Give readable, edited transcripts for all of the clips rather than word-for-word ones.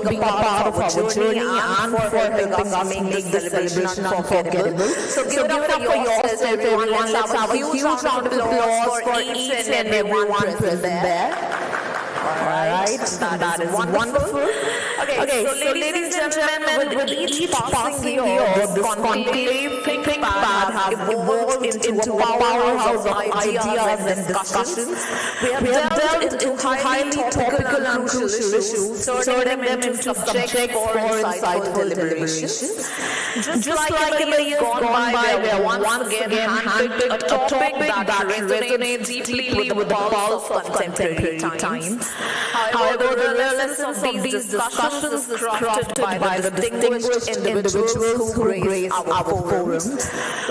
being a part of our journey and for helping us make this celebration unforgettable. So give it up for yourself, everyone. Let's have a huge round of applause for each and everyone present there. Alright, that is wonderful. Okay, so ladies and gentlemen, with each passing year, this conclave ThinkPad has evolved into a powerhouse of ideas and discussions. We have delved into highly topical and crucial issues, turning them into subjects for insightful deliberations. Just like in the years gone by, we are once again handpicked a topic that resonates deeply with the pulse of contemporary times. However, the relevance of these discussions is crafted by the distinguished individuals who grace our forums.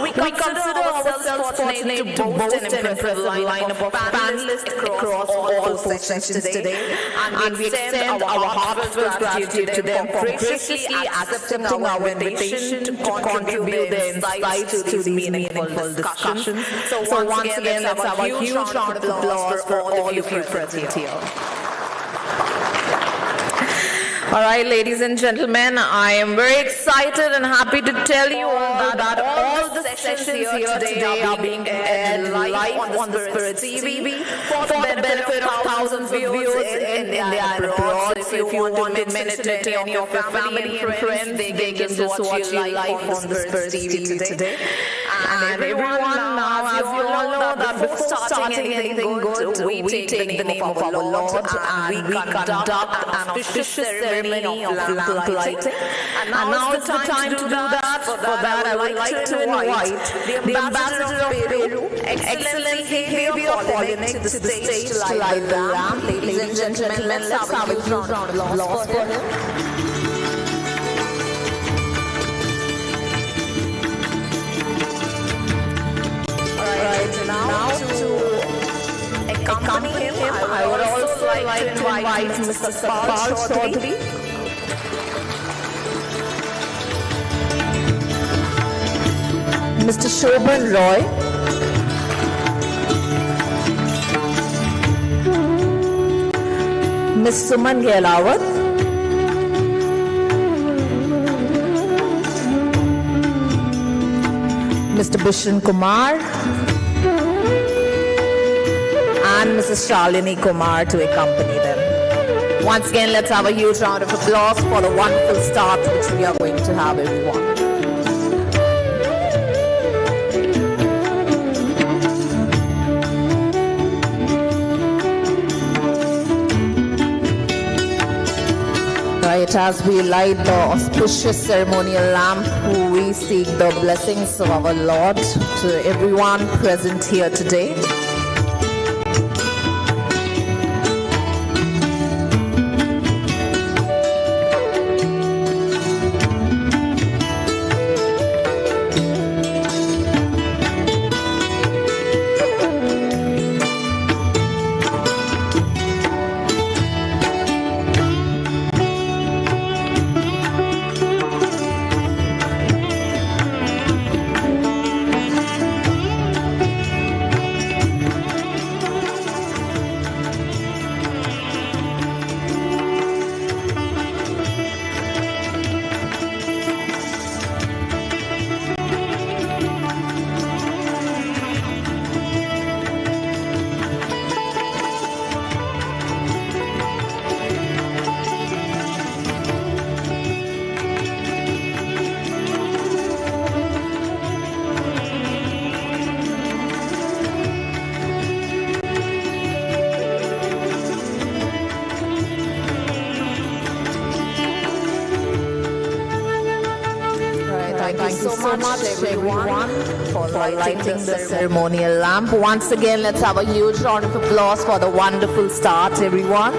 We consider ourselves fortunate to boast an impressive lineup of panelists across all four sessions today, and we extend our heartfelt gratitude to them for graciously accepting our invitation to contribute their insights to these meaningful discussions. So once again, let's have a huge round of applause for all of you present here. All right, ladies and gentlemen, I am very excited and happy to tell you all that all the sessions here today are being aired live on the Spiritz TV for the benefit of thousands of viewers in India and abroad. So if you want to mention it to any of your family and friends, they can just watch you live on the Spiritz TV today. And everyone, now, as you all know, that before starting anything good, we take the name of our Lord and we conduct an auspicious ceremony of lamp lighting. And now is the time to do that. For that, I would like to invite the Ambassador of Peru, Excellency Javier Paulinek, to the stage to light the lamp. Ladies and gentlemen, let's have a huge round of applause for him. Alright, now to accompany him, I would also like to invite Mr. Chowdhury. Mr. Shobhan Roy, Ms. Suman Gelawat, Mr. Bishan Kumar, and Mrs. Shalini Kumar to accompany them. Once again, let's have a huge round of applause for the wonderful start which we are going to have, everyone. Right, as we light the auspicious ceremonial lamp, we seek the blessings of our Lord to everyone present here today. So much everyone for lighting the ceremonial lamp. Once again, let's have a huge round of applause for the wonderful start, everyone.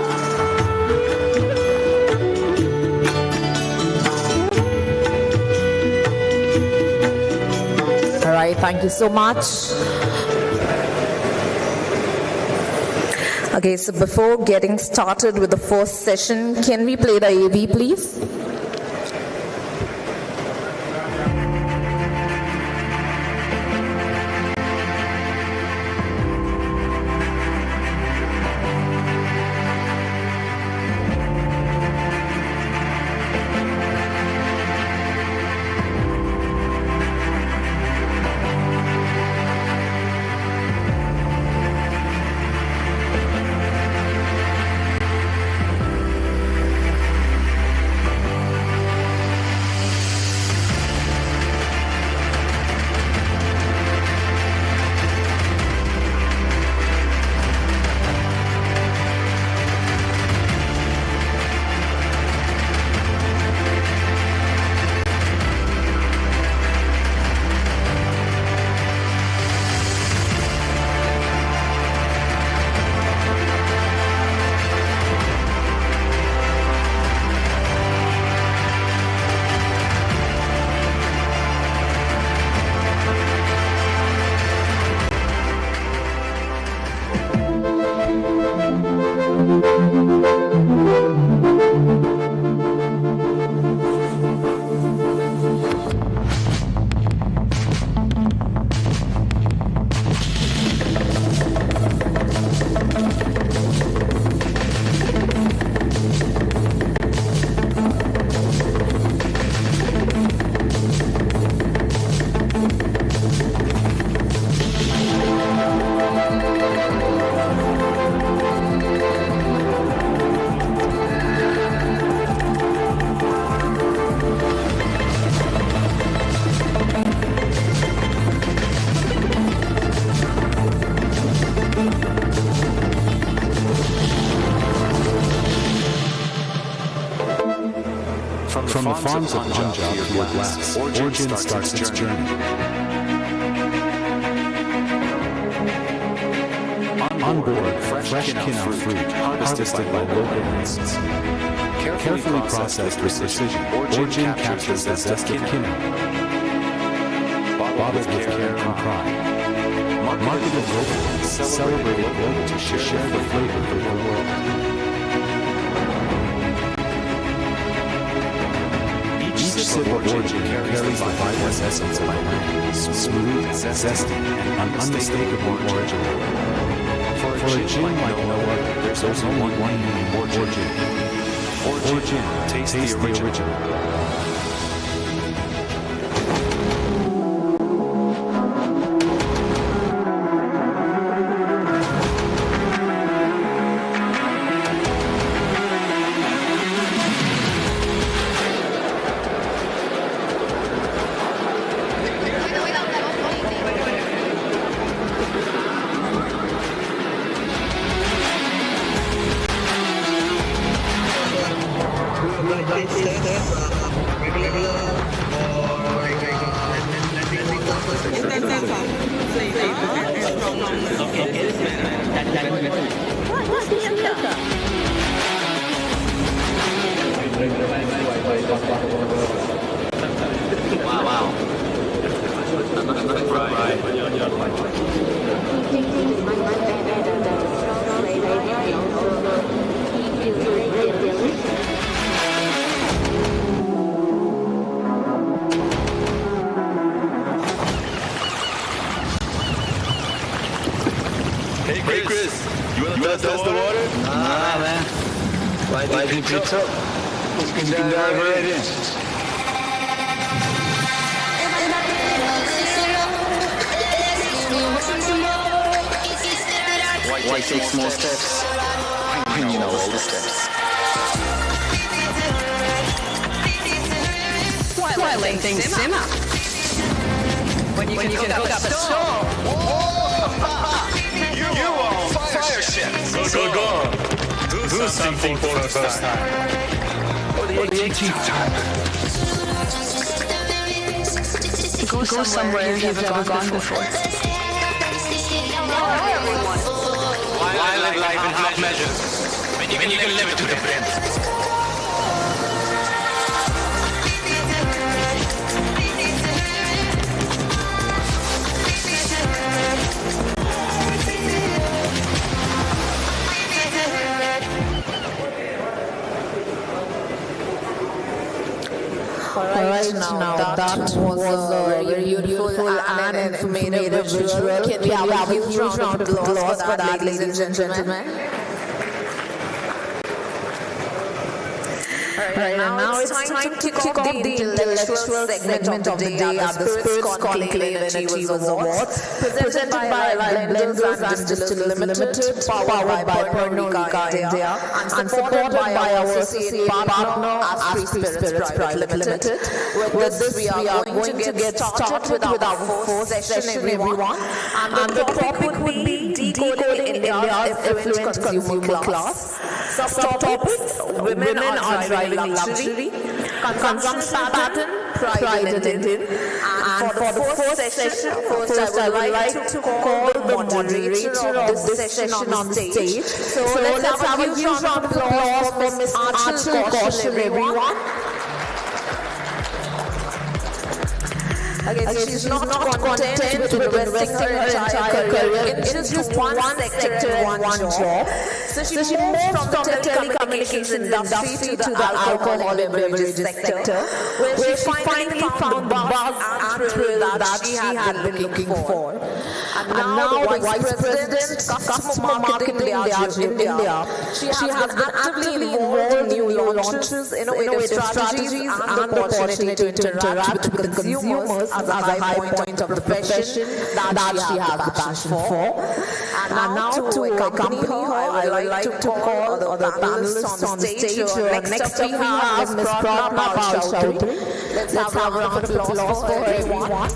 All right, thank you so much. Okay, so before getting started with the first session, can we play the AV, please? From the farms of Punjab to Atlantis, Arjun starts its journey. On board, fresh quinoa fruit harvested by local races. Carefully processed with precision, Arjun captures the zest of quinoa. Bottled with care and pride. Marketed locally, celebrated globally to share the flavor with the world. Each sip of Arjun carries the vibrant essence of land, smooth, zesty, and unmistakable original. For a gin like no other, there's only one name, Arjun. Arjun, taste the original. Hey Chris, you wanna test the water? Nah, man. Why do you think so? You can dive right in. Why take small steps when you know all the steps? Why let things simmer? When you can hook up a store. You are fire ship. Go. Do something for the first time. For the 18th time. Go somewhere you've never gone before. Why live life in half measures when you can live it to the brim? Right now, that was a very beautiful and informative visual. Can we have a huge round of applause for that, ladies and gentlemen? Right, now it's time to kick off the intellectual segment of the day at the Spiritz Conclave and Achievers Awards, presented by Blenders and Distillers Limited, powered by Aparna, India, and supported by our associate partner, Spiritz Private Limited. With this, we are going to get started with our fourth session, everyone. And the topic would be Decoding India's Affluent Consumer Class. Subtopic: Women are driving luxury, consumption pattern, pride in Indian. And for the fourth session, I would like to call the moderator of this session on stage. So let's have a huge round of applause for Ms. Kaushal, everyone. Okay, so she's not content with investing her entire career in just one sector and one job. So she moved from the telecommunications industry to the alcohol and beverages sector, where she finally found buzz and thrill that she had been looking for. And now the Vice President, Customer Marketing Diageo in India, she has been actively involved in new launches, innovative strategies, and the opportunity to interact with the consumers as a high point of the profession that she has the passion for. And now to accompany her, I would like to call the panelists on the stage. Next up we have Ms. Prarrthona Chowdhury. Let's have a round of applause for everyone.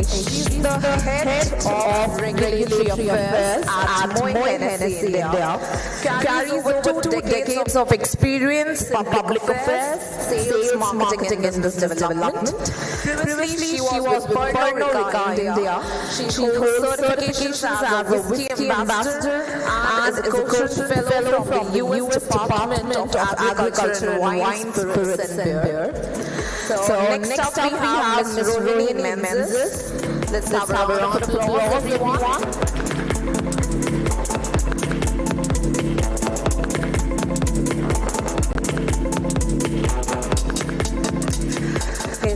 She's the head of regulatory affairs at Moët Hennessy India. Carries over 2 decades of experience in public affairs, sales, marketing, and business development. Previously, she was with Prarrthona, India. She holds certifications as a whisky ambassador and is a Kaushal fellow from the U.S. Department of Agriculture and Wine, Spirits and Beer. So next up we have Ms. Rohini Menzes. Let's have a round of applause, everyone.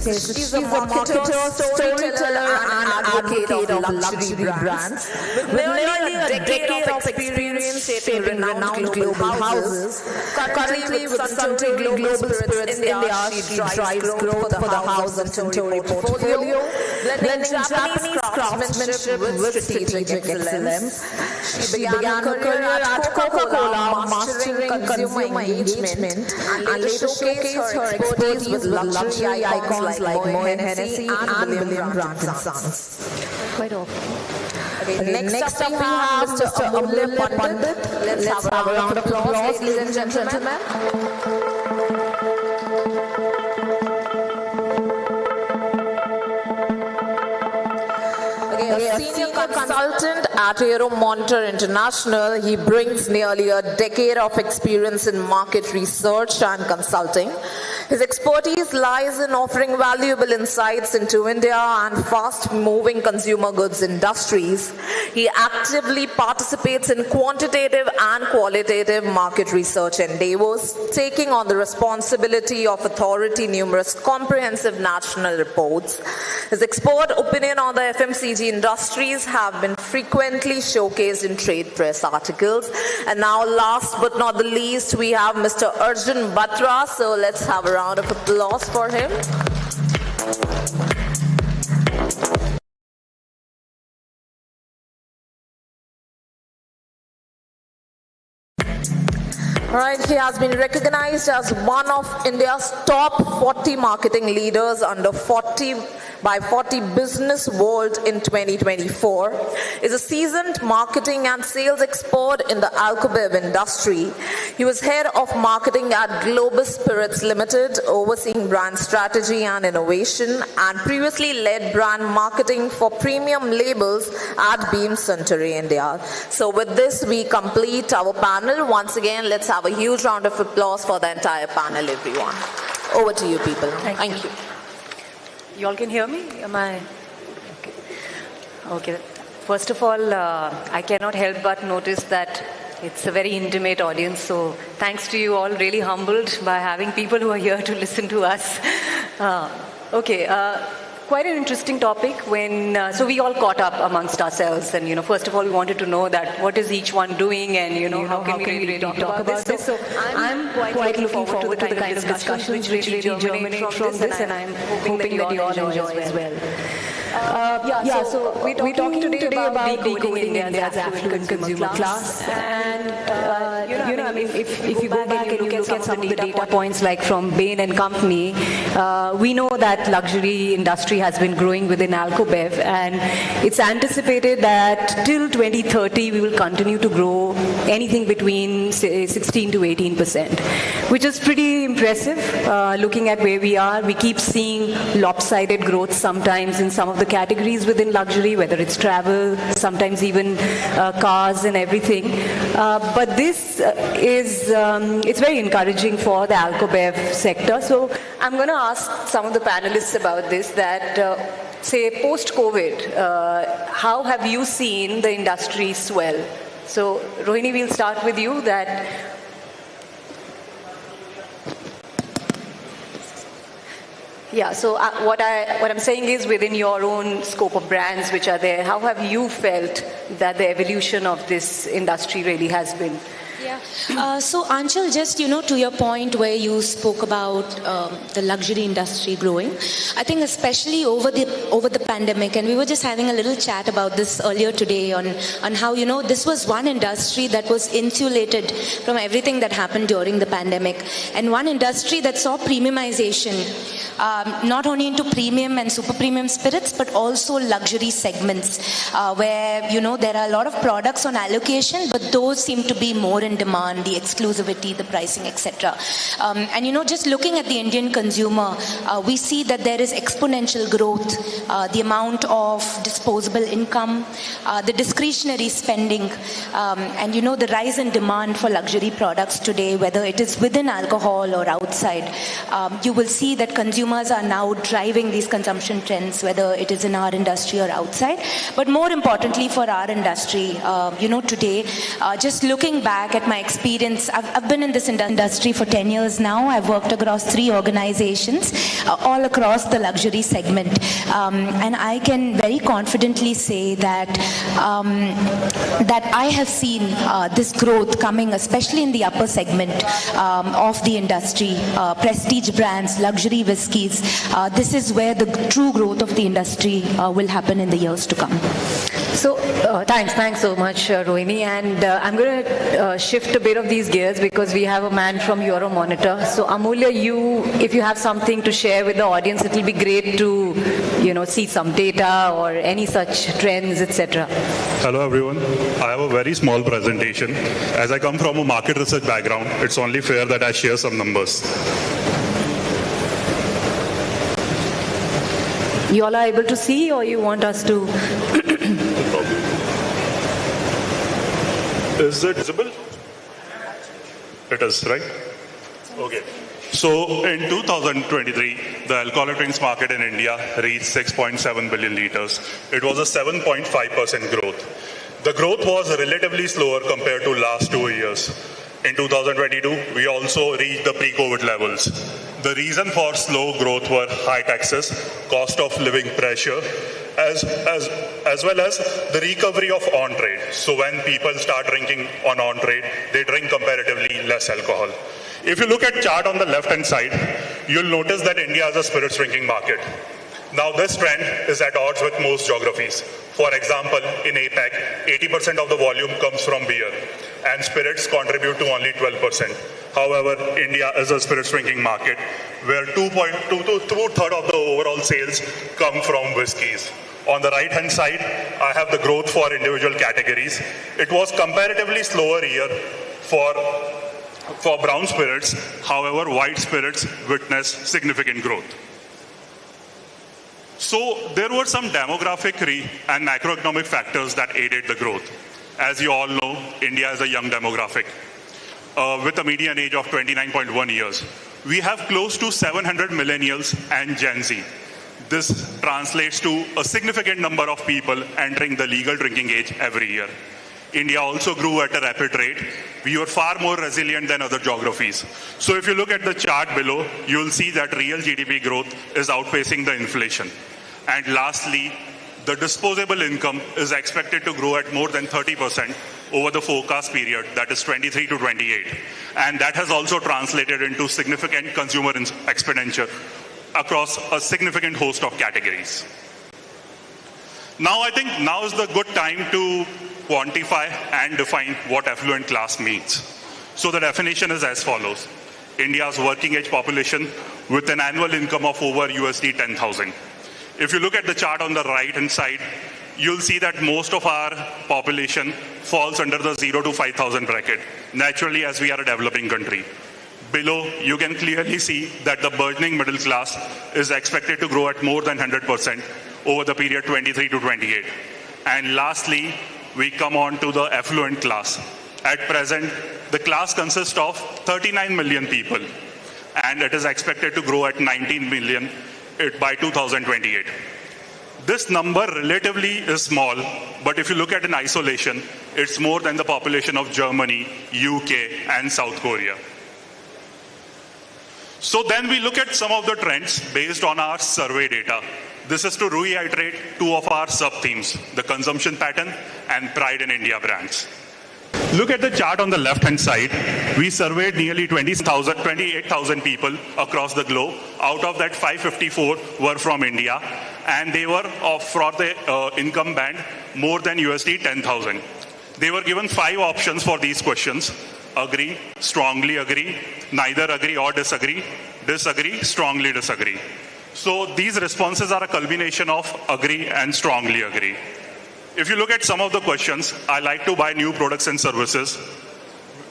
She's a marketer, storyteller, and advocate of luxury brands. With nearly a decade of experience shaping renowned global houses, currently with Suntory Global Spirits India, she drives growth for the house and Suntory portfolio, blending Japanese craftsmanship with strategic excellence. She began her career at Coca-Cola, mastering consumer engagement, and later showcased her expertise with luxury icons like Moët, Hennessy, and William Grant & Sons. Quite often. Okay, next up we have Mr. Amulya Pandit. Let's have a round of applause, ladies and gentlemen. A senior consultant at Euromonitor International, he brings nearly a decade of experience in market research and consulting. His expertise lies in offering valuable insights into India and fast-moving consumer goods industries. He actively participates in quantitative and qualitative market research endeavors, taking on the responsibility of authority numerous comprehensive national reports. His expert opinion on the FMCG industries have been frequently showcased in trade press articles. And now, last but not the least, we have Mr. Arjun Batra. So let's have a round of applause for him. Right, he has been recognized as one of India's top 40 marketing leaders by 40 Business World in 2024, is a seasoned marketing and sales expert in the Alcobev industry. He was head of marketing at Global Spiritz Limited, overseeing brand strategy and innovation, and previously led brand marketing for premium labels at Beam Suntory India. So with this, we complete our panel. Once again, let's have a huge round of applause for the entire panel, everyone. Over to you, people. Thank you. You all can hear me? Am I? Okay. First of all, I cannot help but notice that it's a very intimate audience. So thanks to you all, really humbled by having people who are here to listen to us. Quite an interesting topic. So we all caught up amongst ourselves, and first of all, we wanted to know that what is each one doing, and how can we really talk about this. So I'm quite looking forward to the kind of discussions which really germinate from this, and I'm hoping that you all enjoy as well. So we're talking today about decoding India's affluent consumer class, and if you go back and you look at some of the data points, like from Bain and Company, we know that luxury industry has been growing within Alcobev, and it's anticipated that till 2030 we will continue to grow anything between, say, 16 to 18%, which is pretty impressive. Looking at where we are, we keep seeing lopsided growth sometimes in some of the categories within luxury, whether it's travel, sometimes even cars and everything. But this it's very encouraging for the Alcobev sector. So I'm going to ask some of the panelists about this, that say post-COVID, how have you seen the industry swell? So Rohini, we'll start with you. So what I'm saying is, within your own scope of brands which are there, how have you felt that the evolution of this industry really has been? Yeah. So Anchal, just, to your point where you spoke about the luxury industry growing, I think especially over the pandemic, and we were just having a little chat about this earlier today on how, this was one industry that was insulated from everything that happened during the pandemic, and one industry that saw premiumization, not only into premium and super premium spirits, but also luxury segments, where, there are a lot of products on allocation, but those seem to be more in demand, the exclusivity, the pricing, etc. And just looking at the Indian consumer, we see that there is exponential growth, the amount of disposable income, the discretionary spending, and the rise in demand for luxury products today, whether it is within alcohol or outside. You will see that consumers are now driving these consumption trends, whether it is in our industry or outside. But more importantly for our industry, today, just looking back at my experience, I've been in this industry for 10 years now. I've worked across 3 organizations, all across the luxury segment. And I can very confidently say that I have seen this growth coming, especially in the upper segment of the industry, prestige brands, luxury whiskies. This is where the true growth of the industry will happen in the years to come. So thanks so much, Rohini, and I'm going to shift a bit of these gears because we have a man from Euromonitor. So Amulya, if you have something to share with the audience, it will be great to see some data or any such trends, etc. Hello everyone. I have a very small presentation. As I come from a market research background, it's only fair that I share some numbers. You all are able to see, or you want us to? Is it visible? It is, right? Okay. So in 2023, the alcoholic drinks market in India reached 6.7 billion liters. It was a 7.5% growth. The growth was relatively slower compared to last 2 years. In 2022, we also reached the pre-COVID levels. The reason for slow growth were high taxes, cost of living pressure, as well as the recovery of on-trade. So when people start drinking on on-trade, they drink comparatively less alcohol. If you look at chart on the left-hand side, you'll notice that India is a spirits drinking market. Now this trend is at odds with most geographies. For example, in APAC, 80% of the volume comes from beer, and spirits contribute to only 12%. However, India is a spirits drinking market where two-thirds of the overall sales come from whiskies. On the right-hand side, I have the growth for individual categories. It was comparatively slower year for brown spirits. However, white spirits witnessed significant growth. So there were some demographic and macroeconomic factors that aided the growth. As you all know, India is a young demographic with a median age of 29.1 years. We have close to 700 millennials and Gen Z. This translates to a significant number of people entering the legal drinking age every year. India also grew at a rapid rate. We were far more resilient than other geographies. So if you look at the chart below, you'll see that real GDP growth is outpacing the inflation. And lastly, the disposable income is expected to grow at more than 30% over the forecast period, that is 23 to 28. And that has also translated into significant consumer expenditure across a significant host of categories. Now I think now is the good time to quantify and define what affluent class means. So the definition is as follows. India's working age population with an annual income of over USD 10,000. If you look at the chart on the right hand side, you'll see that most of our population falls under the 0 to 5,000 bracket, naturally as we are a developing country. Below, you can clearly see that the burgeoning middle class is expected to grow at more than 100% over the period 23 to 28. And lastly, we come on to the affluent class. At present, the class consists of 39 million people, and it is expected to grow at 19 million by 2028. This number relatively is small, but if you look at in isolation, it's more than the population of Germany, UK, and South Korea. So then we look at some of the trends based on our survey data. This is to reiterate two of our sub-themes, the consumption pattern and pride in India brands. Look at the chart on the left-hand side. We surveyed nearly 28,000 people across the globe. Out of that, 554 were from India, and they were for the income band more than USD 10,000. They were given 5 options for these questions: agree, strongly agree, neither agree or disagree, disagree, strongly disagree. So these responses are a culmination of agree and strongly agree. If you look at some of the questions, I like to buy new products and services.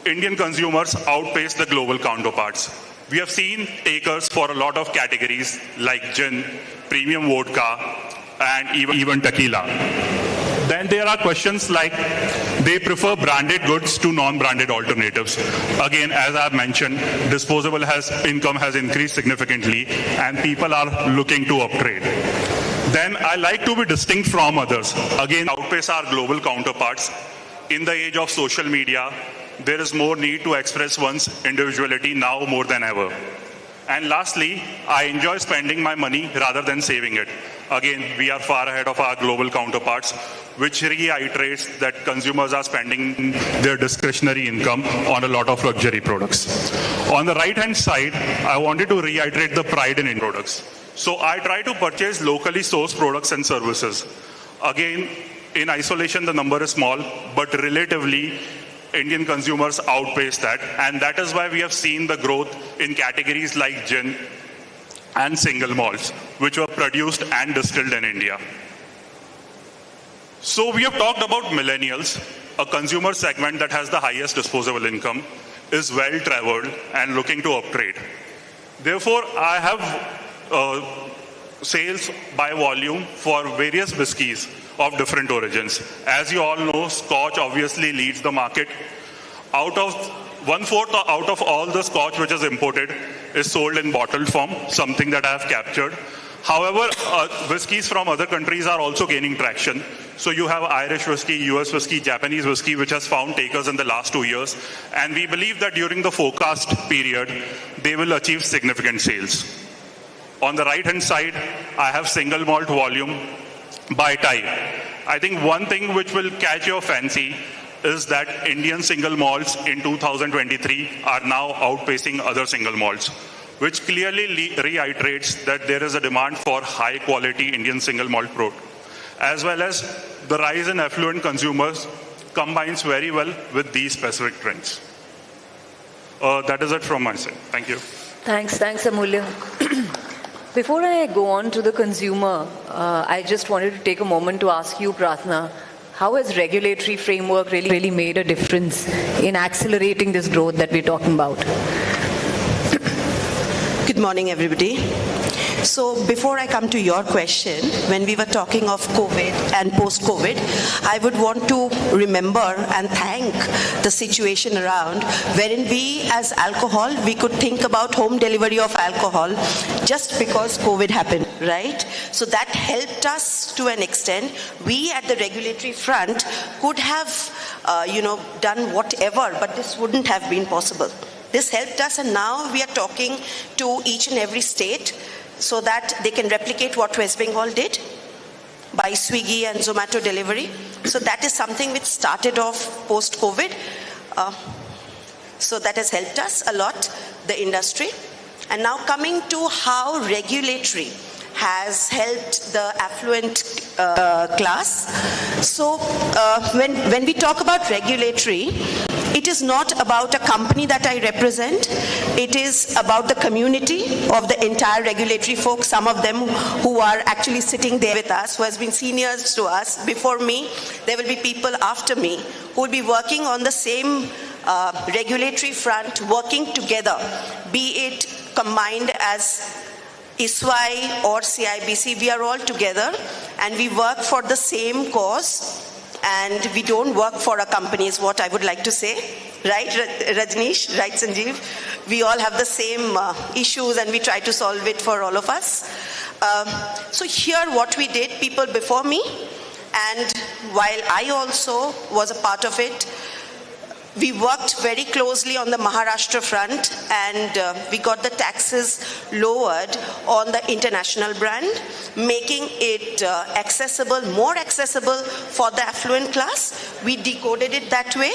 Indian consumers outpace the global counterparts. We have seen takers for a lot of categories like gin, premium vodka, and even tequila. Then there are questions like they prefer branded goods to non-branded alternatives. Again, as I've mentioned, disposable income has increased significantly and people are looking to upgrade. Then I like to be distinct from others. Again, outpace our global counterparts. In the age of social media, there is more need to express one's individuality now more than ever. And lastly, I enjoy spending my money rather than saving it. Again, we are far ahead of our global counterparts, which reiterates that consumers are spending their discretionary income on a lot of luxury products. On the right-hand side, I wanted to reiterate the pride in products. So I try to purchase locally sourced products and services. Again, in isolation, the number is small, but relatively, Indian consumers outpace that, and that is why we have seen the growth in categories like gin and single malts, which were produced and distilled in India. So we have talked about millennials, a consumer segment that has the highest disposable income, is well-traveled and looking to upgrade. Therefore, I have sales by volume for various whiskies of different origins. As you all know, Scotch obviously leads the market. One-fourth out of all the Scotch which is imported is sold in bottled form, something that I have captured. However, whiskies from other countries are also gaining traction. So you have Irish whiskey, US whiskey, Japanese whiskey, which has found takers in the last 2 years. And we believe that during the forecast period, they will achieve significant sales. On the right-hand side, I have single malt volume by type. I think one thing which will catch your fancy is that Indian single malts in 2023 are now outpacing other single malts, which clearly reiterates that there is a demand for high quality Indian single malt product, as well as the rise in affluent consumers combines very well with these specific trends. That is it from my side. Thank you. Thanks, Amulya. Before I go on to the consumer, I just wanted to take a moment to ask you, Prarrthona, how has regulatory framework really made a difference in accelerating this growth that we're talking about? Good morning, everybody. So before I come to your question, when we were talking of COVID and post-COVID, I would want to remember and thank the situation around wherein we as alcohol, we could think about home delivery of alcohol just because COVID happened, right? So that helped us to an extent. We at the regulatory front could have, done whatever, but this wouldn't have been possible. This helped us, and now we are talking to each and every state so that they can replicate what West Bengal did by Swiggy and Zomato delivery. So that is something which started off post-COVID. So that has helped us a lot, the industry. And now coming to how regulatory has helped the affluent class. So when we talk about regulatory, it is not about a company that I represent. It is about the community of the entire regulatory folks, some of them who are actually sitting there with us, who has been seniors to us. Before me, there will be people after me who will be working on the same regulatory front, working together, be it combined as ISWAI or CIBC. We are all together and we work for the same cause. And we don't work for a company is what I would like to say. Right, Rajneesh? Right, Sanjeev? We all have the same issues and we try to solve it for all of us. So here what we did, people before me, and while I also was a part of it, we worked very closely on the Maharashtra front and we got the taxes lowered on the international brand, making it accessible, more accessible for the affluent class. We decoded it that way.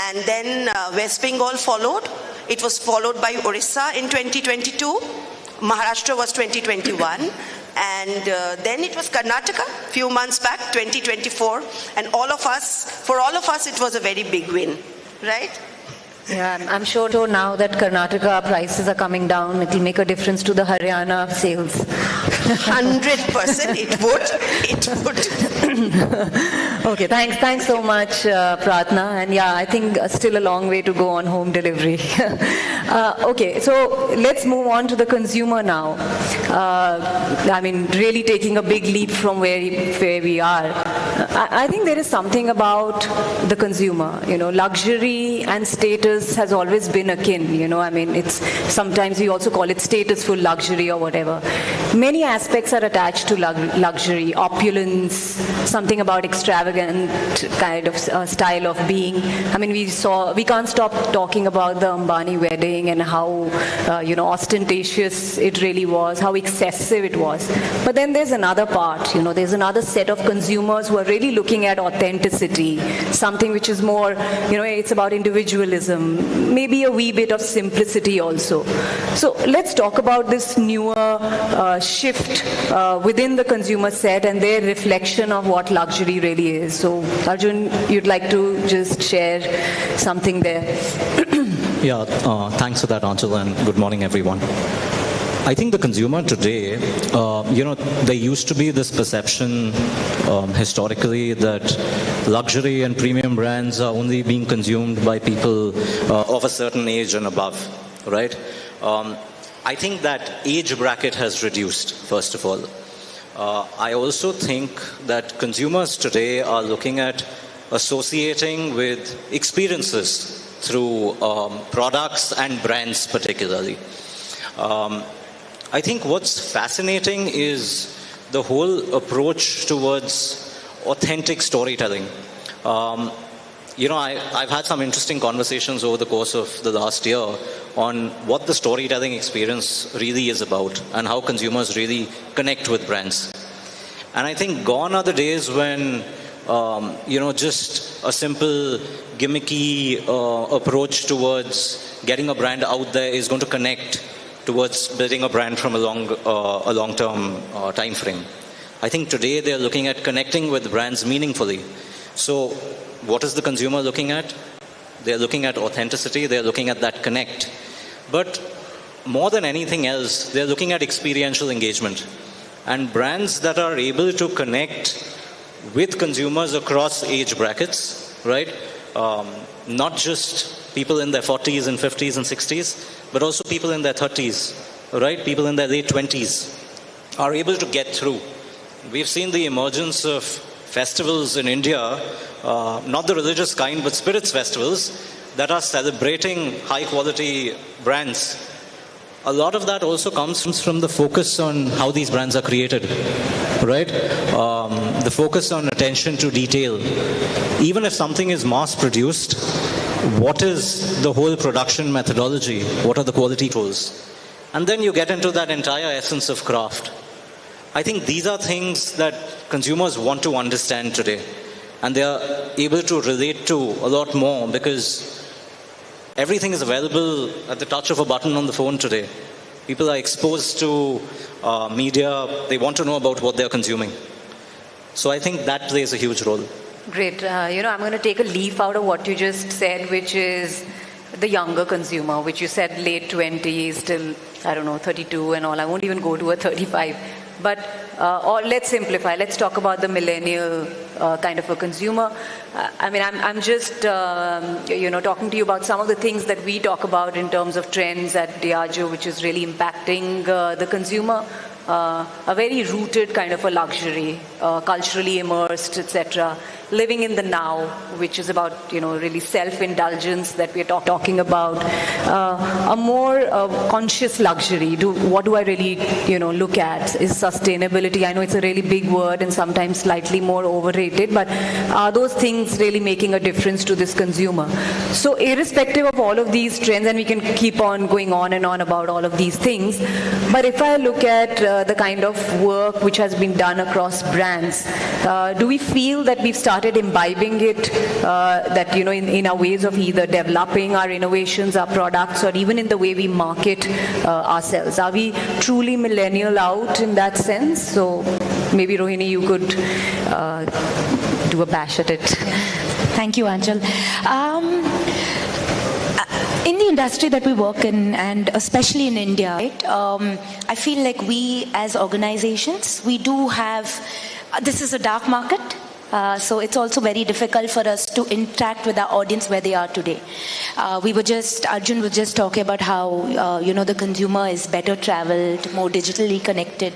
And then West Bengal followed. It was followed by Orissa in 2022. Maharashtra was 2021. And then it was Karnataka, few months back, 2024. And for all of us, it was a very big win, right? Yeah, I'm sure now that Karnataka prices are coming down, it will make a difference to the Haryana sales. 100% it would. Okay, thanks so much, Prarrthona. And yeah, I think still a long way to go on home delivery. Okay, so let's move on to the consumer now. I mean, really taking a big leap from where we are. I think there is something about the consumer. You know, luxury and status has always been akin. You know, I mean, it's sometimes we also call it statusful luxury or whatever. Many aspects are attached to luxury, opulence, something about extravagant kind of style of being. I mean, we can't stop talking about the Ambani wedding and how, ostentatious it really was, how excessive it was. But then there's another part, there's another set of consumers who are really looking at authenticity, something which is more, it's about individualism, maybe a wee bit of simplicity also. So let's talk about this newer shift within the consumer set and their reflection of what luxury really is. So Arjun, you'd like to just share something there? Yeah, thanks for that, Anchal, and good morning, everyone. I think the consumer today, there used to be this perception historically that luxury and premium brands are only being consumed by people of a certain age and above, right? I think that age bracket has reduced, first of all. I also think that consumers today are looking at associating with experiences through products and brands particularly. I think what's fascinating is the whole approach towards authentic storytelling. I've had some interesting conversations over the course of the last year on what the storytelling experience really is about and how consumers really connect with brands. And I think gone are the days when, just a simple gimmicky approach towards getting a brand out there is going to connect towards building a brand from a long-term time frame. I think today they're looking at connecting with brands meaningfully. So what is the consumer looking at? They're looking at authenticity, they're looking at that connect. But more than anything else, they're looking at experiential engagement. And brands that are able to connect with consumers across age brackets, right? Not just people in their 40s and 50s and 60s, but also people in their 30s, right? People in their late 20s are able to get through. We've seen the emergence of festivals in India, not the religious kind, but spirits festivals that are celebrating high-quality brands. A lot of that also comes from the focus on how these brands are created, right? The focus on attention to detail. Even if something is mass-produced, what is the whole production methodology? What are the quality tools? And then you get into that entire essence of craft. I think these are things that consumers want to understand today. And they are able to relate to a lot more because everything is available at the touch of a button on the phone today. People are exposed to media. They want to know about what they're consuming. So I think that plays a huge role. Great. I'm going to take a leaf out of what you just said, which is the younger consumer, which you said late 20s till, 32 and all. I won't even go to a 35. But or let's simplify. Let's talk about the millennial kind of a consumer. I'm just, talking to you about some of the things that we talk about in terms of trends at Diageo, which is really impacting the consumer. A very rooted kind of a luxury, culturally immersed, etc. Living in the now, which is about, really self-indulgence that we're talking about. A more conscious luxury. What do I really, look at? Is sustainability. I know it's a really big word and sometimes slightly more overrated, but are those things really making a difference to this consumer? So irrespective of all of these trends, and we can keep on going on and on about all of these things, but if I look at the kind of work which has been done across brands, do we feel that we've started started imbibing it, that, in our ways of either developing our innovations, our products, or even in the way we market ourselves? Are we truly millennial out in that sense? So maybe Rohini, you could do a bash at it. Thank you, Anchal. In the industry that we work in, and especially in India, right, I feel like we as organizations, we do have, this is a dark market, so it's also very difficult for us to interact with our audience where they are today. Arjun was just talking about how, the consumer is better traveled, more digitally connected.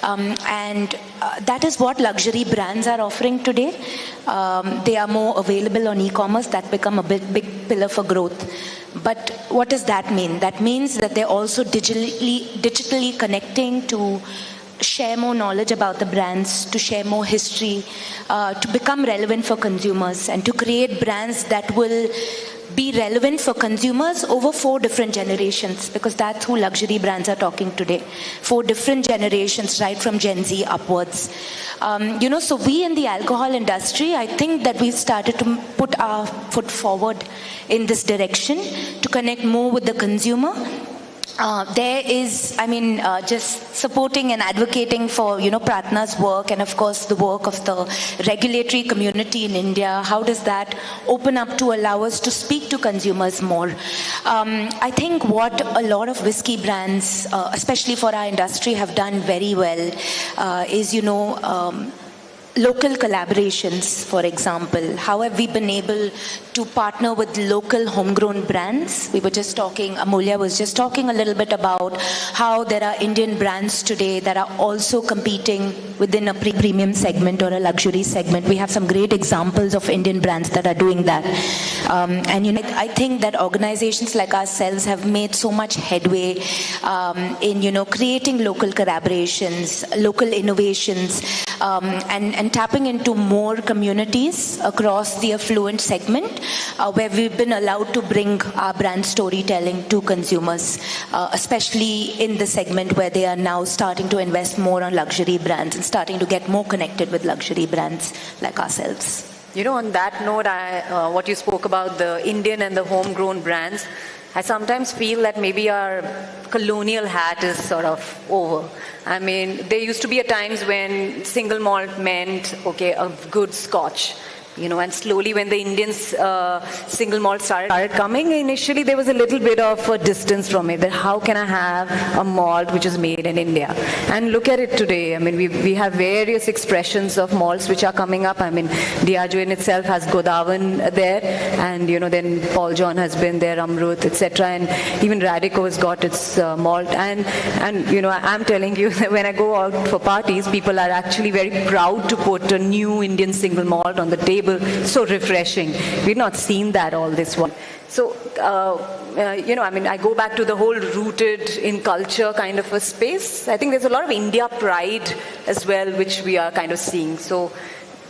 And that is what luxury brands are offering today. They are more available on e-commerce. That become a big pillar for growth. But what does that mean? That means that they're also digitally connecting to share more knowledge about the brands, to share more history, to become relevant for consumers, and to create brands that will be relevant for consumers over 4 different generations, because that's who luxury brands are talking today. 4 different generations, right from Gen Z upwards. So we in the alcohol industry, I think that we've started to put our foot forward in this direction to connect more with the consumer. There is, just supporting and advocating for, Prarrthona's work, and of course the work of the regulatory community in India. How does that open up to allow us to speak to consumers more? I think what a lot of whiskey brands, especially for our industry, have done very well is, local collaborations, for example. How have we been able to partner with local homegrown brands? We were just talking, Amulya was just talking a little bit about how there are Indian brands today that are also competing within a premium segment or a luxury segment. We have some great examples of Indian brands that are doing that. I think that organizations like ourselves have made so much headway in, creating local collaborations, local innovations, and tapping into more communities across the affluent segment, where we've been allowed to bring our brand storytelling to consumers, especially in the segment where they are now starting to invest more on luxury brands and starting to get more connected with luxury brands like ourselves. On that note, what you spoke about, the Indian and the homegrown brands, I sometimes feel that maybe our colonial hat is sort of over. There used to be times when single malt meant, a good scotch. And slowly when the Indians single malt started coming, initially there was a little bit of a distance from it, that how can I have a malt which is made in India? And look at it today. We have various expressions of malts which are coming up. Diageo in itself has Godawan there, and then Paul John has been there, Amrut, etc. And even Radico has got its malt. And I'm telling you, when I go out for parties, people are actually very proud to put a new Indian single malt on the table. So refreshing. We've not seen that all this while. So, I go back to the whole rooted in culture kind of a space. I think there's a lot of India pride as well, which we are kind of seeing. So,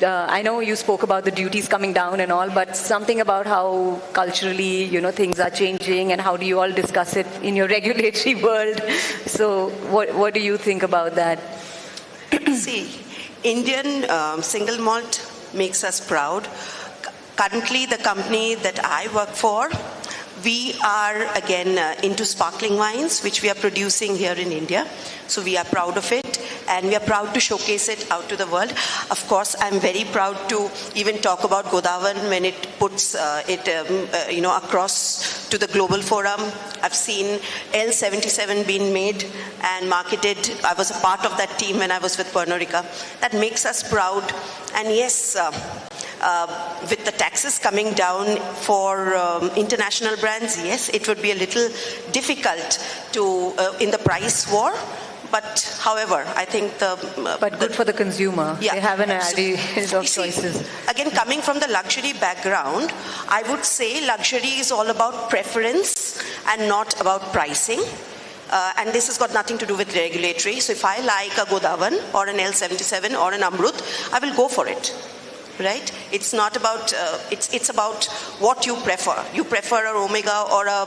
I know you spoke about the duties coming down and all, but something about how culturally, things are changing, and how do you all discuss it in your regulatory world? So, what do you think about that? See, Indian single malt makes us proud. Currently, the company that I work for, we are again into sparkling wines, which we are producing here in India. So we are proud of it, and we are proud to showcase it out to the world. Of course, I'm very proud to even talk about Godawan when it puts across to the global forum. I've seen L77 being made and marketed. I was a part of that team when I was with Pernod Ricard. That makes us proud. And yes, with the taxes coming down for international brands, yes, it would be a little difficult to in the price war. But however, I think But good for the consumer. Yeah. They have an array of choices. Again, coming from the luxury background, I would say luxury is all about preference and not about pricing. And this has got nothing to do with regulatory. So if I like a Godawan or an L77 or an Amrut, I will go for it. right? It's not about, it's about what you prefer. You prefer a Omega or a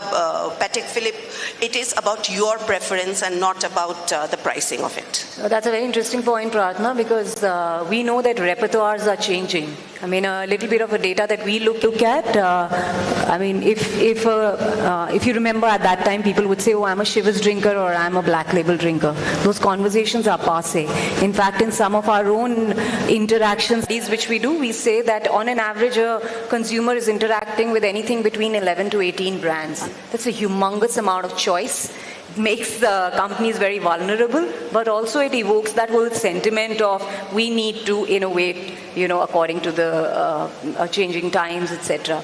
Patek Philippe. It is about your preference and not about the pricing of it. That's a very interesting point, Prarrthona, because we know that repertoires are changing. I mean, a little bit of a data that we look at, I mean, if you remember at that time, people would say, oh, I'm a Chivas drinker or I'm a Black Label drinker. Those conversations are passé. In fact, in some of our own interactions, these which we do, we say that on an average, a consumer is interacting with anything between 11 to 18 brands. That's a humongous amount of choice. It makes the companies very vulnerable, but also it evokes that whole sentiment of we need to innovate, you know, according to the changing times, etc.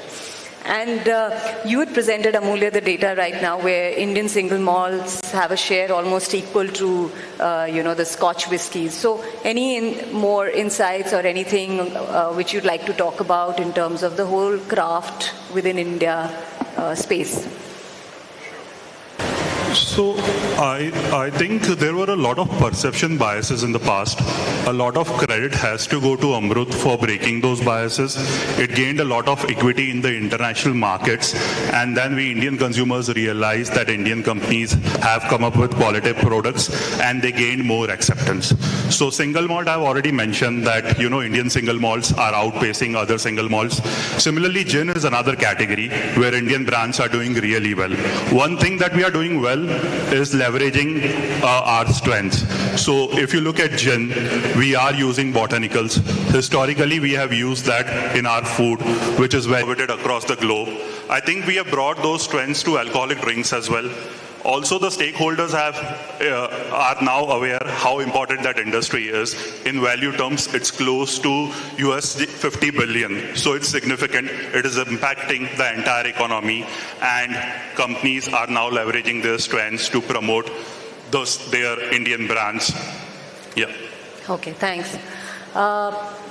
And you had presented, Amulya, the data right now where Indian single malts have a share almost equal to, you know, the Scotch whiskies. So any more insights or anything which you'd like to talk about in terms of the whole craft within India space? So I think there were a lot of perception biases in the past. A lot of credit has to go to Amrut for breaking those biases. It gained a lot of equity in the international markets, and then we Indian consumers realized that Indian companies have come up with qualitative products and they gained more acceptance. So single malt, I've already mentioned that, you know, Indian single malts are outpacing other single malts. Similarly, gin is another category where Indian brands are doing really well. One thing that we are doing well is leveraging our strengths. So if you look at gin, we are using botanicals. Historically, we have used that in our food, which is well coveted across the globe. I think we have brought those strengths to alcoholic drinks as well. Also, the stakeholders are now aware how important that industry is. In value terms, it's close to US 50 billion. So it's significant. It is impacting the entire economy, and companies are now leveraging their strengths to promote their Indian brands. Yeah. Okay, thanks.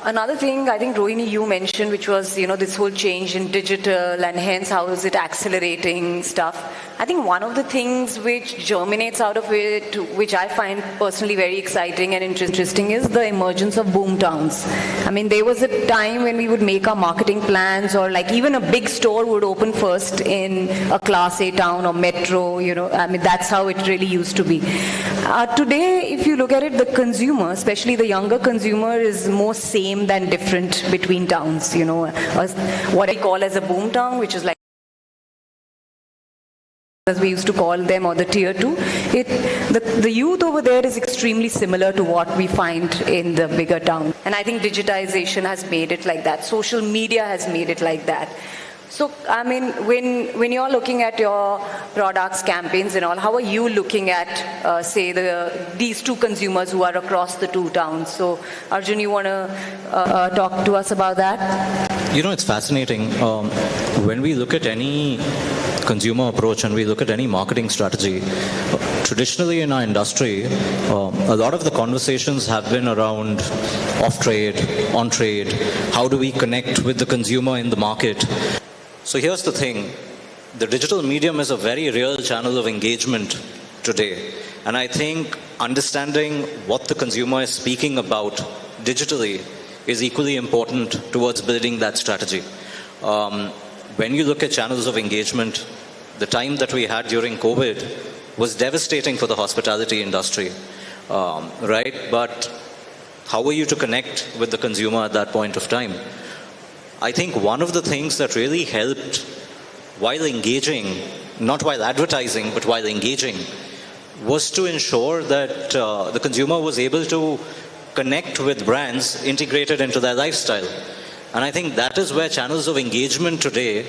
Another thing I think, Rohini, you mentioned, which was, you know, this whole change in digital and hence how is it accelerating stuff. I think one of the things which germinates out of it, which I find personally very exciting and interesting, is the emergence of boom towns. I mean, there was a time when we would make our marketing plans, or like even a big store would open first in a class A town or metro, you know, I mean, that's how it really used to be. Today, if you look at it, the consumer, especially the younger consumer, is more same than different between towns, you know, what I call as a boom town, which is like, as we used to call them, or the tier 2, the youth over there is extremely similar to what we find in the bigger town. And I think digitization has made it like that. Social media has made it like that. So, I mean, when you're looking at your products, campaigns and all, how are you looking at, say, these two consumers who are across the two towns? So, Arjun, you want to talk to us about that? You know, it's fascinating. When we look at any consumer approach and we look at any marketing strategy, traditionally in our industry, a lot of the conversations have been around off-trade, on-trade, how do we connect with the consumer in the market. So here's the thing, the digital medium is a very real channel of engagement today. And I think understanding what the consumer is speaking about digitally is equally important towards building that strategy. When you look at channels of engagement, the time that we had during COVID was devastating for the hospitality industry, right? But how were you to connect with the consumer at that point of time? I think one of the things that really helped while engaging, not while advertising, but while engaging, was to ensure that the consumer was able to connect with brands integrated into their lifestyle. And I think that is where channels of engagement today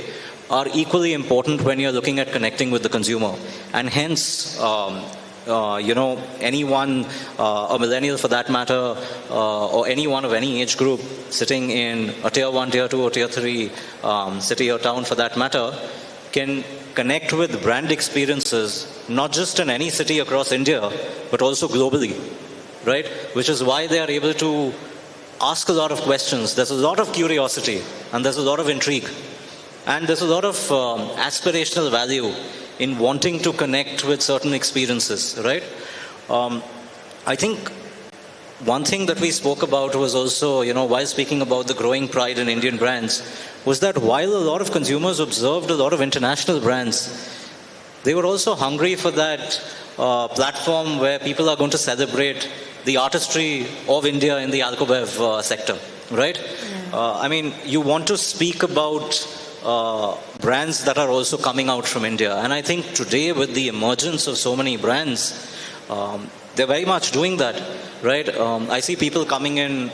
are equally important when you're looking at connecting with the consumer. And hence, you know, anyone, a millennial for that matter, or anyone of any age group sitting in a tier 1, tier 2, or tier 3 city or town for that matter, can connect with brand experiences, not just in any city across India, but also globally, right? Which is why they are able to ask a lot of questions. There's a lot of curiosity, and there's a lot of intrigue. And there's a lot of aspirational value in wanting to connect with certain experiences, right? I think one thing that we spoke about was also, while speaking about the growing pride in Indian brands, was that while a lot of consumers observed a lot of international brands, they were also hungry for that platform where people are going to celebrate the artistry of India in the Alcobev sector, right? Yeah. You want to speak about brands that are also coming out from India. And I think today, with the emergence of so many brands, they're very much doing that, right? I see people coming in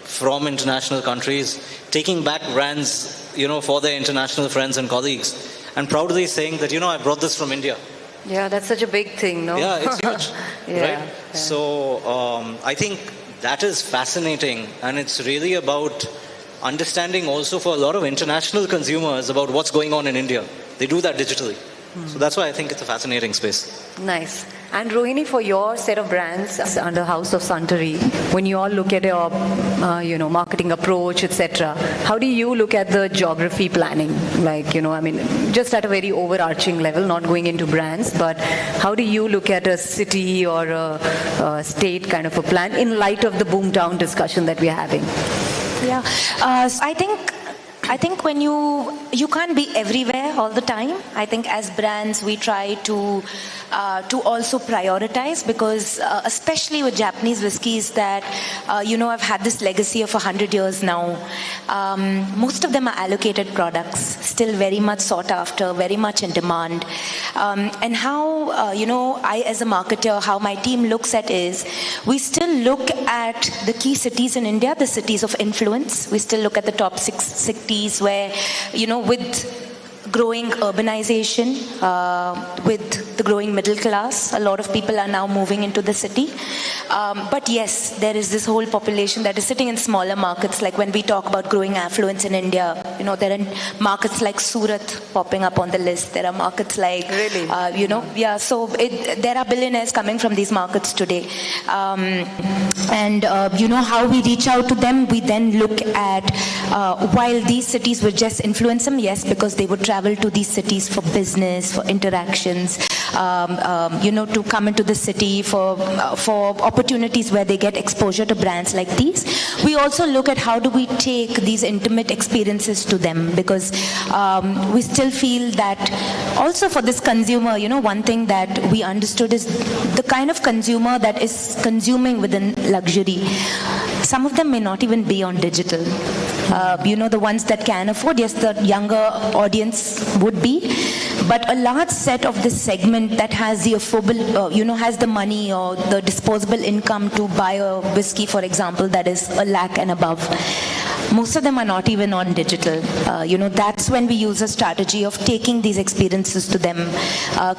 from international countries, taking back brands, for their international friends and colleagues, and proudly saying that, I brought this from India. Yeah, that's such a big thing, no? Yeah, it's huge, right? Yeah. So I think that is fascinating, and it's really about understanding also for a lot of international consumers about what's going on in India. They do that digitally. So that's why I think it's a fascinating space. Nice. And Rohini, for your set of brands under House of Suntory, when you all look at your, marketing approach, etc., how do you look at the geography planning? Just at a very overarching level, not going into brands, but how do you look at a city or a state kind of a plan in light of the boomtown discussion that we're having? Yeah, I think when you can't be everywhere all the time. I think as brands we try to also prioritize, because especially with Japanese whiskeys that I've had this legacy of 100 years now. Most of them are allocated products, still very much sought after, very much in demand. And how I as a marketer, how my team looks at is, we still look at the key cities in India, the cities of influence. We still look at the top 6 cities where, with growing urbanization, with the growing middle class, a lot of people are now moving into the city. But yes, there is this whole population that is sitting in smaller markets. Like when we talk about growing affluence in India, there are markets like Surat popping up on the list. There are markets like, really? So there are billionaires coming from these markets today. And how we reach out to them, we then look at, while these cities would just influence them, yes, because they would travel to these cities for business, for interactions, to come into the city for opportunities where they get exposure to brands like these. We also look at how do we take these intimate experiences to them, because we still feel that also for this consumer, one thing that we understood is the kind of consumer that is consuming within luxury. Some of them may not even be on digital. The ones that can afford, yes, the younger audience would be, but a large set of this segment that has the affordable, has the money or the disposable income to buy a whiskey, for example, that is 1 lakh and above. Most of them are not even on digital. That's when we use a strategy of taking these experiences to them,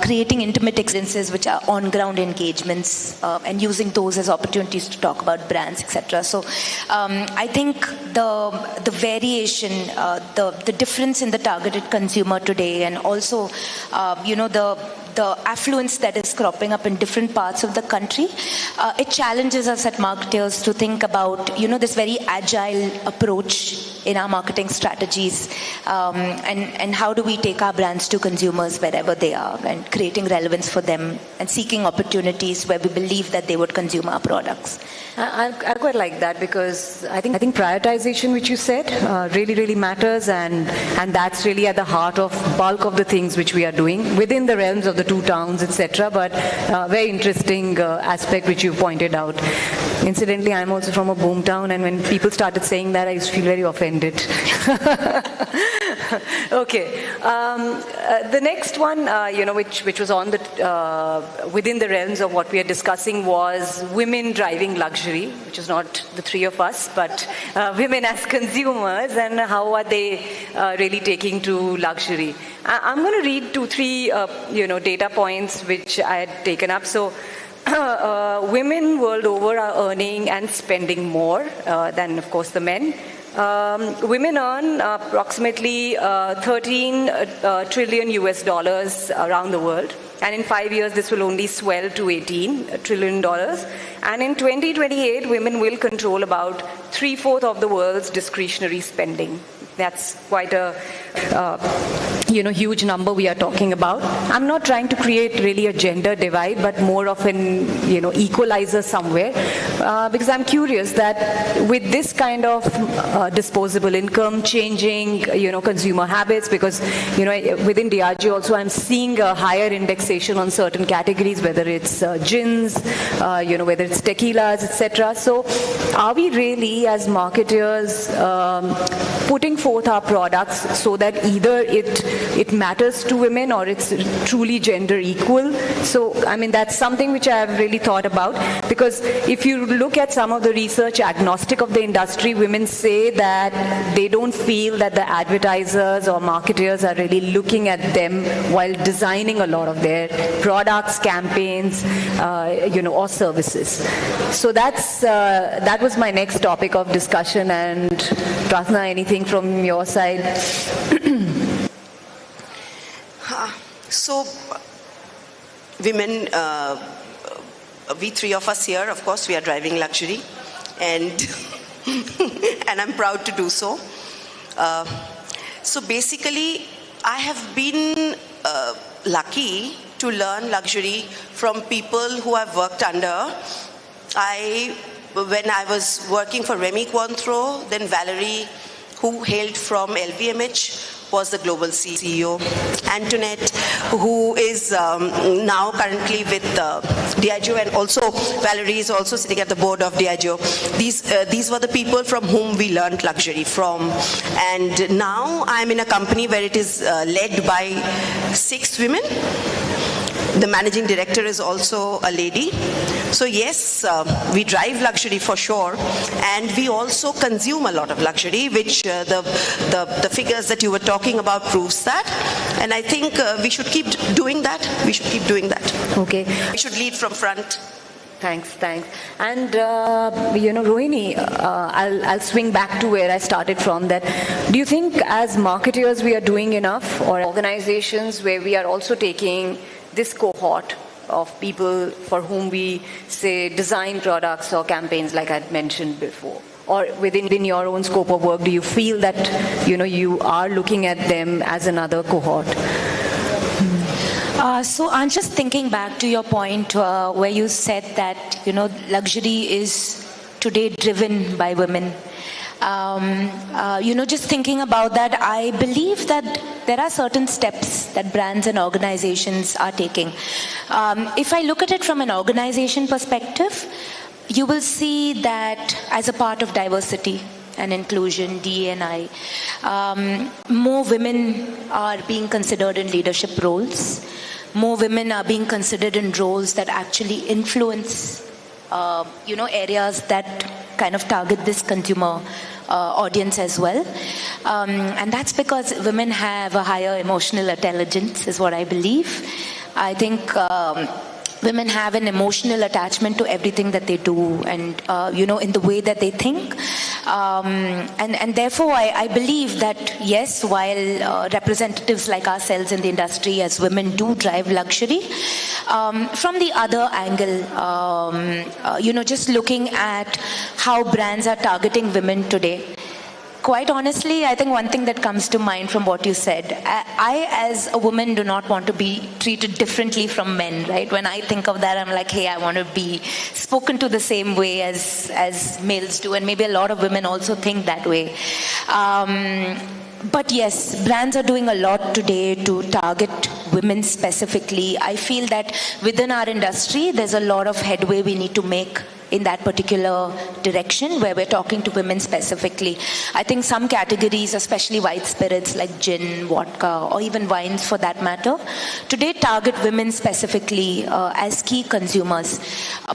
creating intimate experiences which are on-ground engagements, and using those as opportunities to talk about brands, etc. So I think the variation, the difference in the targeted consumer today, and also, the affluence that is cropping up in different parts of the country, it challenges us at marketers to think about, this very agile approach in our marketing strategies, and how do we take our brands to consumers wherever they are, and creating relevance for them and seeking opportunities where we believe that they would consume our products. I quite like that, because I think prioritization, which you said, really, really matters, and that's really at the heart of bulk of the things which we are doing within the realms of the two towns, etc. But very interesting aspect which you pointed out. Incidentally, I'm also from a boom town, and when people started saying that, I used to feel very offended. Okay. The next one, which was on the within the realms of what we are discussing, was women driving luxury, which is not the three of us, but women as consumers, and how are they really taking to luxury. I'm going to read 2-3 data points which I had taken up. So women world over are earning and spending more than, of course, the men. Women earn approximately 13 trillion US dollars around the world. And in 5 years, this will only swell to $18 trillion. And in 2028, women will control about 3/4 of the world's discretionary spending. That's quite a huge number we are talking about. I'm not trying to create really a gender divide, but more of an equalizer somewhere, because I'm curious that with this kind of disposable income changing consumer habits, because within Diageo also I'm seeing a higher indexation on certain categories, whether it's gins, whether it's tequilas, etc. So are we really as marketers putting forth our products so that either it matters to women or it's truly gender equal? So I mean, that's something which I have really thought about, because if you look at some of the research agnostic of the industry, women say that they don't feel that the advertisers or marketers are really looking at them while designing a lot of their products, campaigns, or services. So that was my next topic of discussion. And Prarrthona, anything from your side? So, women, we three of us here, of course, we are driving luxury, and and I'm proud to do so. So basically, I have been lucky to learn luxury from people who I've worked under. When I was working for Remy Cointreau, then Valerie, who hailed from LVMH, was the global CEO. Antoinette, who is now currently with Diageo, and also Valerie is also sitting at the board of Diageo. These were the people from whom we learned luxury from. And now I'm in a company where it is led by 6 women. The managing director is also a lady. So yes, we drive luxury for sure, and we also consume a lot of luxury, which the figures that you were talking about proves that. And I think we should keep doing that. We should keep doing that. Okay. We should lead from front. Thanks. And, Rohini, I'll swing back to where I started from. That, do you think as marketers we are doing enough, or organizations where we are also taking this cohort of people for whom we say design products or campaigns like I'd mentioned before? Or within your own scope of work, do you feel that, you are looking at them as another cohort? So I'm just thinking back to your point where you said that, luxury is today driven by women. Just thinking about that, I believe that there are certain steps that brands and organizations are taking. If I look at it from an organization perspective, you will see that as a part of diversity and inclusion, DE&I, more women are being considered in leadership roles. More women are being considered in roles that actually influence, areas that kind of target this consumer audience as well. And that's because women have a higher emotional intelligence, is what I believe. I think women have an emotional attachment to everything that they do, and in the way that they think, and therefore I believe that yes, while representatives like ourselves in the industry as women do drive luxury, from the other angle, just looking at how brands are targeting women today. Quite honestly, I think one thing that comes to mind from what you said, I as a woman do not want to be treated differently from men, right? When I think of that, I'm like, hey, I want to be spoken to the same way as males do, and maybe a lot of women also think that way. But yes, brands are doing a lot today to target women specifically. I feel that within our industry, there's a lot of headway we need to make in that particular direction where we're talking to women specifically. I think some categories, especially white spirits like gin, vodka, or even wines for that matter, today target women specifically as key consumers.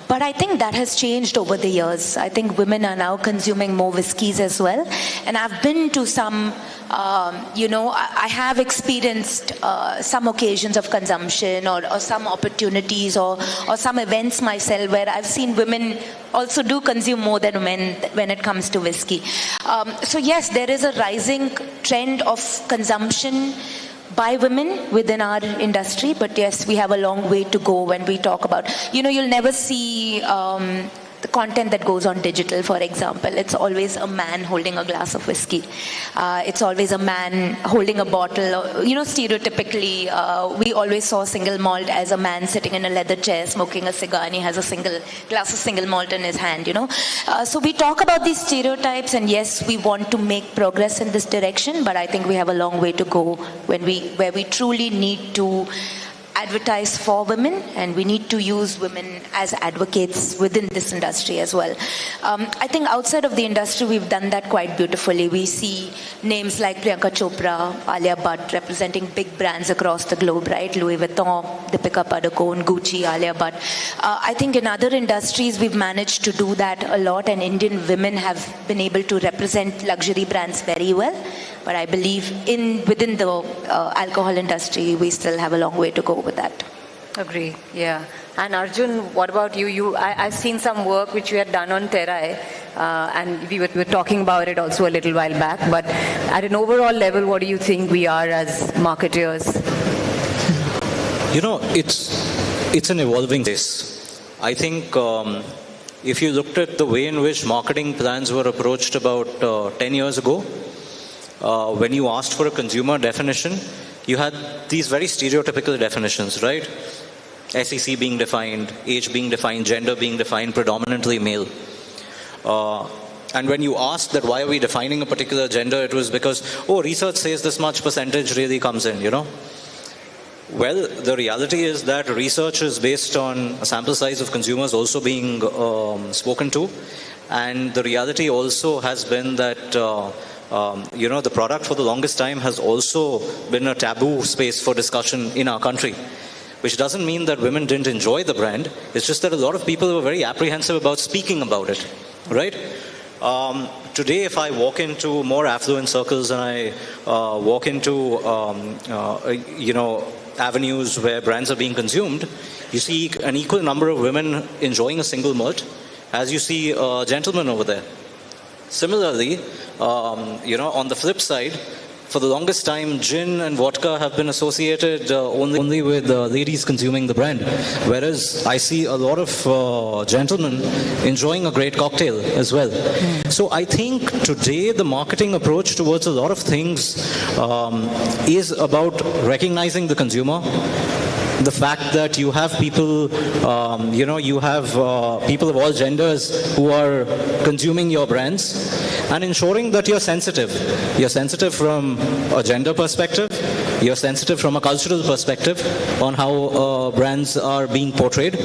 But I think that has changed over the years. I think women are now consuming more whiskeys as well. And I've been to some, I have experienced some occasions of consumption or some opportunities or some events myself where I've seen women also do consume more than men when it comes to whiskey. So yes, there is a rising trend of consumption by women within our industry, but yes, we have a long way to go when we talk about, you'll never see the content that goes on digital, for example. It's always a man holding a glass of whiskey. It's always a man holding a bottle. Stereotypically, we always saw single malt as a man sitting in a leather chair smoking a cigar, and he has a single glass of single malt in his hand, So we talk about these stereotypes, and yes, we want to make progress in this direction, but I think we have a long way to go where we truly need to advertise for women, and we need to use women as advocates within this industry as well. I think outside of the industry, we've done that quite beautifully. We see names like Priyanka Chopra, Alia Bhatt representing big brands across the globe, right? Louis Vuitton, Deepika Padukone, Gucci, Alia Bhatt. I think in other industries, we've managed to do that a lot, and Indian women have been able to represent luxury brands very well. But I believe within the alcohol industry, we still have a long way to go with that. Agree, yeah. And Arjun, what about you? I've seen some work which you had done on Terai, and we were talking about it also a little while back. But at an overall level, what do you think we are as marketers? It's an evolving space. I think if you looked at the way in which marketing plans were approached about 10 years ago, when you asked for a consumer definition, you had these very stereotypical definitions, right? SEC being defined, age being defined, gender being defined, predominantly male. And when you asked that why are we defining a particular gender, it was because, research says this much percentage really comes in, Well, the reality is that research is based on a sample size of consumers also being spoken to. And the reality also has been that the product for the longest time has also been a taboo space for discussion in our country, which doesn't mean that women didn't enjoy the brand. It's just that a lot of people were very apprehensive about speaking about it, right? Today, if I walk into more affluent circles and I walk into, avenues where brands are being consumed, you see an equal number of women enjoying a single malt as you see gentlemen over there. Similarly, on the flip side, for the longest time, gin and vodka have been associated only with ladies consuming the brand, whereas I see a lot of gentlemen enjoying a great cocktail as well. So I think today the marketing approach towards a lot of things is about recognizing the consumer. The fact that you have people, people of all genders who are consuming your brands, and ensuring that you're sensitive. You're sensitive from a gender perspective, you're sensitive from a cultural perspective on how brands are being portrayed.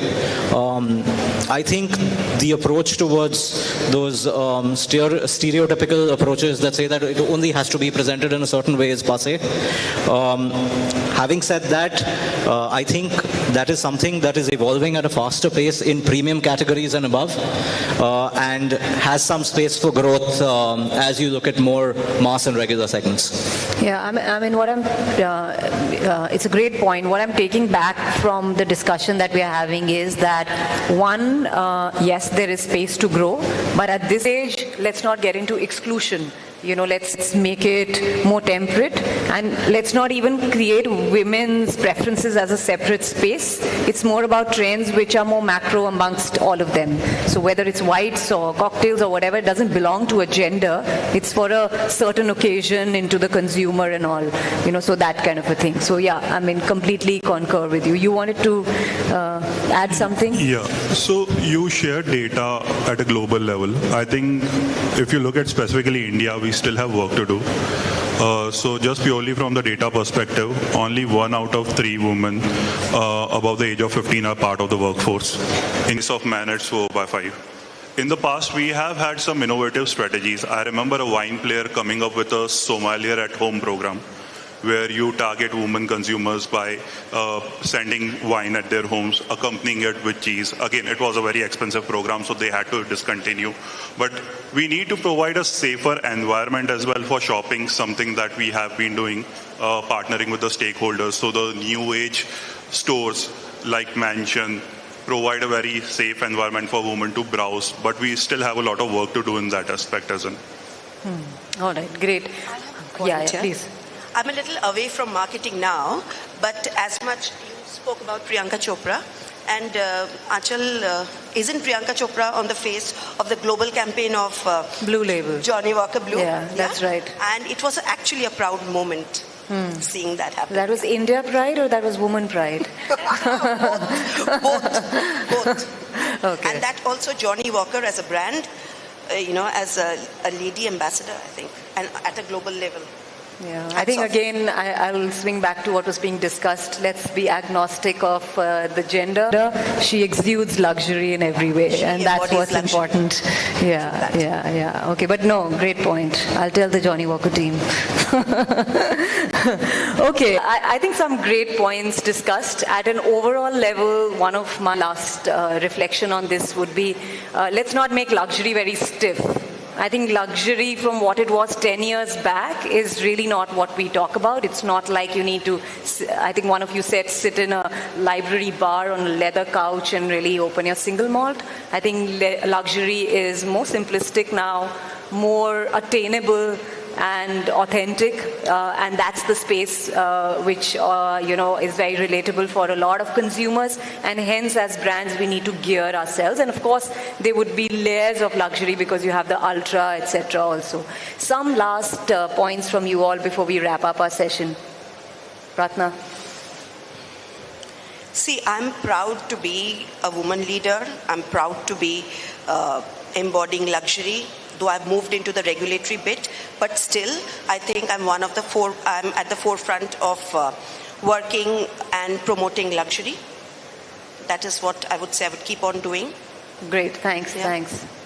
I think the approach towards those stereotypical approaches that say that it only has to be presented in a certain way is passé. Having said that, I think that is something that is evolving at a faster pace in premium categories and above, and has some space for growth as you look at more mass and regular segments. Yeah, I mean what it's a great point. What I'm taking back from the discussion that we are having is that one, yes, there is space to grow, but at this age, let's not get into exclusion. Let's make it more temperate, and let's not even create women's preferences as a separate space. It's more about trends which are more macro amongst all of them. So whether it's whites or cocktails or whatever, it doesn't belong to a gender. It's for a certain occasion into the consumer and all, so that kind of a thing. So yeah, I mean, completely concur with you. You wanted to add something? Yeah, so you shared data at a global level. I think if you look at specifically India, we still have work to do. So just purely from the data perspective, only 1 out of 3 women above the age of 15 are part of the workforce. In case of men, it's 4 by 5. In the past, we have had some innovative strategies. I remember a wine player coming up with a sommelier at home program, where you target women consumers by sending wine at their homes, accompanying it with cheese. Again, it was a very expensive program, so they had to discontinue. But we need to provide a safer environment as well for shopping, something that we have been doing, partnering with the stakeholders. So the new age stores like Mansion provide a very safe environment for women to browse, but we still have a lot of work to do in that aspect as well. All right, great. Yeah, please. I'm a little away from marketing now, but as much you spoke about Priyanka Chopra, And Anchal, isn't Priyanka Chopra on the face of the global campaign of Blue Label. Johnny Walker Blue? Yeah, that's right. And it was actually a proud moment seeing that happen. That was India Pride or that was Woman Pride? Both. Okay. And that also Johnny Walker as a brand, as a lady ambassador, I think, and at a global level. Yeah, I think again, I'll swing back to what was being discussed. Let's be agnostic of the gender. She exudes luxury in every way, and that's what's important. Yeah. Okay, but no, great point. I'll tell the Johnny Walker team. Okay, I think some great points discussed. At an overall level, one of my last reflection on this would be, let's not make luxury very stiff. I think luxury from what it was 10 years back is really not what we talk about. It's not like you need to, I think one of you said, sit in a library bar on a leather couch and really open your single malt. I think luxury is more simplistic now, more attainable and authentic, and that's the space which is very relatable for a lot of consumers, and hence as brands we need to gear ourselves. And of course there would be layers of luxury because you have the ultra, etc. also. Some last points from you all before we wrap up our session. Pratna. See, I'm proud to be a woman leader. I'm proud to be embodying luxury, though I've moved into the regulatory bit, but still, I think I'm I'm at the forefront of working and promoting luxury. That is what I would say I would keep on doing. Great, thanks.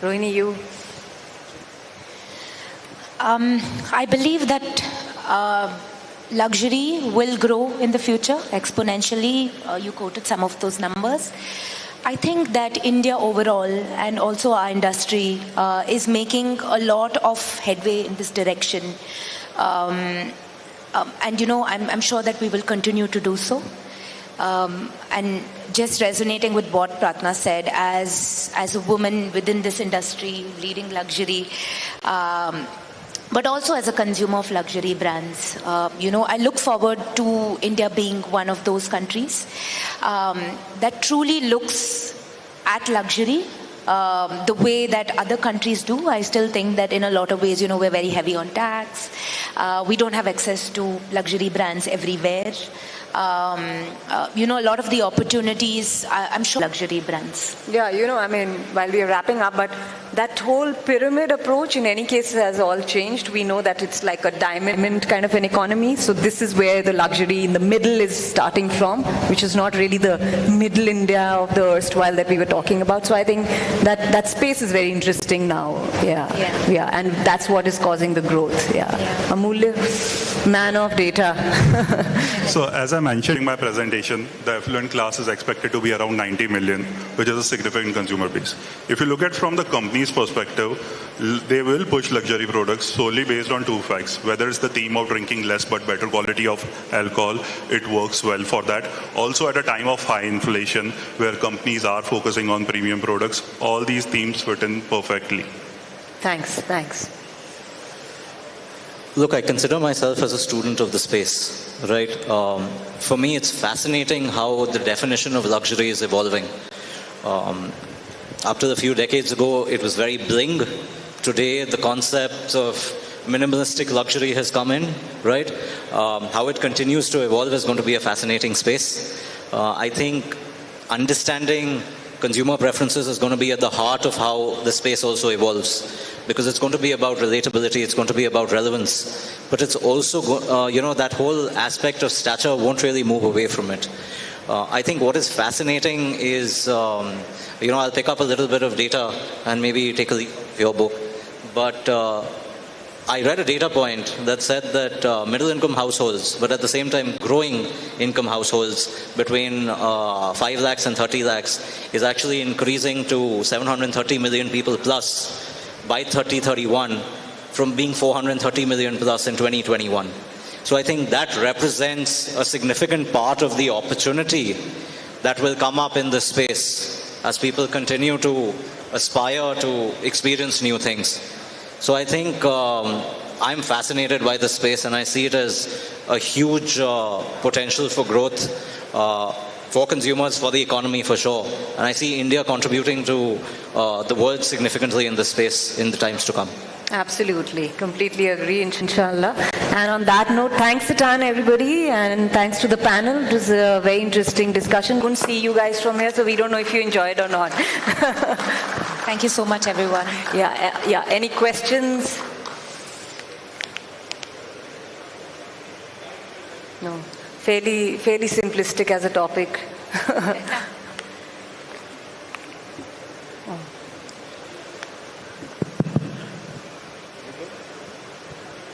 Rohini, you? I believe that luxury will grow in the future exponentially. You quoted some of those numbers. I think that India overall and also our industry is making a lot of headway in this direction. And I'm sure that we will continue to do so. And just resonating with what Pratna said, as a woman within this industry, leading luxury, but also as a consumer of luxury brands. I look forward to India being one of those countries that truly looks at luxury the way that other countries do. I still think that in a lot of ways, we're very heavy on tax. We don't have access to luxury brands everywhere. A lot of the opportunities, I'm sure, luxury brands. Yeah, while we are wrapping up, but that whole pyramid approach in any case has all changed. We know that it's like a diamond kind of an economy. So this is where the luxury in the middle is starting from, which is not really the middle India of the erstwhile that we were talking about. So I think that space is very interesting now. Yeah. And that's what is causing the growth. Yeah. Amulya, man of data. So as I mentioned in my presentation, the affluent class is expected to be around 90 million, which is a significant consumer base. If you look at from the company's perspective, they will push luxury products solely based on two facts. Whether it's the theme of drinking less but better quality of alcohol, it works well for that. Also at a time of high inflation, where companies are focusing on premium products, all these themes fit in perfectly. Thanks. Look, I consider myself as a student of the space, right? For me, it's fascinating how the definition of luxury is evolving. Up to a few decades ago, it was very bling. Today, the concept of minimalistic luxury has come in, right? How it continues to evolve is going to be a fascinating space. I think understanding consumer preferences is going to be at the heart of how the space also evolves, because it's going to be about relatability, it's going to be about relevance, but it's also, that whole aspect of stature won't really move away from it. I think what is fascinating is, I'll pick up a little bit of data and maybe take a leaf of your book, but I read a data point that said that middle-income households, but at the same time growing income households between 5 lakhs and 30 lakhs is actually increasing to 730 million people plus by 2031 from being 430 million plus in 2021. So I think that represents a significant part of the opportunity that will come up in this space as people continue to aspire to experience new things. So I think I'm fascinated by this space, and I see it as a huge potential for growth. for consumers, for the economy, for sure. And I see India contributing to the world significantly in this space in the times to come. Absolutely. Completely agree, inshallah. And on that note, thanks a ton, everybody, and thanks to the panel. It was a very interesting discussion. Couldn't see you guys from here, so we don't know if you enjoyed or not. Thank you so much, everyone. Yeah. Any questions? No. Fairly simplistic as a topic.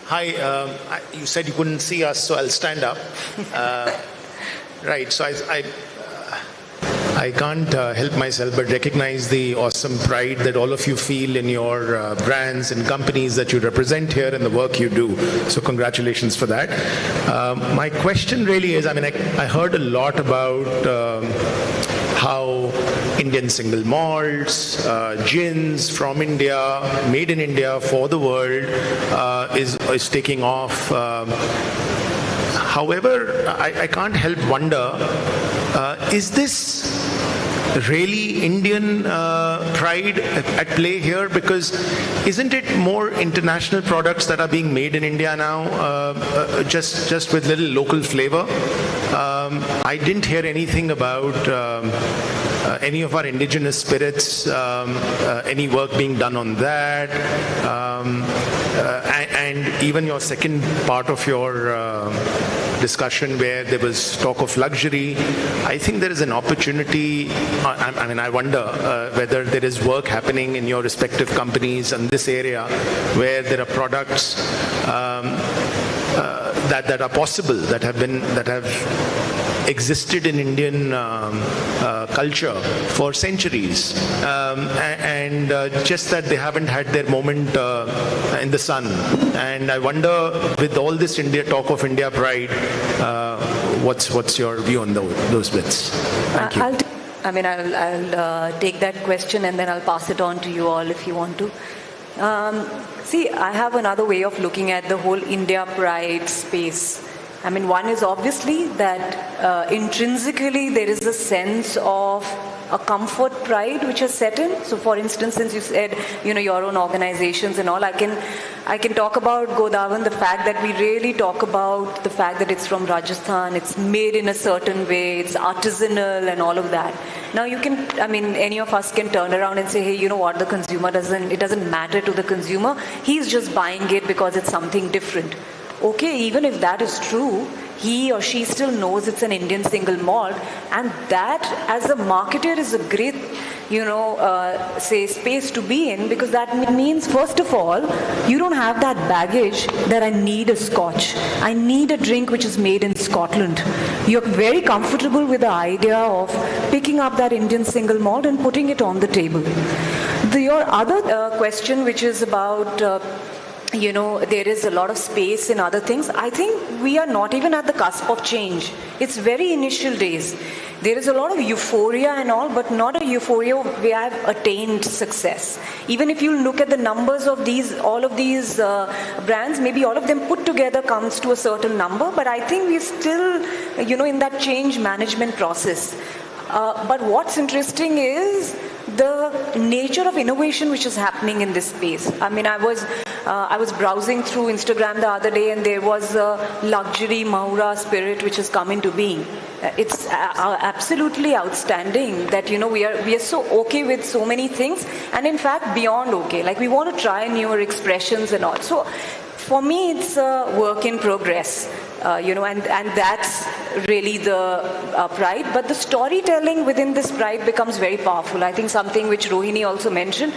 Hi, you said you couldn't see us, so I'll stand up. Right, so I can't help myself but recognize the awesome pride that all of you feel in your brands and companies that you represent here and the work you do. So congratulations for that. My question really is, I heard a lot about how Indian single malts, gins from India, made in India for the world is taking off. However, I can't help wonder, is this really Indian pride at play here? Because isn't it more international products that are being made in India now, just with little local flavor? I didn't hear anything about any of our indigenous spirits, any work being done on that, and even your second part of your discussion where there was talk of luxury. I think there is an opportunity. I wonder whether there is work happening in your respective companies in this area where there are products that are possible, that have existed in Indian culture for centuries, and just that they haven't had their moment in the sun. And I wonder, with all this talk of India pride, what's your view on those bits? Thank you. I'll take that question and then I'll pass it on to you all if you want to. See, I have another way of looking at the whole India pride space. One is obviously that intrinsically there is a sense of a comfort pride which has set in. So for instance, since you said, your own organizations and all, I can talk about Godawan, the fact that we really talk about the fact that it's from Rajasthan, it's made in a certain way, it's artisanal and all of that. Now you can, any of us can turn around and say, hey, you know what, the consumer it doesn't matter to the consumer. He's just buying it because it's something different. Okay, even if that is true, he or she still knows it's an Indian single malt, and that as a marketer is a great, space to be in, because that means, first of all, you don't have that baggage that I need a scotch. I need a drink which is made in Scotland. You're very comfortable with the idea of picking up that Indian single malt and putting it on the table. Your other question, which is about there is a lot of space in other things. I think we are not even at the cusp of change. It's very initial days. There is a lot of euphoria and all, but not a euphoria where I've attained success. Even if you look at the numbers of all of these brands, maybe all of them put together comes to a certain number, but I think we're still, in that change management process. But what's interesting is the nature of innovation which is happening in this space. I was browsing through Instagram the other day, and there was a luxury Mahura spirit which has come into being. It's absolutely outstanding that we are so okay with so many things, and in fact beyond okay. Like, we want to try newer expressions and all. So for me, it's a work in progress. And that's really the pride. But the storytelling within this pride becomes very powerful. I think something which Rohini also mentioned,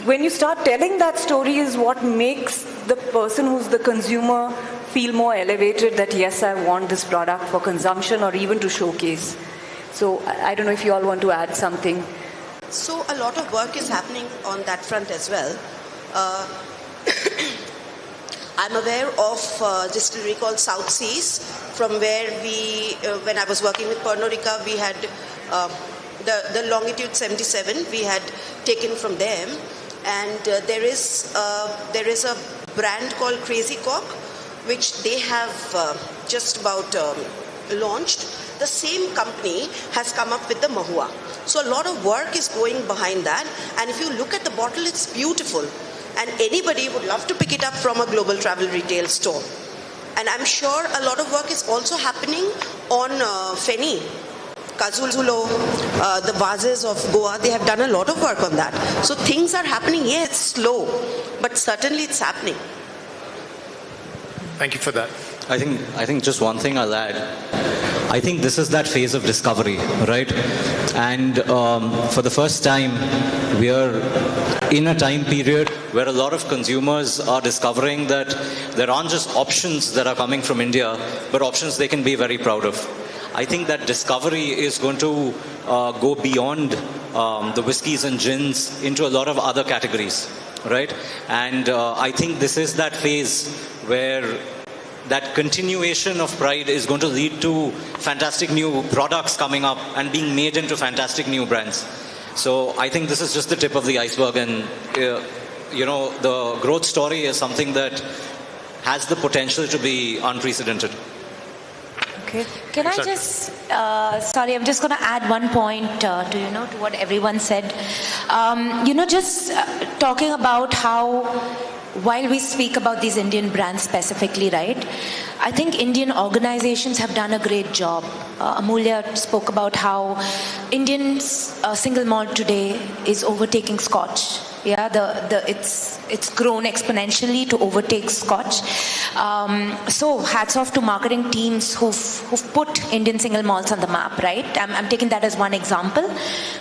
when you start telling that story is what makes the person who's the consumer feel more elevated, that yes, I want this product for consumption or even to showcase. So I don't know if you all want to add something. So a lot of work is happening on that front as well. I'm aware of distillery called South Seas, from where when I was working with Pernod Ricard, we had the Longitude 77, we had taken from them. And there is a brand called Crazy Cock, which they have just about launched, the same company has come up with the Mahua. So a lot of work is going behind that. And if you look at the bottle, it's beautiful. And anybody would love to pick it up from a global travel retail store. And I'm sure a lot of work is also happening on Feni, Kazulo, the vases of Goa. They have done a lot of work on that. So things are happening. Yeah, it's slow, but certainly it's happening. Thank you for that. I think just one thing I'll add. I think this is that phase of discovery, right? And for the first time, we are in a time period where a lot of consumers are discovering that there aren't just options that are coming from India, but options they can be very proud of. I think that discovery is going to go beyond the whiskeys and gins into a lot of other categories, right? And I think this is that phase where that continuation of pride is going to lead to fantastic new products coming up and being made into fantastic new brands. So I think this is just the tip of the iceberg, and the growth story is something that has the potential to be unprecedented. Okay. Can I just, sorry, I'm just going to add one point to what everyone said. Just talking about how, while we speak about these Indian brands specifically, right, I think Indian organizations have done a great job. Amulya spoke about how Indian single malt today is overtaking Scotch. Yeah, it's grown exponentially to overtake Scotch. So hats off to marketing teams who've put Indian single malts on the map, right? I'm taking that as one example,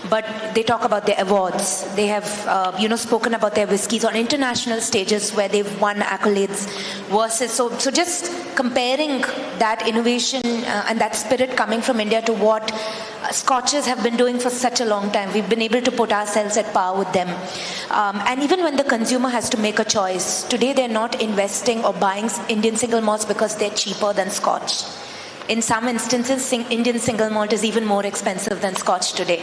but they talk about their awards. They have, spoken about their whiskies on international stages where they've won accolades versus, so just comparing that innovation and that spirit coming from India to what Scotches have been doing for such a long time. We've been able to put ourselves at par with them. And even when the consumer has to make a choice, today they're not investing or buying Indian single malts because they're cheaper than Scotch. In some instances, Indian single malt is even more expensive than Scotch today.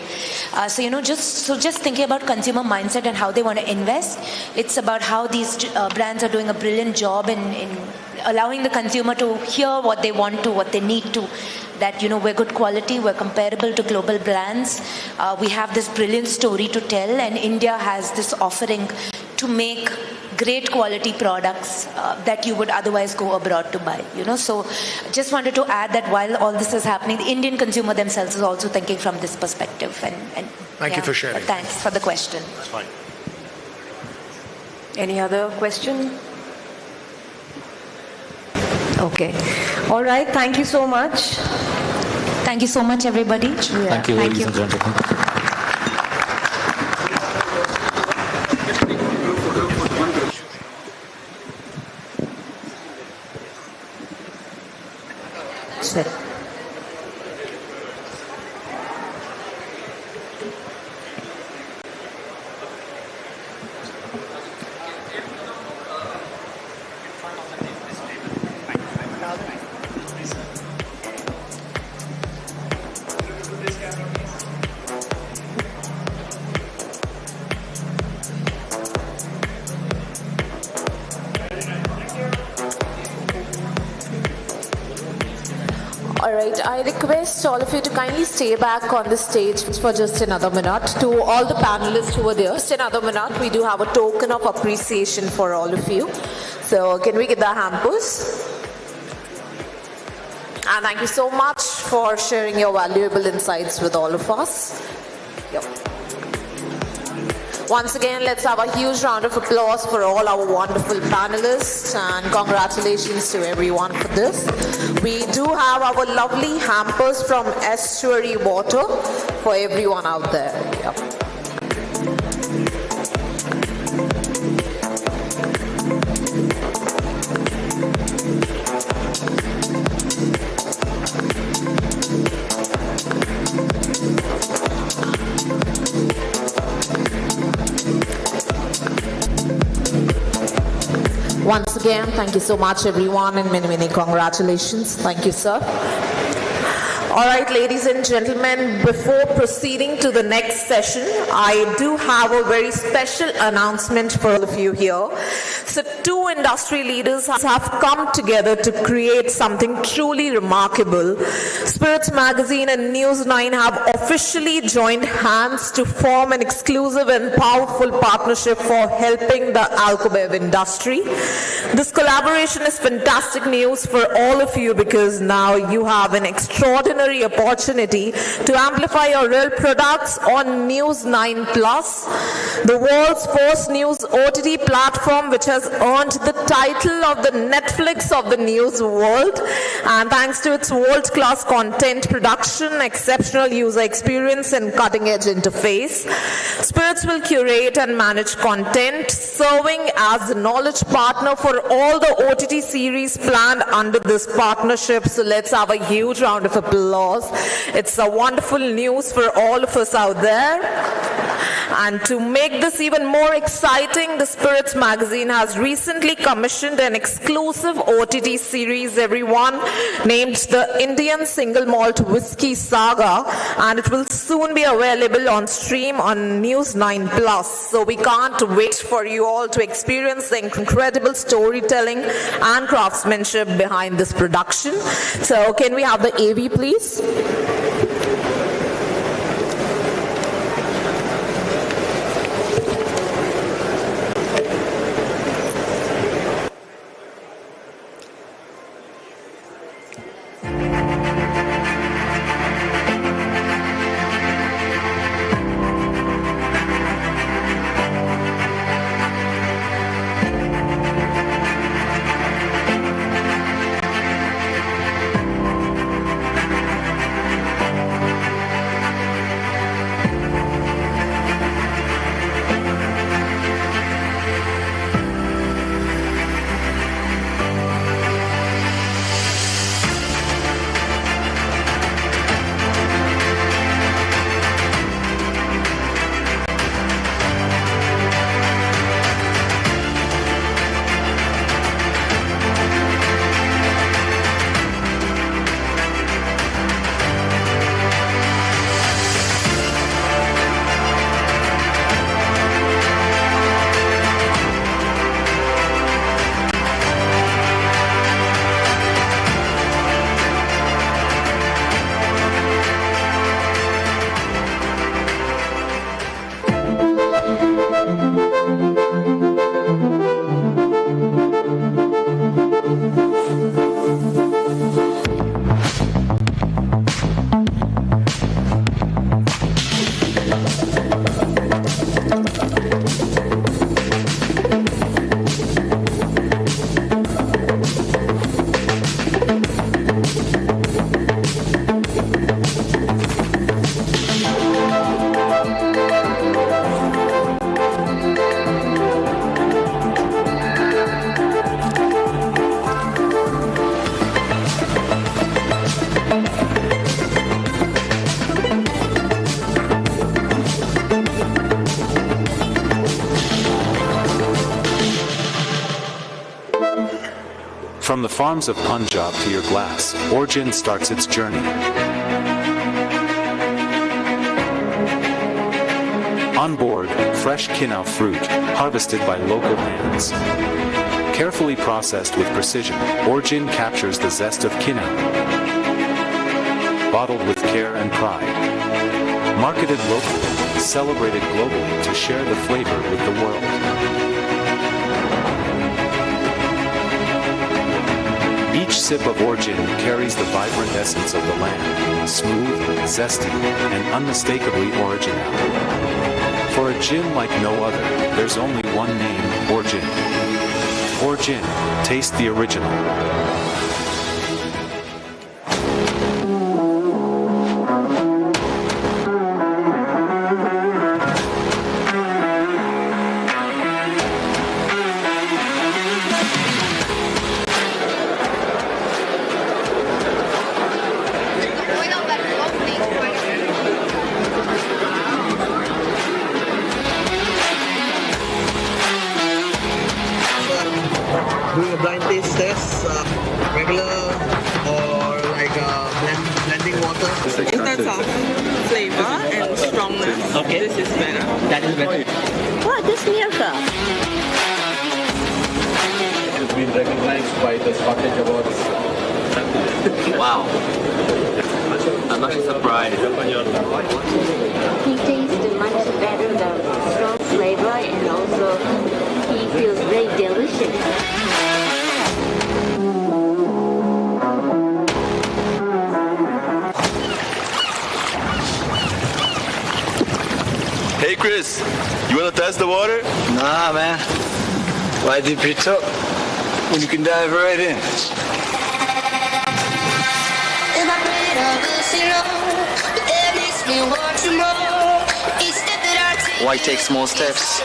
Just thinking about consumer mindset and how they want to invest, it's about how these brands are doing a brilliant job in allowing the consumer to hear what they want to, what they need to. That, we're good quality, we're comparable to global brands. We have this brilliant story to tell, and India has this offering to make great quality products that you would otherwise go abroad to buy. So just wanted to add that while all this is happening, the Indian consumer themselves is also thinking from this perspective. And Thank you for sharing. Thanks for the question. That's fine. Any other question? Okay. All right. Thank you so much. Thank you so much, everybody. Yeah. Thank you, ladies and gentlemen. Sit. I request all of you to kindly stay back on the stage for just another minute. To all the panelists who were there, just another minute. We do have a token of appreciation for all of you. So can we get the hampers? And thank you so much for sharing your valuable insights with all of us. Yep. Once again, let's have a huge round of applause for all our wonderful panelists, and congratulations to everyone for this. We do have our lovely hampers from Estuary Water for everyone out there. Yep. Once again, thank you so much everyone, and many, many congratulations. Thank you, sir. All right, ladies and gentlemen, before proceeding to the next session, I do have a very special announcement for all of you here. So two industry leaders have come together to create something truly remarkable. Spiritz Magazine and News9 have officially joined hands to form an exclusive and powerful partnership for helping the Alcobev industry. This collaboration is fantastic news for all of you because now you have an extraordinary opportunity to amplify your real products on News9 Plus, the world's first news OTT platform which has earned the title of the Netflix of the news world, and thanks to its world-class content production, exceptional user experience and cutting-edge interface, Spiritz will curate and manage content, serving as the knowledge partner for all the OTT series planned under this partnership. So let's have a huge round of applause. It's a wonderful news for all of us out there. And to make this even more exciting, the Spiritz magazine has recently commissioned an exclusive OTT series, everyone, named the Indian Single Malt Whiskey Saga, and it will soon be available on stream on News9 Plus. So we can't wait for you all to experience the incredible storytelling and craftsmanship behind this production. So can we have the AV, please? From the farms of Punjab to your glass, Arjun starts its journey. On board, fresh Kinau fruit, harvested by local hands. Carefully processed with precision, Arjun captures the zest of Kinau. Bottled with care and pride. Marketed locally, celebrated globally to share the flavor with the world. Each sip of Arjun carries the vibrant essence of the land, smooth, zesty, and unmistakably original. For a gin like no other, there's only one name, Arjun. Arjun, taste the original. Doing a blind taste test. In terms of flavor and strongness, this is better. That is better. What? This miracle. It's been recognized by the Scottish Awards. Wow. I'm not surprised. He tastes much better, the strong flavor, and also he feels very delicious. Hey Chris, you wanna test the water? Nah, man. Why dip it up when you can dive right in? Why take small steps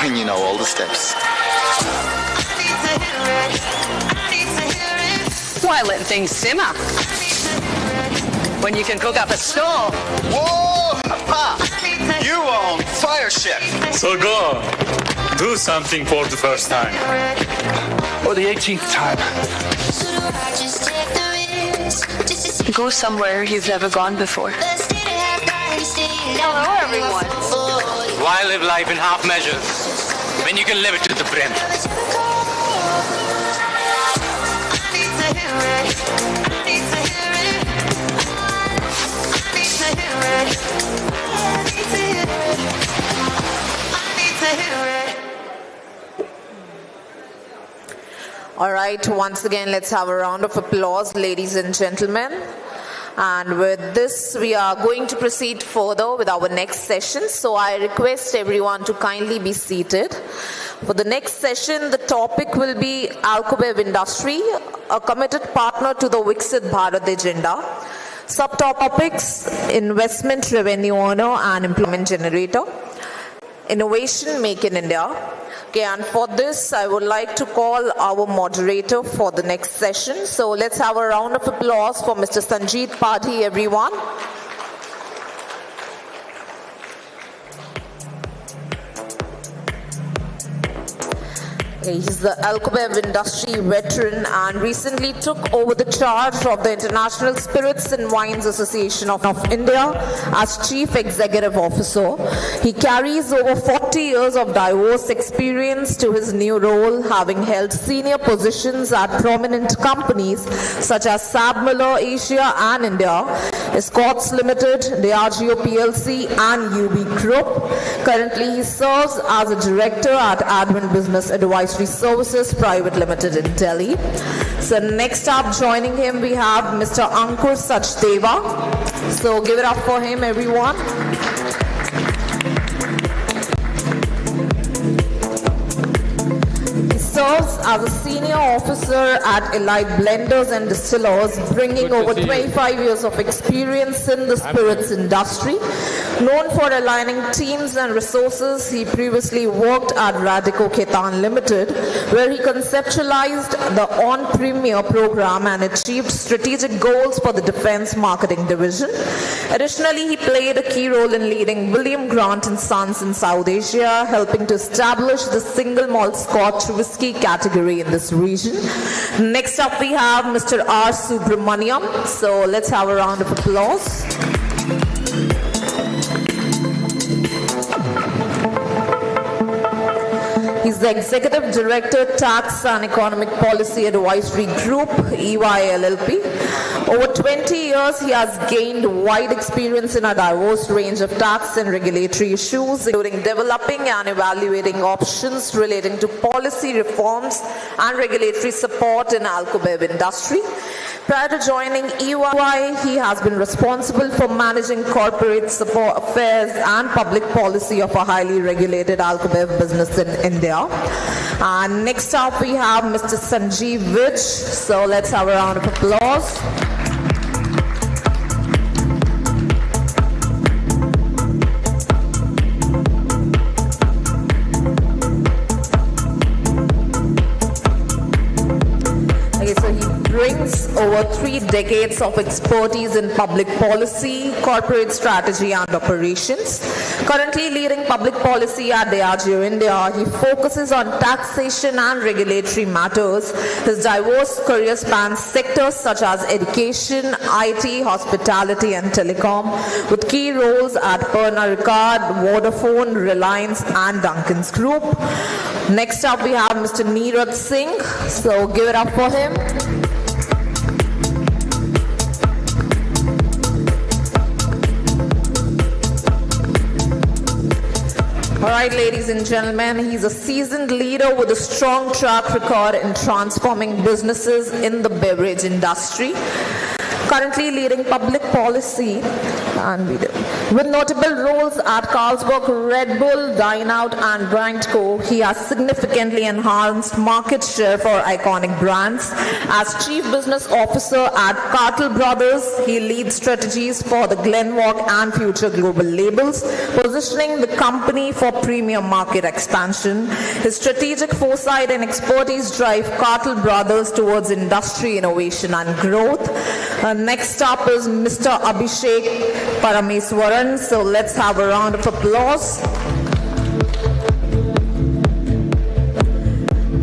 when you know all the steps? Why let things simmer when you can cook up a storm? Whoa, Papa! You are on fire, chef. So go, do something for the first time. Or the 18th time. Go somewhere you've never gone before. Hello, everyone. Why live life in half measures when you can live it to the brim? All right, once again, let's have a round of applause, ladies and gentlemen. And with this, we are going to proceed further with our next session. So I request everyone to kindly be seated. For the next session, the topic will be Alcobev industry, a committed partner to the Viksit Bharat agenda. Subtopics: investment, revenue earner, and employment generator. Innovation, make in India. Okay, and for this, I would like to call our moderator for the next session. So let's have a round of applause for Mr. Sanjit Padhi, everyone. He's the Alcobev industry veteran and recently took over the charge of the International Spirits and Wines Association of India as Chief Executive Officer. He carries over 40 years of diverse experience to his new role, having held senior positions at prominent companies such as Sabmiller Asia and India, Escorts Limited, Diageo PLC and UB Group. Currently, he serves as a director at Advent Business Advisory Services Private Limited in Delhi. So next up, joining him, we have Mr. Ankur Sachdeva. So give it up for him, everyone. Serves as a senior officer at Elite Blenders and Distillers, bringing over 25 years of experience in the spirits industry. Known for aligning teams and resources, he previously worked at Radico Khaitan Limited, where he conceptualized the On Premier program and achieved strategic goals for the defense marketing division. Additionally, he played a key role in leading William Grant & Sons in South Asia, helping to establish the single malt Scotch whisky category in this region. Next up, we have Mr. R. Subramaniam. So let's have a round of applause. He's the Executive Director, Tax and Economic Policy Advisory Group, EY LLP. Over 20 years, he has gained wide experience in a diverse range of tax and regulatory issues, including developing and evaluating options relating to policy reforms and regulatory support in Alcobev industry. Prior to joining EY, he has been responsible for managing corporate support affairs and public policy of a highly regulated Alcobev business in India. And next up, we have Mr. Sanjeev Vij. So let's have a round of applause. Brings over 3 3 decades of expertise in public policy, corporate strategy and operations. Currently leading public policy at Diageo India, he focuses on taxation and regulatory matters. His diverse career spans sectors such as education, IT, hospitality and telecom, with key roles at Aparna, Vodafone, Reliance and Duncan's Group. Next up we have Mr. Neeraj Singh, so give it up for him. Alright, ladies and gentlemen, he's a seasoned leader with a strong track record in transforming businesses in the beverage industry. Currently leading public policy and with notable roles at Carlsberg, Red Bull, Dine Out and Brandco, he has significantly enhanced market share for iconic brands. As Chief Business Officer at Cartel Brothers, he leads strategies for the Glenwalk and Future Global labels, positioning the company for premium market expansion. His strategic foresight and expertise drive Cartel Brothers towards industry innovation and growth. Next up is Mr. Abhishek Parameswaran. So let's have a round of applause.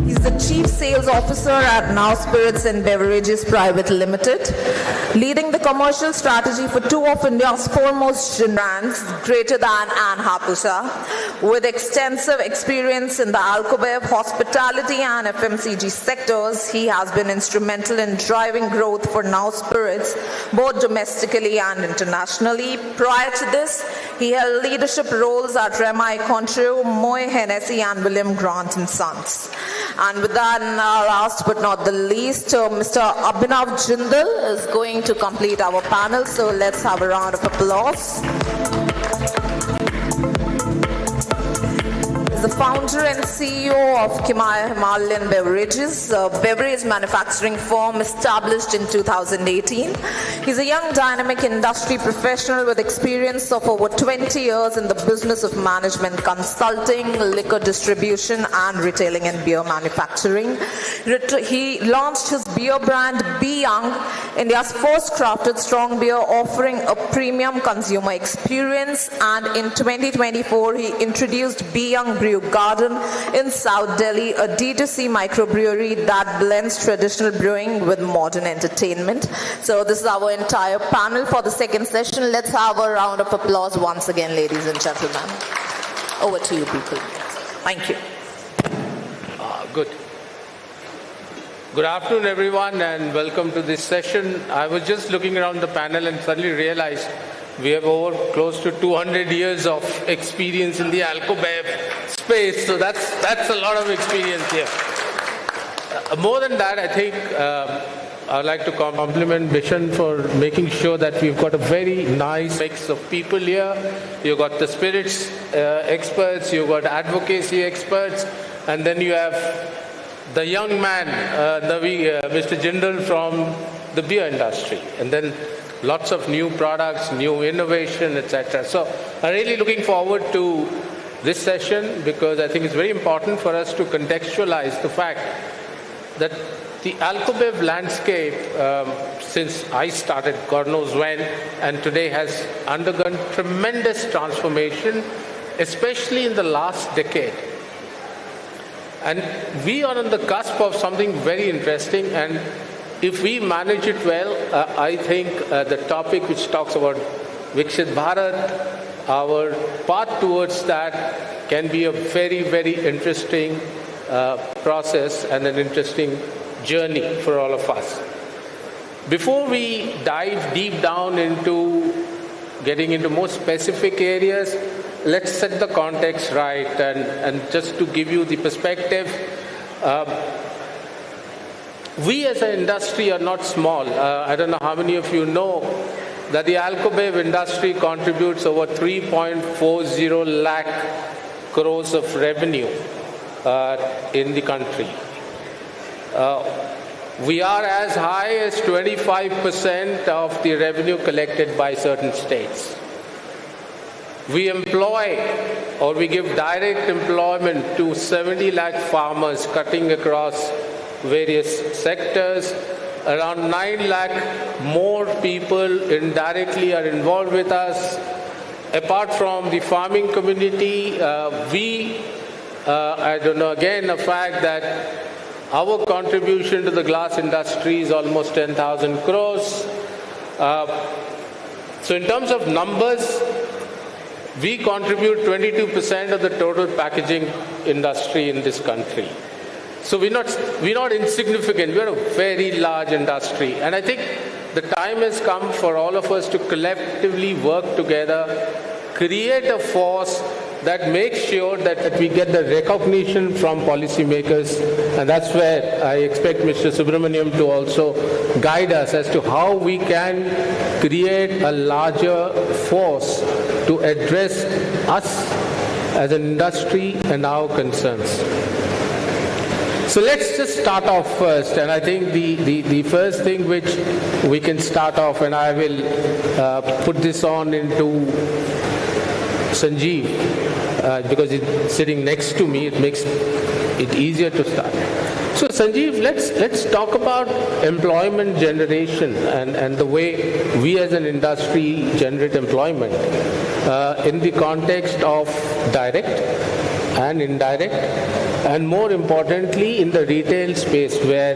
He's the Chief Sales Officer at Now Spirits and Beverages Private Limited, leading the commercial strategy for 2 of India's foremost gin brands, greater than and Hapusa. With extensive experience in the Alcobev, hospitality and FMCG sectors, he has been instrumental in driving growth for Now Spirits, both domestically and internationally. Prior to this, he held leadership roles at Rema Contreau, Moët, Hennessy and William Grant & Sons. And with that, last but not the least, Mr. Abhinav Jindal is going to complete our panel. So let's have a round of applause. The founder and CEO of Kimaya Himalayan Beverages, a beverage manufacturing firm established in 2018. He's a young dynamic industry professional with experience of over 20 years in the business of management consulting, liquor distribution and retailing and beer manufacturing. He launched his beer brand Be Young, India's first crafted strong beer, offering a premium consumer experience, and in 2024 he introduced Be Young Brew Garden in South Delhi, a D2C microbrewery that blends traditional brewing with modern entertainment. So this is our entire panel for the second session. Let's have a round of applause once again, ladies and gentlemen. Over to you people. Thank you. Good. Good afternoon everyone and welcome to this session. I was just looking around the panel and suddenly realized we have over close to 200 years of experience in the Alcobev space, so that's a lot of experience here. More than that, I think I'd like to compliment Bishan for making sure that we've got a very nice mix of people here. You've got the spirits experts, you've got advocacy experts, and then you have the young man, Mr. Jindal from the beer industry, and then lots of new products, new innovation, etc. So I'm really looking forward to this session because I think it's very important for us to contextualize the fact that the Alcobev landscape, since I started God knows when, and today has undergone tremendous transformation, especially in the last decade. And we are on the cusp of something very interesting, and if we manage it well, I think the topic which talks about Viksit Bharat, our path towards that can be a very, very interesting process and an interesting journey for all of us. Before we dive deep down into getting into more specific areas, let's set the context right and just to give you the perspective. We as an industry are not small. I don't know how many of you know that the Alcobev industry contributes over 3.40 lakh crores of revenue in the country. We are as high as 25% of the revenue collected by certain states. We employ, or we give direct employment to 70 lakh farmers cutting across various sectors. Around 9 lakh more people indirectly are involved with us. Apart from the farming community, I don't know, again, the fact that our contribution to the glass industry is almost 10,000 crores. So in terms of numbers, we contribute 22% of the total packaging industry in this country. So we're not insignificant. We're a very large industry. And I think the time has come for all of us to collectively work together, create a force that makes sure that we get the recognition from policymakers. And that's where I expect Mr. Subramaniam to also guide us as to how we can create a larger force to address us as an industry and our concerns. So let's just start off first, and I think the first thing which we can start off, and I will put this on into Sanjeev, because it's sitting next to me, it makes it easier to start. So Sanjeev, let's talk about employment generation and the way we as an industry generate employment in the context of direct and indirect, and more importantly in the retail space, where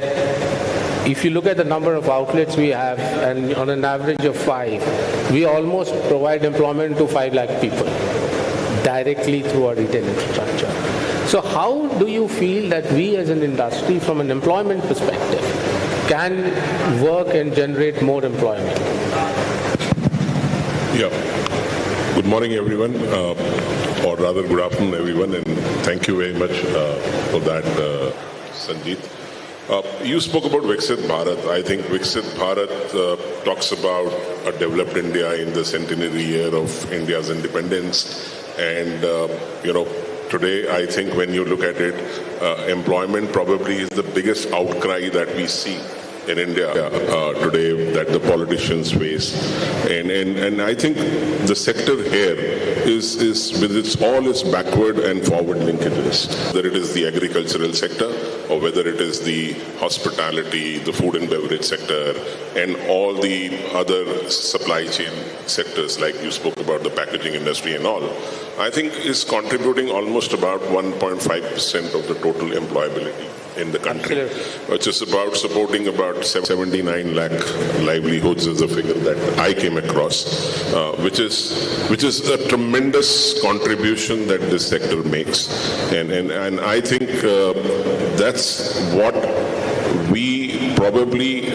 if you look at the number of outlets we have, and on an average of 5, we almost provide employment to 5 lakh people directly through our retail infrastructure. So how do you feel that we as an industry, from an employment perspective, can work and generate more employment? Yeah. Good morning, everyone, or rather good afternoon, everyone, and thank you very much for that, Sanjit. You spoke about Viksit Bharat. I think Viksit Bharat talks about a developed India in the centenary year of India's independence. And, today, I think when you look at it, employment probably is the biggest outcry that we see in India today that the politicians face. And I think the sector here is with all its backward and forward linkages, whether it is the agricultural sector or whether it is the hospitality, the food and beverage sector, and all the other supply chain sectors, like you spoke about the packaging industry and all, I think is contributing almost about 1.5% of the total employability in the country, which is about supporting about 79 lakh livelihoods is a figure that I came across, which is a tremendous contribution that this sector makes. And I think that's what we probably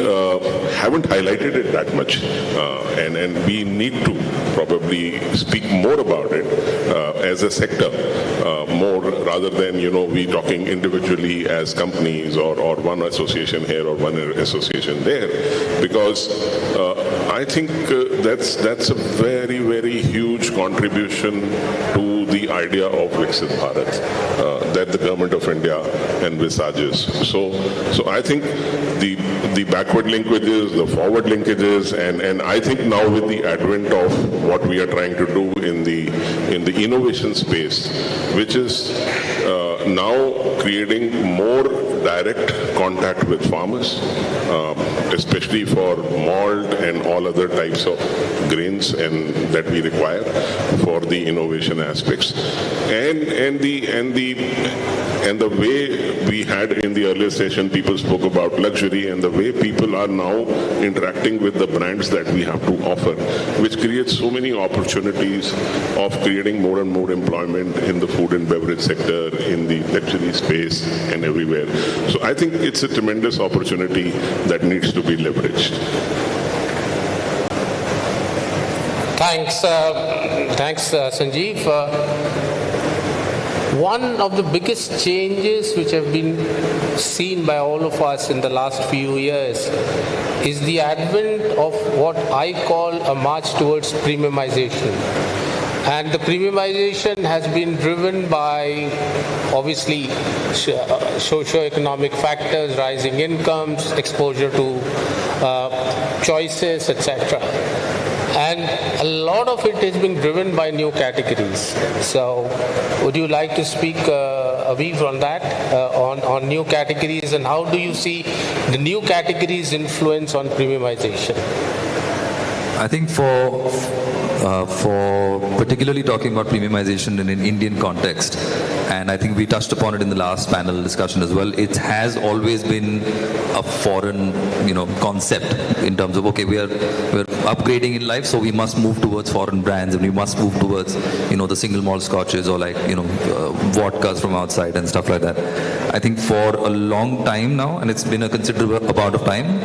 haven't highlighted it that much, and we need to probably speak more about it as a sector, more rather than we talking individually as companies or one association here or one association there, because I think that's a very, very huge contribution to the idea of Viksit Bharat that the government of India envisages. So I think the backward linkages, the forward linkages, and I think now with the advent of what we are trying to do in the innovation space, which is now creating more direct contact with farmers, especially for malt and all other types of grains and that we require for the innovation aspects, and the way we had in the earlier session, people spoke about luxury, and the way people are now interacting with the brands that we have to offer, which creates so many opportunities of creating more and more employment in the food and beverage sector, in the luxury space, and everywhere. So I think it's a tremendous opportunity that needs to be leveraged. Thanks, Sanjeev. One of the biggest changes which have been seen by all of us in the last few years is the advent of what I call a march towards premiumization. And the premiumization has been driven by, obviously, socio-economic factors, rising incomes, exposure to choices, etc. And a lot of it has been driven by new categories. So would you like to speak Aviv, on that, on new categories, and how do you see the new categories' influence on premiumization? I think for particularly talking about premiumization in an Indian context, and I think we touched upon it in the last panel discussion as well, it has always been a foreign, concept in terms of, okay, we're upgrading in life, so we must move towards foreign brands, and we must move towards, the single malt scotches or vodkas from outside and stuff like that. I think for a long time now, and it's been a considerable amount of time,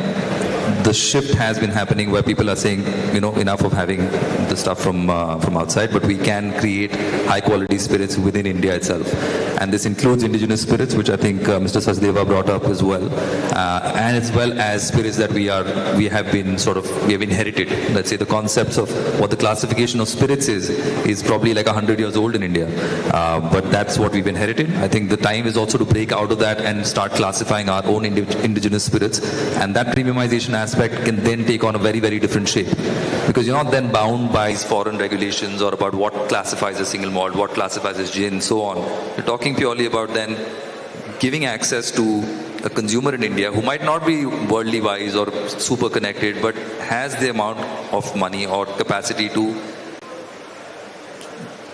the shift has been happening where people are saying, enough of having the stuff from outside, but we can create high quality spirits within India itself. And this includes indigenous spirits, which I think Mr. Sachdeva brought up as well, and as well as spirits that we have inherited. Let's say the concepts of what the classification of spirits is probably like 100 years old in India, but that's what we've inherited. I think the time is also to break out of that and start classifying our own indigenous spirits, and that premiumization aspect can then take on a very, very different shape, because you're not then bound by foreign regulations or about what classifies as single malt, what classifies as gin, so on. You're talking purely about then giving access to a consumer in India who might not be worldly wise or super connected, but has the amount of money or capacity to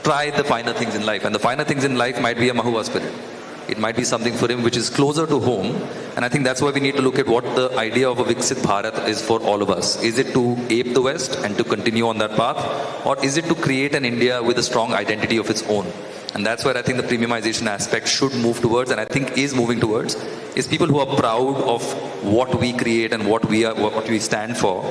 try the finer things in life. And the finer things in life might be a Mahua spirit. It might be something for him which is closer to home. And I think that's why we need to look at what the idea of a Viksit Bharat is for all of us. Is it to ape the West and to continue on that path? Or is it to create an India with a strong identity of its own? And that's where I think the premiumization aspect should move towards, and I think is moving towards, is people who are proud of what we create and what we stand for.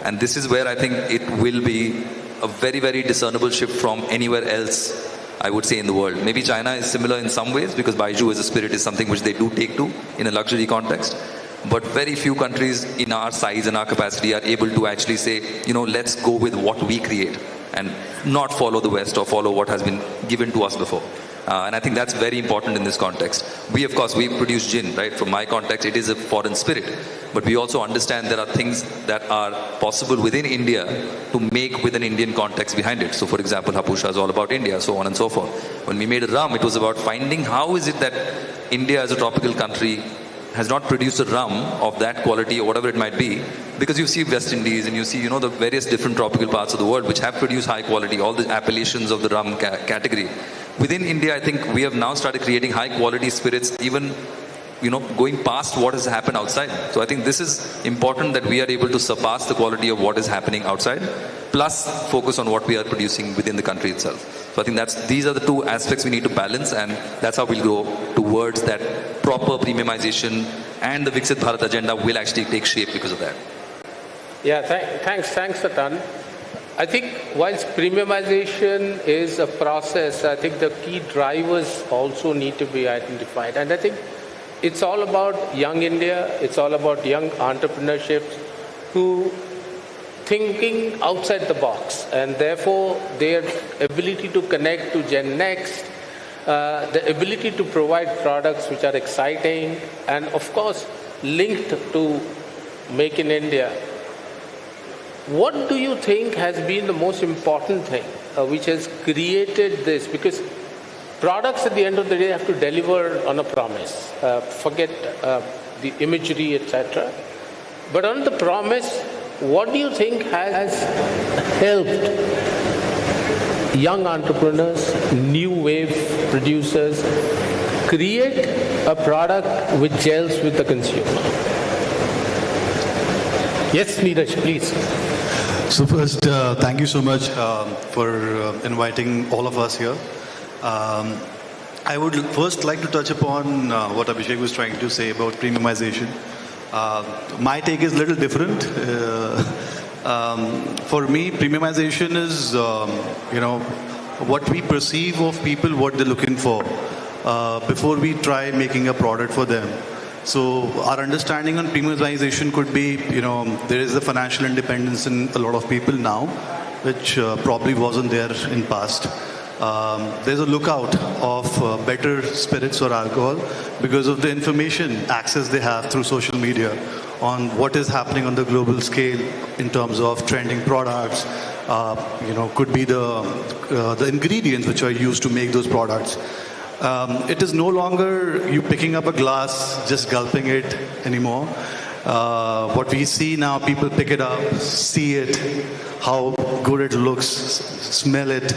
And this is where I think it will be a very, very discernible shift from anywhere else, I would say, in the world. Maybe China is similar in some ways, because Baijiu as a spirit is something which they do take to in a luxury context. But very few countries in our size and our capacity are able to actually say, let's go with what we create and not follow the West or follow what has been given to us before. And I think that's very important in this context. We produce gin, right? From my context, it is a foreign spirit. But we also understand there are things that are possible within India to make with an Indian context behind it. So, for example, Hapusha is all about India, so on and so forth. When we made a rum, it was about finding how is it that India as a tropical country has not produced a rum of that quality or whatever it might be, because you see West Indies and you see, the various different tropical parts of the world which have produced high quality, all the appellations of the rum category. Within India, I think we have now started creating high quality spirits, even, going past what has happened outside. So I think this is important, that we are able to surpass the quality of what is happening outside, plus focus on what we are producing within the country itself. So I think these are the two aspects we need to balance, and that's how we'll go towards that proper premiumization, and the Viksit Bharat agenda will actually take shape because of that. Yeah, thanks, Satan. I think whilst premiumization is a process, I think the key drivers also need to be identified. And I think it's all about young India, it's all about young entrepreneurship who thinking outside the box, and therefore their ability to connect to Gen Next, the ability to provide products which are exciting and of course linked to Make in India. What do you think has been the most important thing which has created this? Because products at the end of the day have to deliver on a promise. Forget the imagery, etc. But on the promise, what do you think has helped young entrepreneurs, new wave producers create a product which gels with the consumer? Yes, Neeraj, please. So first, thank you so much for inviting all of us here. I would first like to touch upon what Abhishek was trying to say about premiumization. My take is a little different. For me, premiumization is, what we perceive of people, what they're looking for, before we try making a product for them. So our understanding on premiumization could be, there is a financial independence in a lot of people now, which probably wasn't there in past. There's a lookout of better spirits or alcohol because of the information access they have through social media on what is happening on the global scale in terms of trending products, could be the ingredients which are used to make those products. It is no longer you picking up a glass, just gulping it anymore. What we see now, people pick it up, see it, how good it looks, smell it,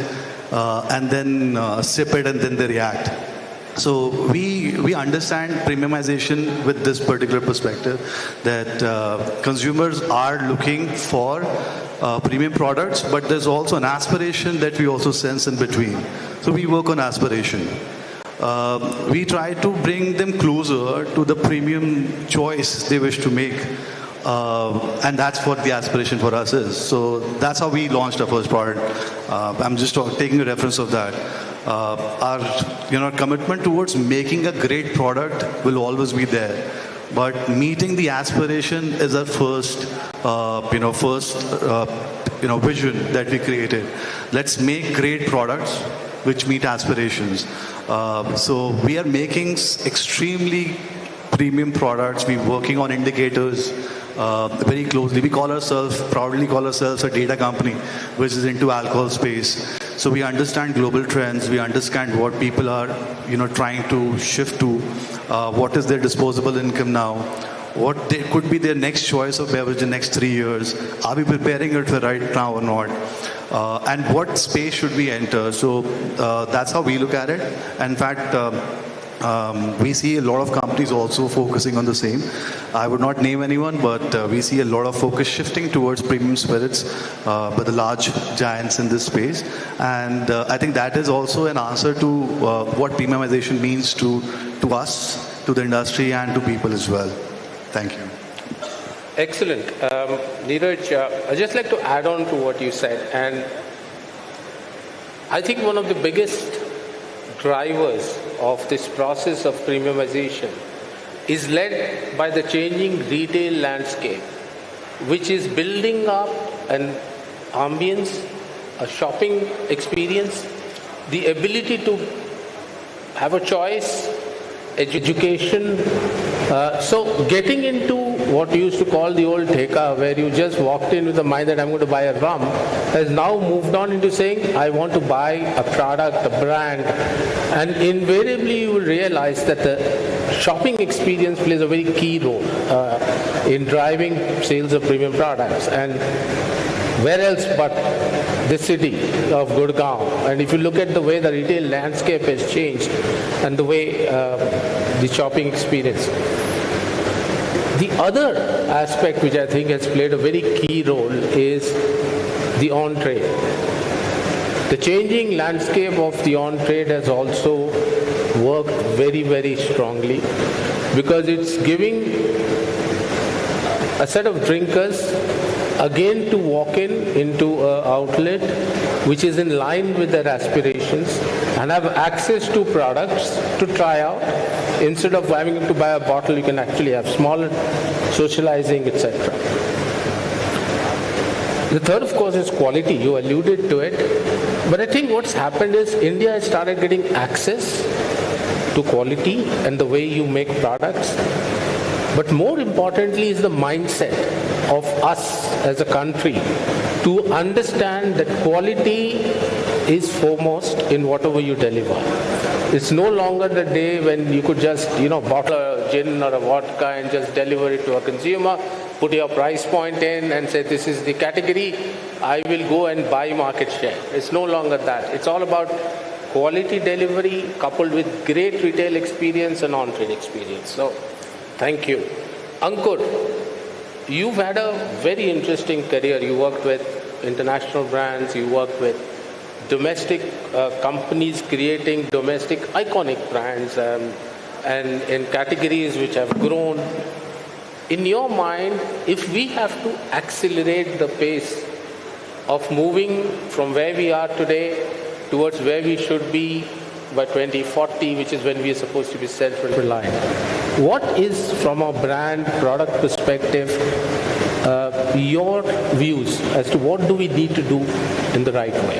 and then sip it, and then they react. So we understand premiumization with this particular perspective, that consumers are looking for premium products, but there's also an aspiration that we also sense in between. So we work on aspiration. We try to bring them closer to the premium choice they wish to make. And that's what the aspiration for us is. So that's how we launched our first product. I'm just taking a reference of that. Our commitment towards making a great product will always be there. But meeting the aspiration is our first vision that we created. Let's make great products which meet aspirations. So we are making extremely premium products. We're working on indicators very closely. We proudly call ourselves a data company which is into alcohol space. So we understand global trends. We understand what people are trying to shift to. What is their disposable income now? What could be their next choice of beverage in the next 3 years? Are we preparing it for right now or not? And what space should we enter? So that's how we look at it. In fact, we see a lot of companies also focusing on the same. I would not name anyone, but we see a lot of focus shifting towards premium spirits by the large giants in this space. And I think that is also an answer to what premiumization means to us, to the industry, and to people as well. Thank you. Excellent. Neeraj, I'd just like to add on to what you said. And I think one of the biggest drivers of this process of premiumization is led by the changing retail landscape, which is building up an ambience, a shopping experience, the ability to have a choice, education. So getting into what you used to call the old theka, where you just walked in with the mind that I'm going to buy a rum, has now moved on into saying, I want to buy a product, a brand. And invariably you will realize that the shopping experience plays a very key role in driving sales of premium products. And where else but the city of Gurgaon? And if you look at the way the retail landscape has changed and the way the shopping experience. The other aspect which I think has played a very key role is the on-trade. The changing landscape of the on-trade has also worked very, very strongly because it's giving a set of drinkers again to walk into an outlet which is in line with their aspirations and have access to products to try out. Instead of having to buy a bottle, you can actually have smaller socializing, etc. The third, of course, is quality. You alluded to it. But I think what's happened is India has started getting access to quality and the way you make products. But more importantly is the mindset of us as a country to understand that quality is foremost in whatever you deliver. It's no longer the day when you could just, bottle a gin or a vodka and just deliver it to a consumer, put your price point in and say, this is the category, I will go and buy market share. It's no longer that. It's all about quality delivery coupled with great retail experience and on-trade experience. So, thank you. Ankur, you've had a very interesting career. You worked with international brands, you worked with domestic companies creating domestic iconic brands and in categories which have grown. In your mind, if we have to accelerate the pace of moving from where we are today towards where we should be by 2040, which is when we are supposed to be self-reliant, what is, from a brand product perspective, your views as to what do we need to do in the right way?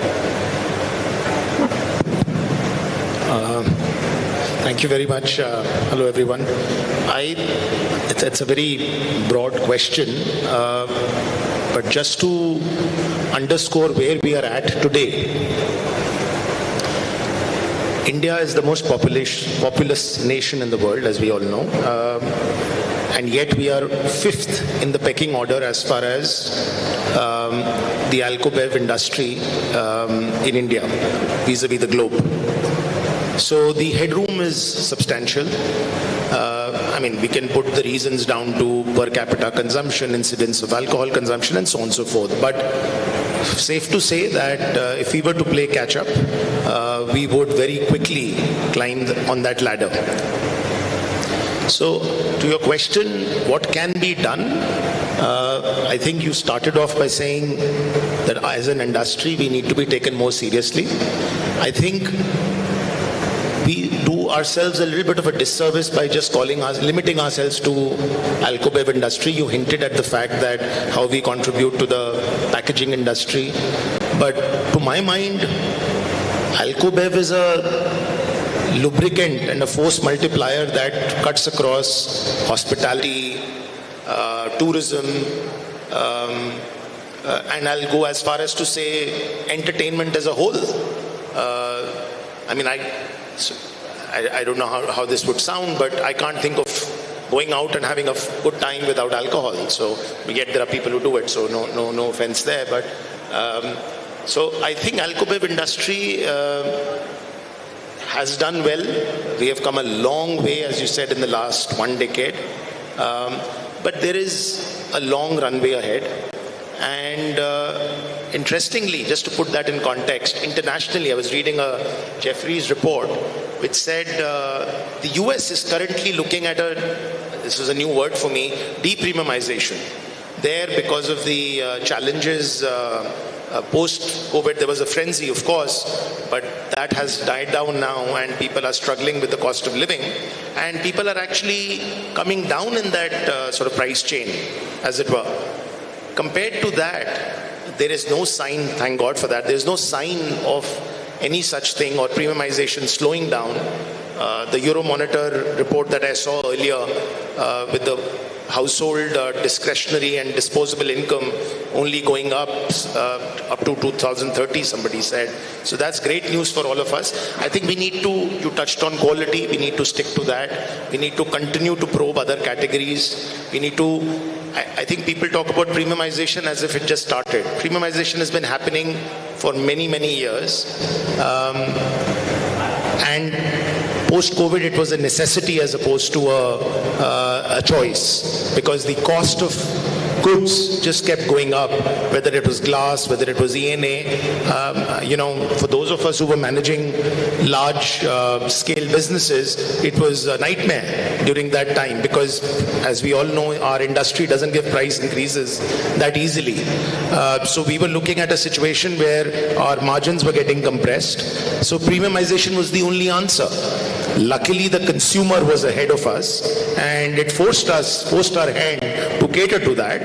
Thank you very much. Hello, everyone. It's a very broad question, but just to underscore where we are at today, India is the most populous nation in the world, as we all know. And yet we are 5th in the pecking order as far as the Alcobev industry in India, vis-a-vis the globe. So the headroom is substantial. I mean, we can put the reasons down to per capita consumption, incidence of alcohol consumption, and so on and so forth. But safe to say that if we were to play catch up, we would very quickly climb on that ladder. So to your question, what can be done? I think you started off by saying that as an industry, we need to be taken more seriously. I think we do ourselves a little bit of a disservice by just limiting ourselves to Alcobev industry. You hinted at the fact that how we contribute to the packaging industry. But to my mind, Alcobev is a lubricant and a force multiplier that cuts across hospitality, tourism, and I'll go as far as to say entertainment as a whole. I mean, I don't know how this would sound, but I can't think of going out and having a good time without alcohol. So yet there are people who do it, so no offense there. But so I think Alcobev industry has done well. We have come a long way, as you said, in the last 1 decade. But there is a long runway ahead. And interestingly, just to put that in context, internationally, I was reading a Jeffries report which said the US is currently looking at this is a new word for me, depremiumization. There, because of the challenges post-COVID, there was a frenzy, of course, but that has died down now and people are struggling with the cost of living. And people are actually coming down in that sort of price chain, as it were. Compared to that, there is no sign, thank God for that, there is no sign of any such thing or premiumization slowing down. The Euromonitor report that I saw earlier with the household discretionary and disposable income only going up to 2030, somebody said. So that's great news for all of us. I think we need to, you touched on quality, we need to stick to that. We need to continue to probe other categories. We need to, I think people talk about premiumization as if it just started. Premiumization has been happening for many, many years. And post-COVID, it was a necessity as opposed to a choice, because the cost of goods just kept going up, whether it was glass, whether it was ENA. For those of us who were managing large scale businesses, it was a nightmare during that time, because as we all know, our industry doesn't give price increases that easily. So we were looking at a situation where our margins were getting compressed. So premiumization was the only answer. Luckily, the consumer was ahead of us, and it forced our hand to cater to that.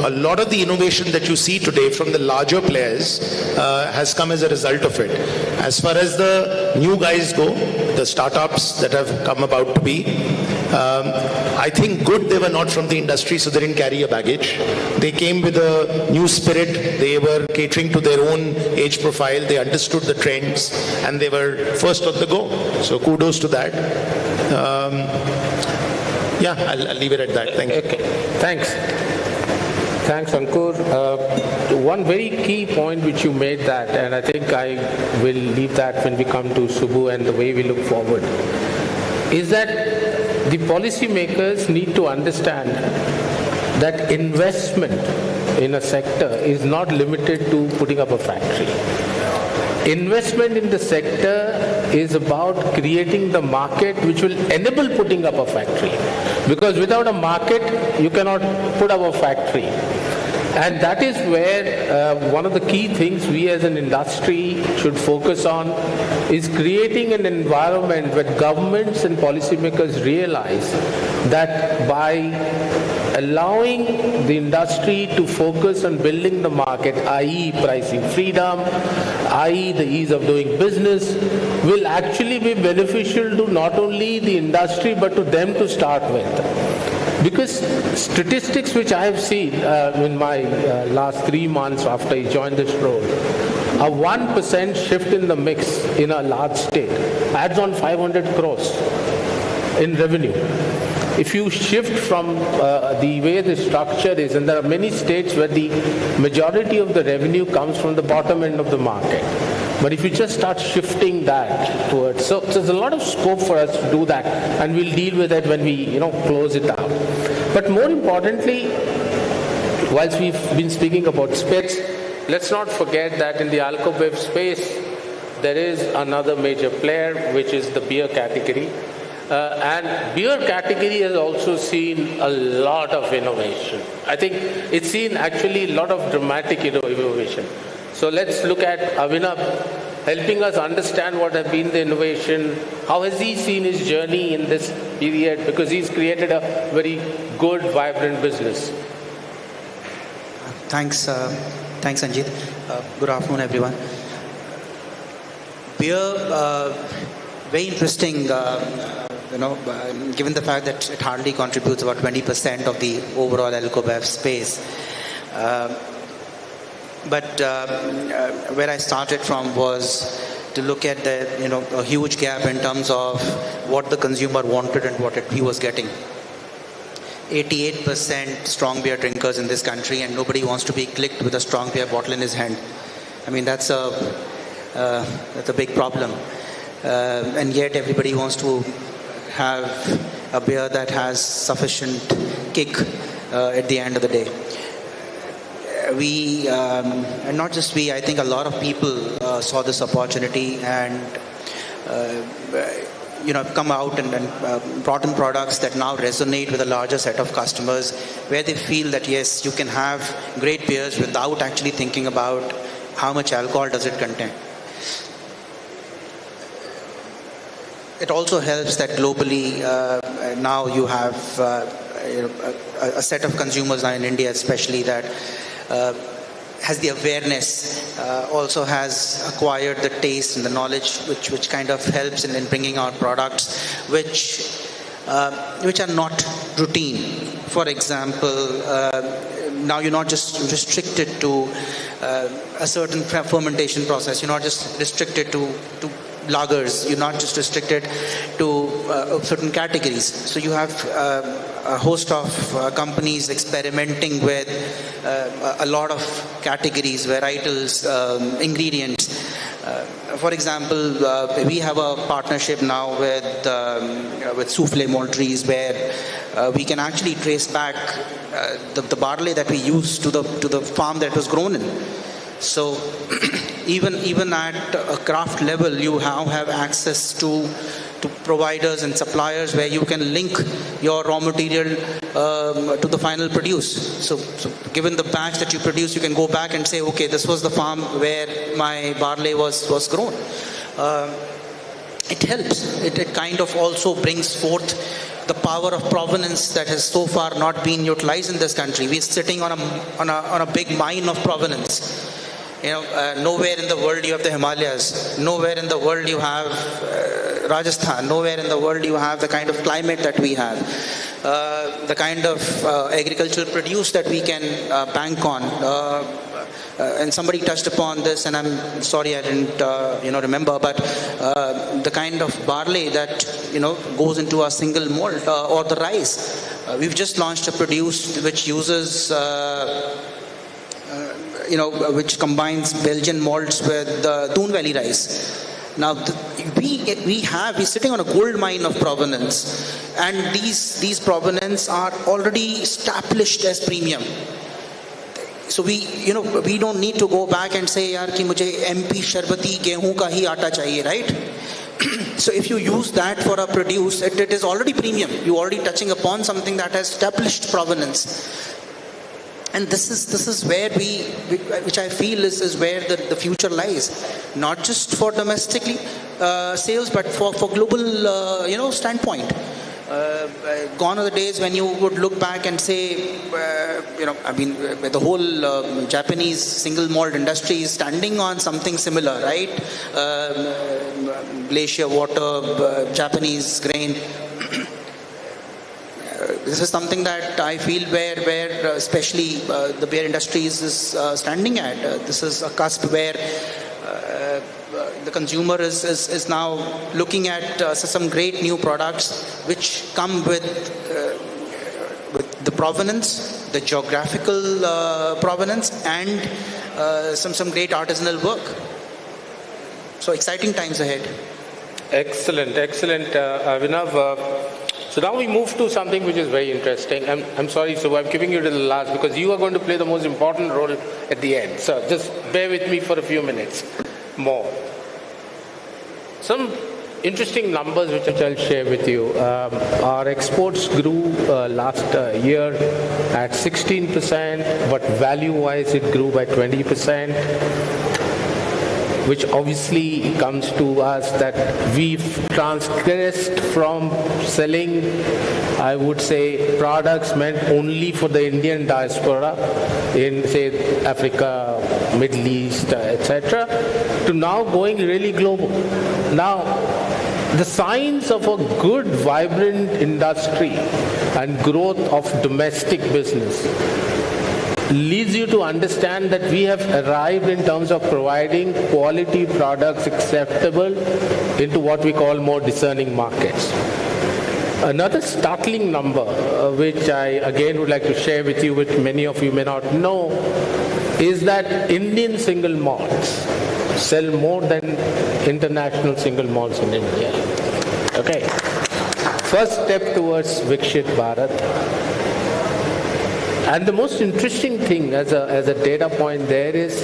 A lot of the innovation that you see today from the larger players has come as a result of it. As far as the new guys go, the startups that have come about to be, I think good they were not from the industry, so they didn't carry a baggage. They came with a new spirit. They were catering to their own age profile. They understood the trends, and they were first on the go. So kudos to that. I'll leave it at that. Thank you. Okay. Thanks, Ankur. One very key point which you made that, and I think I will leave that when we come to Subbu and the way we look forward, is that the policymakers need to understand that investment in a sector is not limited to putting up a factory. Investment in the sector is about creating the market which will enable putting up a factory. Because without a market, you cannot put up a factory. And that is where one of the key things we as an industry should focus on is creating an environment where governments and policymakers realize that by allowing the industry to focus on building the market, i.e. pricing freedom, i.e. the ease of doing business, will actually be beneficial to not only the industry but to them to start with. Because statistics which I have seen in my last 3 months after I joined this role a 1% shift in the mix in a large state adds on 500 crores in revenue. If you shift from the way the structure is, and there are many states where the majority of the revenue comes from the bottom end of the market. But if you just start shifting that towards, so there's a lot of scope for us to do that, and we'll deal with it when we, close it out. But more importantly, whilst we've been speaking about spirits, let's not forget that in the Alcobev space, there is another major player, which is the beer category. And beer category has also seen a lot of innovation. I think it's seen actually a lot of dramatic innovation. So let's look at Abhinav helping us understand what has been the innovation. How has he seen his journey in this period? Because he's created a very good, vibrant business. Thanks, Sanjit. Good afternoon, everyone. Beer, very interesting. Given the fact that it hardly contributes about 20% of the overall Alcobev space. But where I started from was to look at a huge gap in terms of what the consumer wanted and what he was getting. 88% strong beer drinkers in this country, and nobody wants to be clicked with a strong beer bottle in his hand. I mean, that's a big problem. And yet everybody wants to have a beer that has sufficient kick at the end of the day. We, and not just we, I think a lot of people saw this opportunity and come out and brought in products that now resonate with a larger set of customers, where they feel that yes, you can have great beers without actually thinking about how much alcohol does it contain. It also helps that globally now you have a set of consumers now in India especially that has the awareness, also has acquired the taste and the knowledge which kind of helps in bringing out products which are not routine. For example, now you're not just restricted to a certain fermentation process. You're not just restricted to lagers. You're not just restricted to certain categories. So you have a host of companies experimenting with a lot of categories, varietals, ingredients. For example, we have a partnership now with Souffle Malteries, where we can actually trace back the barley that we use to the farm that was grown in. So even at a craft level, you now have access to providers and suppliers where you can link your raw material to the final produce. So given the batch that you produce, you can go back and say, okay, this was the farm where my barley was grown. It helps. It kind of also brings forth the power of provenance that has so far not been utilized in this country. We're sitting on a big mine of provenance. Nowhere in the world you have the Himalayas. Nowhere in the world you have Rajasthan. Nowhere in the world you have the kind of climate that we have. The kind of agricultural produce that we can bank on. And somebody touched upon this, and I'm sorry I didn't remember, but the kind of barley that goes into a single malt, or the rice. We've just launched a produce which uses which combines Belgian malts with Doon Valley rice. Now, we're sitting on a gold mine of provenance, and these provenance are already established as premium. So we don't need to go back and say, yaar, ki mujhe MP sharbati gehu ka hi aata chahiye, right? So if you use that for a produce, it is already premium. You're already touching upon something that has established provenance. And this is where which I feel is where the future lies, not just for domestically sales, but for global standpoint. Gone are the days when you would look back and say, the whole Japanese single malt industry is standing on something similar, right? Glacier water, Japanese grain. This is something that I feel where especially the beer industry is standing at. This is a cusp where the consumer is now looking at some great new products which come with the provenance, the geographical provenance, and some great artisanal work. So exciting times ahead. Excellent, excellent, Abhinav. So now we move to something which is very interesting. I'm sorry, so I'm giving you to the last because you are going to play the most important role at the end. So just bear with me for a few minutes more. Some interesting numbers which I'll share with you. Our exports grew last year at 16%, but value-wise it grew by 20%. Which obviously comes to us that we've transgressed from selling, I would say, products meant only for the Indian diaspora in, say, Africa, Middle East, etc., to now going really global. Now, the signs of a good, vibrant industry and growth of domestic business leads you to understand that we have arrived in terms of providing quality products acceptable into what we call more discerning markets. Another startling number, which I again would like to share with you, which many of you may not know, is that Indian single malts sell more than international single malts in India. Okay. First step towards Viksit Bharat. And the most interesting thing as a data point there is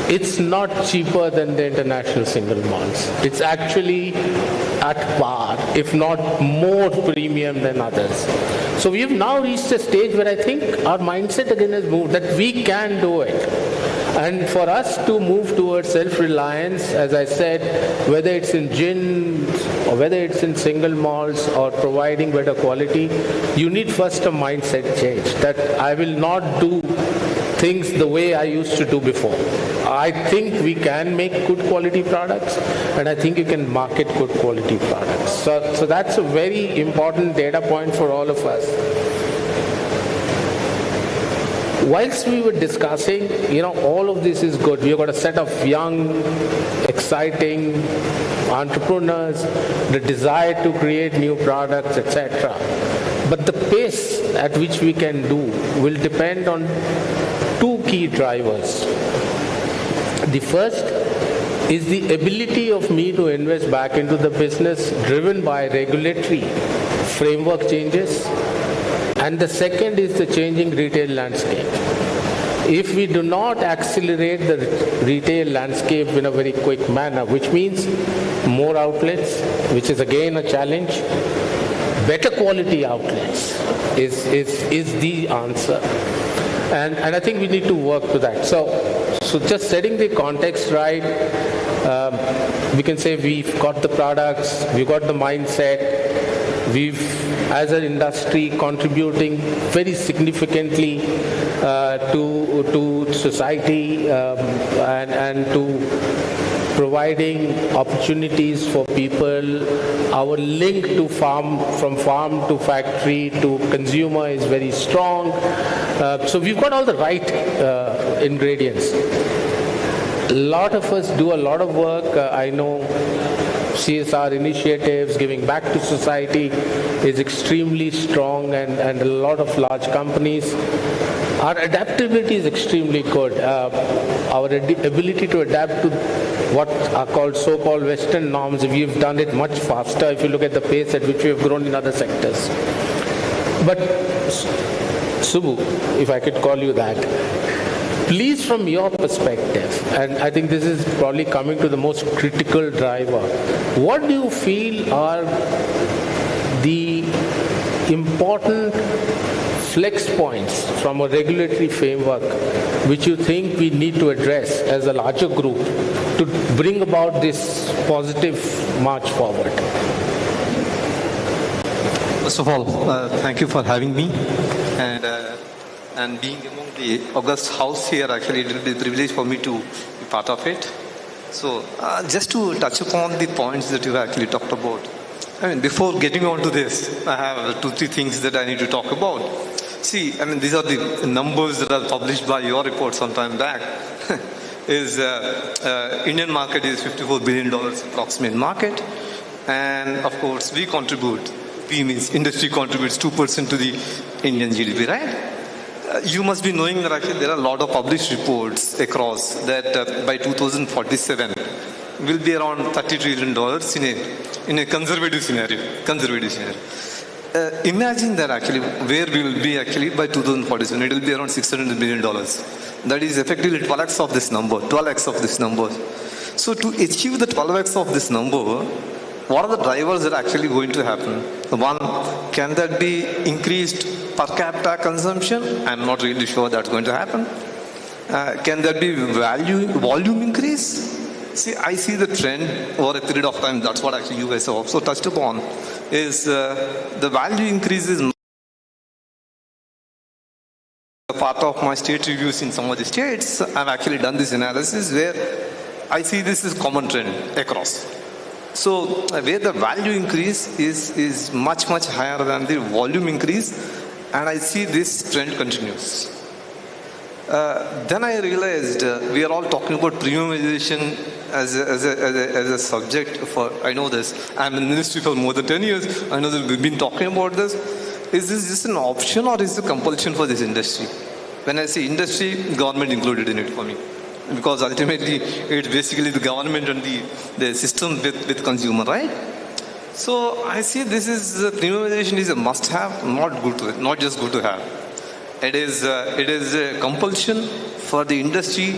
it's not cheaper than the international single malts. It's actually at par, if not more premium than others. So we have now reached a stage where I think our mindset again has moved, that we can do it. And for us to move towards self-reliance, as I said, whether it's in gin or whether it's in single malts or providing better quality, you need first a mindset change, that I will not do things the way I used to do before. I think we can make good quality products, and I think you can market good quality products. So that's a very important data point for all of us. Whilst we were discussing, all of this is good. We've got a set of young, exciting entrepreneurs, the desire to create new products, etc. But the pace at which we can do will depend on two key drivers. The first is the ability of me to invest back into the business driven by regulatory framework changes. And the second is the changing retail landscape. If we do not accelerate the retail landscape in a very quick manner, which means more outlets, which is again a challenge, better quality outlets is the answer. And I think we need to work to that. So just setting the context right, we can say we've got the products, we've got the mindset, we've, as an industry, contributing very significantly to society and to providing opportunities for people. Our link to from farm to factory to consumer is very strong. So we've got all the right ingredients. A lot of us do a lot of work. I know CSR initiatives, giving back to society is extremely strong, and a lot of large companies. Our adaptability is extremely good. Our ability to adapt to what are called so-called Western norms, we've done it much faster if you look at the pace at which we have grown in other sectors. But Subbu, if I could call you that, please, from your perspective, and I think this is probably coming to the most critical driver, what do you feel are the important flex points from a regulatory framework which you think we need to address as a larger group to bring about this positive march forward? First of all, thank you for having me, and being among the august house here, actually it will be a privilege for me to be part of it. So just to touch upon the points that you actually talked about. I mean, before getting on to this, I have 2-3 things that I need to talk about. See, I mean, these are the numbers that are published by your report some time back. is Indian market is $54 billion approximate market. And of course, we contribute, we means industry contributes 2% to the Indian GDP, right? You must be knowing that actually there are a lot of published reports across that by 2047 will be around $30 trillion in a conservative scenario. Imagine that actually where we will be actually by 2047. It will be around $600 billion. That is effectively 12x of this number. 12x of this number. So to achieve the 12x of this number, what are the drivers that are actually going to happen? One, can that be increased per capita consumption? I'm not really sure that's going to happen. Can there be volume increase? See, I see the trend over a period of time. That's what actually you guys have also touched upon. Is the value increases. Part of my state reviews in some of the states, I've actually done this analysis where I see this is common trend across. So where the value increase is much higher than the volume increase, and I see this trend continues. Then I realized we are all talking about premiumization as a subject for, I know this, I'm in the ministry for more than 10 years, I know that we've been talking about this. Is this just an option or is it a compulsion for this industry? When I say industry, government included in it for me. Because ultimately it's basically the government and the system with consumer, right? So I see this is, premiumization is a must-have, not just good to have. It is a compulsion for the industry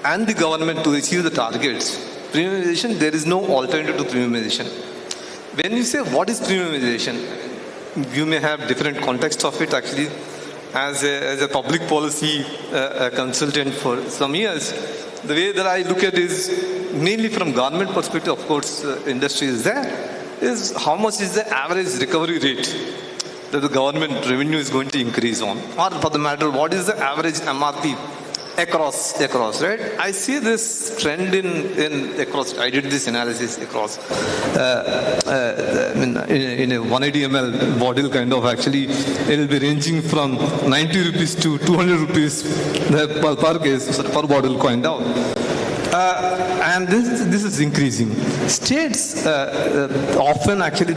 and the government to achieve the targets. Premiumization, there is no alternative to premiumization. When you say what is premiumization, you may have different contexts of it actually. As a public policy consultant for some years, the way that I look at it is mainly from government perspective, of course, industry is there, is how much is the average recovery rate that the government revenue is going to increase on, or for the matter, what is the average MRP across, right? I see this trend in across. I did this analysis across in a 180 ml bottle kind of actually. It will be ranging from 90 rupees to 200 rupees per case, per bottle kind of. And this is increasing. States often actually,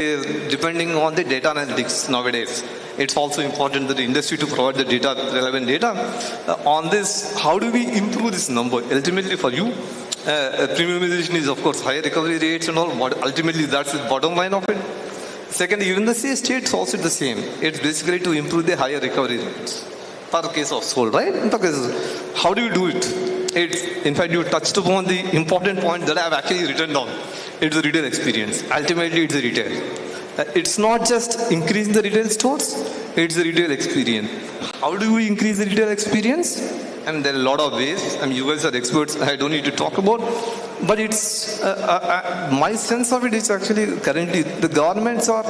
depending on the data analytics nowadays, it's also important that the industry to provide the data, relevant data. On this, how do we improve this number? Ultimately for you, premiumization is of course higher recovery rates and all, but ultimately that's the bottom line of it. Second, even the states also the same. It's basically to improve the higher recovery rates per case of sold, right? How do you do it? In fact, you touched upon the important point that I have actually written down. It's the retail experience. Ultimately, it's the retail. It's not just increasing the retail stores, it's the retail experience. How do we increase the retail experience? And there are a lot of ways. I mean, you guys are experts, I don't need to talk about. But it's, my sense of it is actually currently the governments are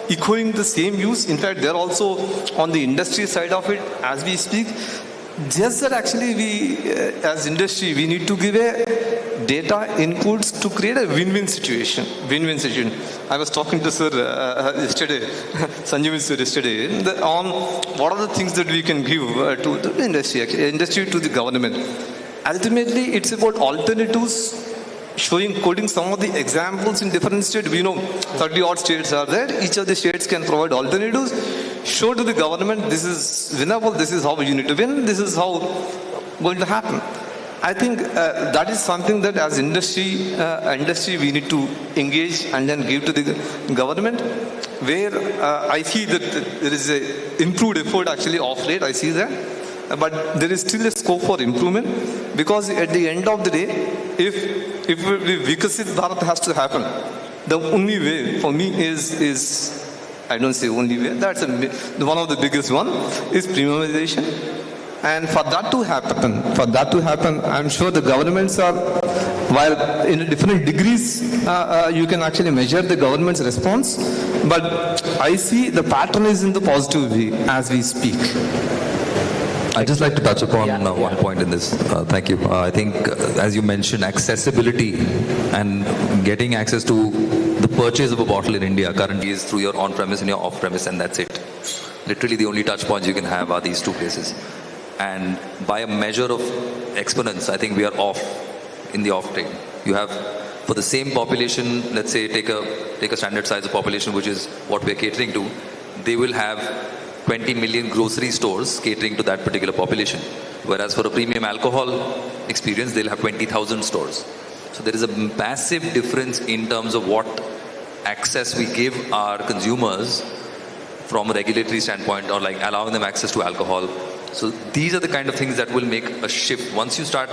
echoing the same views. In fact, they're also on the industry side of it as we speak. Just that actually we, as industry, we need to give a data inputs to create a win-win situation. I was talking to sir yesterday, Sanjit sir yesterday, on what are the things that we can give to the industry, industry to the government. Ultimately, it's about alternatives, quoting some of the examples in different states. We know 30 odd states are there. Each of the states can provide alternatives. Show to the government, this is winnable, this is how you need to win, this is how going to happen. I think that is something that as industry we need to engage and then give to the government, where I see that there is a improved effort actually of late, I see that. But there is still a scope for improvement, because at the end of the day, if Viksit Bharat has to happen, the only way for me is I don't say only way, that's one of the biggest one, is premiumization. And for that to happen, I'm sure the governments are, while in different degrees, you can actually measure the government's response, but I see the pattern is in the positive way as we speak. I'd just like to touch upon one point in this. Thank you. I think, as you mentioned, accessibility and getting access to the purchase of a bottle in India currently is through your on-premise and your off-premise, and that's it. Literally the only touch points you can have are these two places. And by a measure of exponents, I think we are off in the off trade. You have, for the same population, let's say take a standard size of population, which is what we're catering to, they will have 20 million grocery stores catering to that particular population. Whereas for a premium alcohol experience, they'll have 20,000 stores. So there is a massive difference in terms of what access we give our consumers from a regulatory standpoint, or like allowing them access to alcohol. So these are the kind of things that will make a shift. Once you start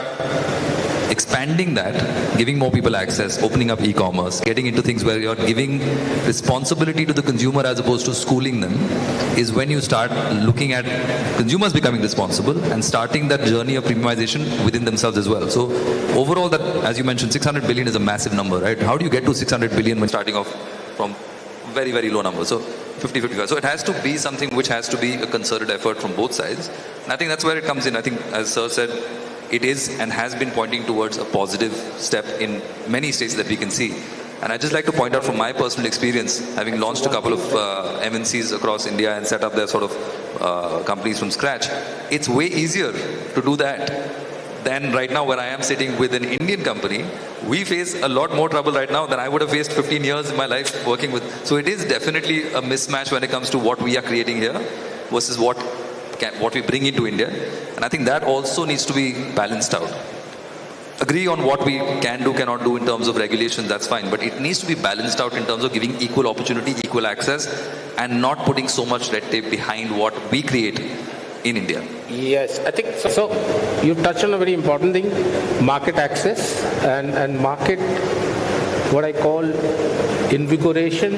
expanding that, giving more people access, opening up e-commerce, getting into things where you're giving responsibility to the consumer as opposed to schooling them, is when you start looking at consumers becoming responsible and starting that journey of premiumization within themselves as well. So overall, that, as you mentioned, 600 billion is a massive number, right? How do you get to 600 billion when starting off from very, very low numbers? So 50, 55. So it has to be something which has to be a concerted effort from both sides. And I think that's where it comes in. I think, as Sir said, it is and has been pointing towards a positive step in many states that we can see. And I'd just like to point out from my personal experience, having launched a couple of MNCs across India and set up their sort of companies from scratch, it's way easier to do that than right now where I am sitting with an Indian company. We face a lot more trouble right now than I would have faced 15 years in my life working with. So it is definitely a mismatch when it comes to what we are creating here versus what we bring into India. And I think that also needs to be balanced out. Agree on what we can do, cannot do in terms of regulation, that's fine. But it needs to be balanced out in terms of giving equal opportunity, equal access, and not putting so much red tape behind what we create in India. Yes, I think so. You touched on a very important thing, market access and market, what I call invigoration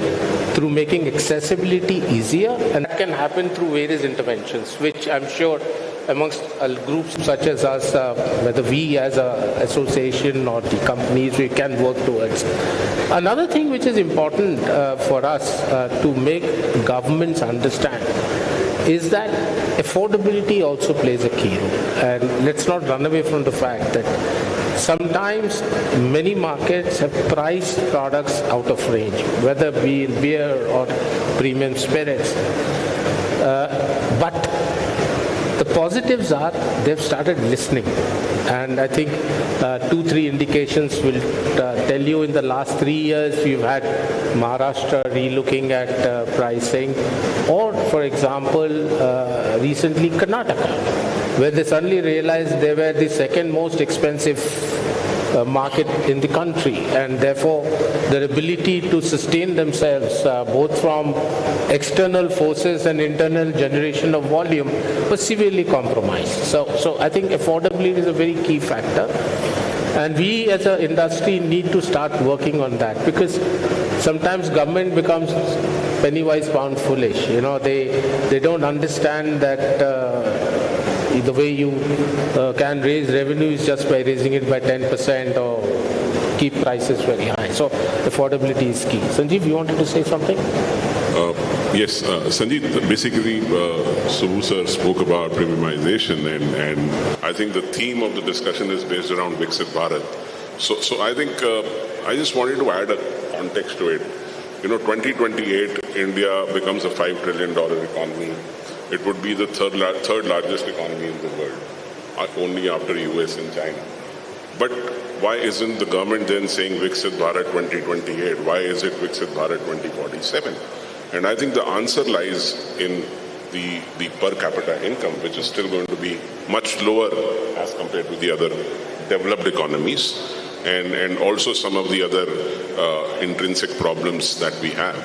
through making accessibility easier, and that can happen through various interventions, which I'm sure amongst groups such as us, whether we as an association or the companies, we can work towards. Another thing which is important for us to make governments understand is that affordability also plays a key role. And let's not run away from the fact that sometimes many markets have priced products out of range, whether be in beer or premium spirits. But the positives are they've started listening. And I think 2-3 indications will tell you in the last 3 years we've had Maharashtra relooking at pricing, or for example recently Karnataka, where they suddenly realized they were the second most expensive market in the country, and therefore their ability to sustain themselves both from external forces and internal generation of volume was severely compromised. So I think affordability is a very key factor, and we as an industry need to start working on that, because sometimes government becomes penny wise pound foolish. You know, they don't understand that the way you can raise revenues just by raising it by 10% or keep prices very high. So affordability is key. Sanjeev, you wanted to say something? Yes, Sanjit, basically Subbu sir spoke about premiumization, and I think the theme of the discussion is based around Viksit Bharat. So I think I just wanted to add a context to it. You know, 2028, India becomes a $5 trillion economy. It would be the third largest economy in the world, only after US and China. But why isn't the government then saying Viksit Bharat 2028? Why is it Viksit Bharat 2047? And I think the answer lies in the per capita income, which is still going to be much lower as compared to the other developed economies, and also some of the other intrinsic problems that we have.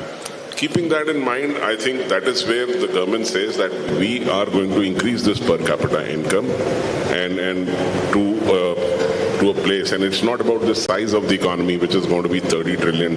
Keeping that in mind, I think that is where the government says that we are going to increase this per capita income and to a place. And it's not about the size of the economy, which is going to be $30 trillion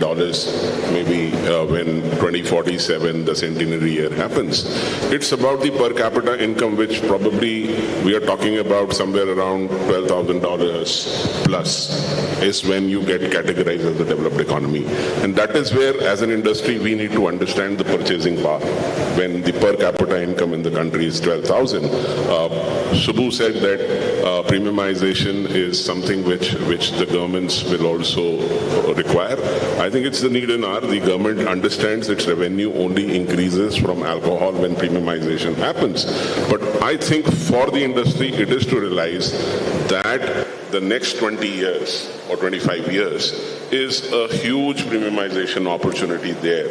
maybe when 2047, the centenary year happens. It's about the per capita income, which probably we are talking about somewhere around $12,000 plus is when you get categorized as a developed economy. And that is where, as an industry, we need to understand the purchasing power. When the per capita income in the country is 12,000, Subbu said that premiumization is something which the governments will also require. I think it's the need in hour. The government understands its revenue only increases from alcohol when premiumization happens. But I think for the industry, it is to realize that the next 20 years or 25 years is a huge premiumization opportunity there.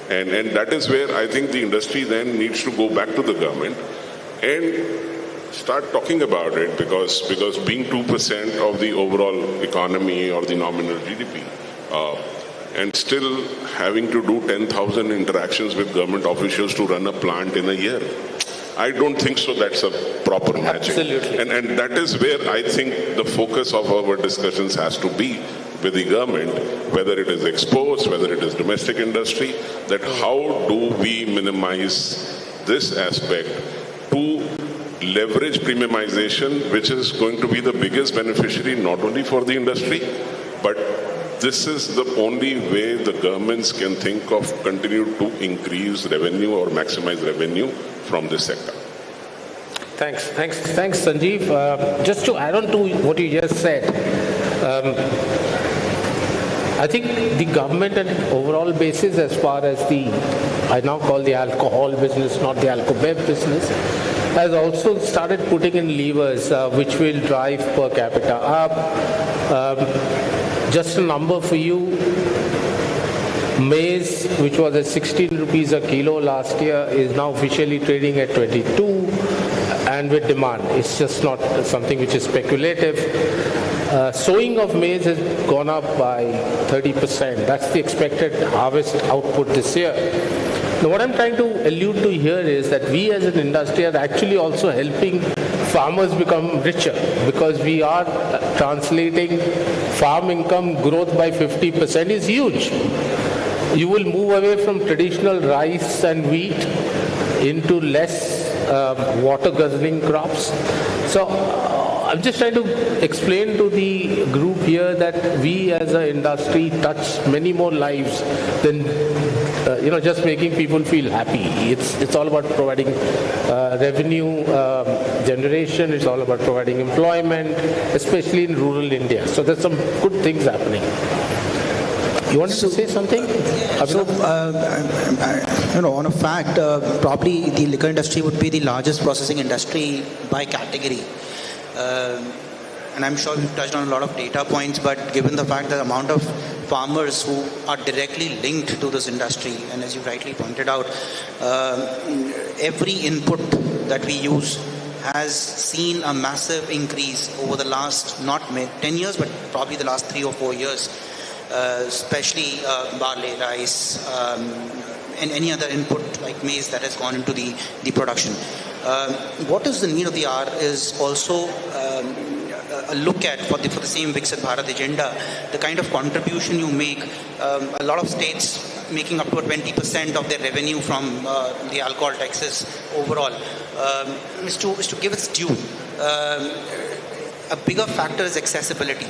And that is where I think the industry then needs to go back to the government and start talking about it, because being 2% of the overall economy or the nominal GDP, and still having to do 10,000 interactions with government officials to run a plant in a year, I don't think so that's a proper matching. Absolutely. And that is where I think the focus of our discussions has to be with the government, whether it is exports, whether it is domestic industry, that how do we minimize this aspect to leverage premiumization, which is going to be the biggest beneficiary not only for the industry, but this is the only way the governments can think of continue to increase revenue or maximize revenue from this sector. Thanks, Sanjeev. Just to add on to what you just said, I think the government and overall basis, as far as I now call the alcohol business, not the Alcobev business, has also started putting in levers which will drive per capita up. Just a number for you, maize, which was at 16 rupees a kilo last year, is now officially trading at 22, and with demand. It's just not something which is speculative. Sowing of maize has gone up by 30%. That's the expected harvest output this year. Now, what I'm trying to allude to here is that we as an industry are actually also helping farmers become richer, because we are translating farm income growth by 50% is huge. You will move away from traditional rice and wheat into less water guzzling crops. So I'm just trying to explain to the group here that we as an industry touch many more lives than just making people feel happy. It's all about providing revenue generation. It's all about providing employment, especially in rural India. So there's some good things happening. You wanted to say something? On a fact, probably the liquor industry would be the largest processing industry by category. And I'm sure we've touched on a lot of data points, but given the fact that the amount of farmers who are directly linked to this industry, and as you rightly pointed out, every input that we use has seen a massive increase over the last, not 10 years, but probably the last 3 or 4 years, especially barley, rice, and any other input like maize that has gone into the production. What is the need of the hour is also a look at for the same Viksit Bharat agenda, the kind of contribution you make. A lot of states making up to 20% of their revenue from the alcohol taxes overall. Is to give its due. A bigger factor is accessibility.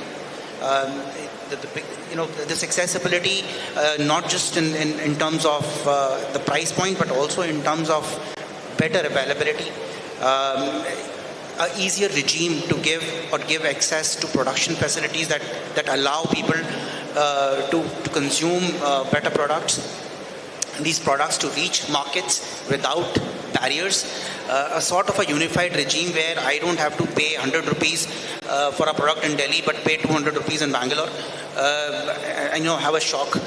This accessibility, not just in terms of the price point, but also in terms of better availability, an easier regime to give access to production facilities that allow people to consume better products, and these products to reach markets without barriers, a sort of a unified regime where I don't have to pay 100 rupees for a product in Delhi but pay 200 rupees in Bangalore. Have a shock.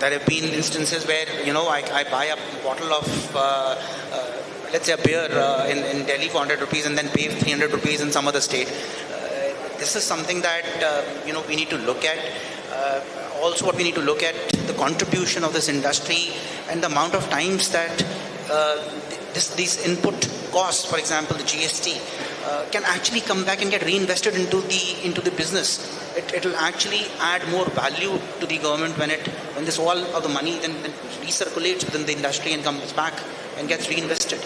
There have been instances where I buy a bottle of let's say a beer in Delhi for 100 rupees and then pay 300 rupees in some other state. This is something that we need to look at. Also, what we need to look at, the contribution of this industry and the amount of times that these input costs, for example, the GST, can actually come back and get reinvested into the business. It will actually add more value to the government when this all of the money then recirculates within the industry and comes back and gets reinvested.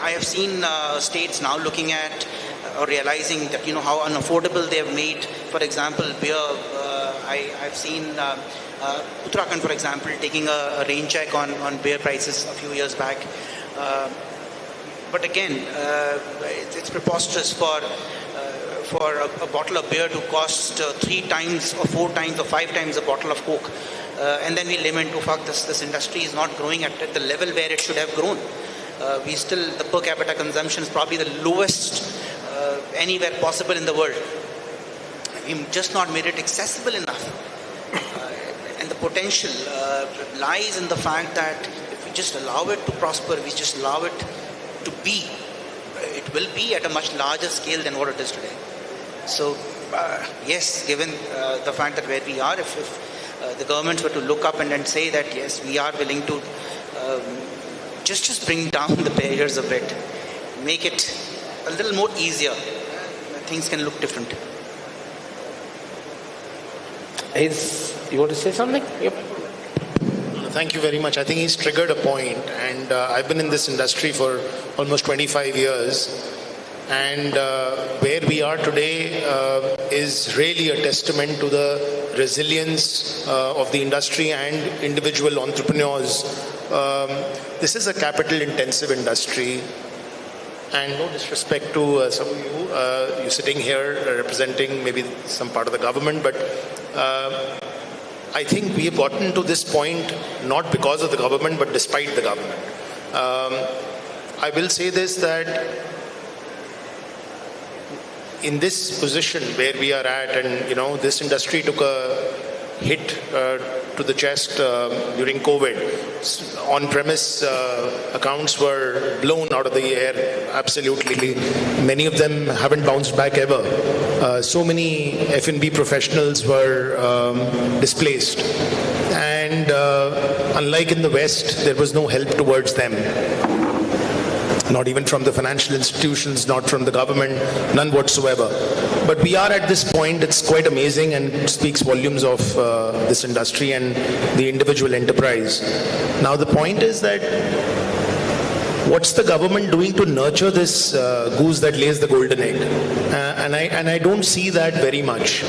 I have seen states now looking at or realizing that how unaffordable they have made, for example, beer. I've seen Uttarakhand, for example, taking a rain check on beer prices a few years back. But again, it's preposterous for a bottle of beer to cost 3 times or 4 times or 5 times a bottle of Coke. and then we lament, oh fuck, this industry is not growing at the level where it should have grown. The per capita consumption is probably the lowest anywhere possible in the world. We've just not made it accessible enough. And the potential lies in the fact that if we just allow it to prosper, we just allow it to be, it will be at a much larger scale than what it is today. So, yes, given the fact that where we are, if the governments were to look up and then say that, yes, we are willing to just bring down the barriers a bit, make it a little more easier, things can look different. You want to say something? Yep. Thank you very much. I think he's triggered a point, and I've been in this industry for almost 25 years. And where we are today is really a testament to the resilience of the industry and individual entrepreneurs. This is a capital-intensive industry. And no disrespect to some of you, you're sitting here representing maybe some part of the government, but I think we have gotten to this point not because of the government, but despite the government. I will say this, that in this position where we are at, and this industry took a hit to the chest during COVID. On-premise accounts were blown out of the air, absolutely. Many of them haven't bounced back ever. So many F&B professionals were displaced. And unlike in the West, there was no help towards them. Not even from the financial institutions, not from the government, none whatsoever. But we are at this point, it's quite amazing and speaks volumes of this industry and the individual enterprise. Now the point is that what's the government doing to nurture this goose that lays the golden egg? And I don't see that very much.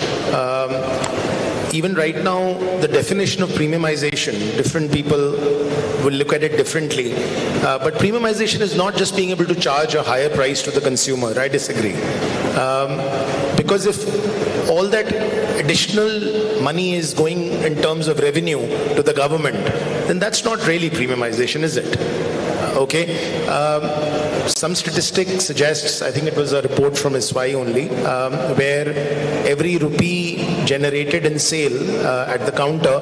Even right now, the definition of premiumization, different people will look at it differently. But premiumization is not just being able to charge a higher price to the consumer. I disagree. Because if all that additional money is going in terms of revenue to the government, then that's not really premiumization, is it? Okay. Some statistic suggests, I think it was a report from ISWAI only, where every rupee generated in sale at the counter,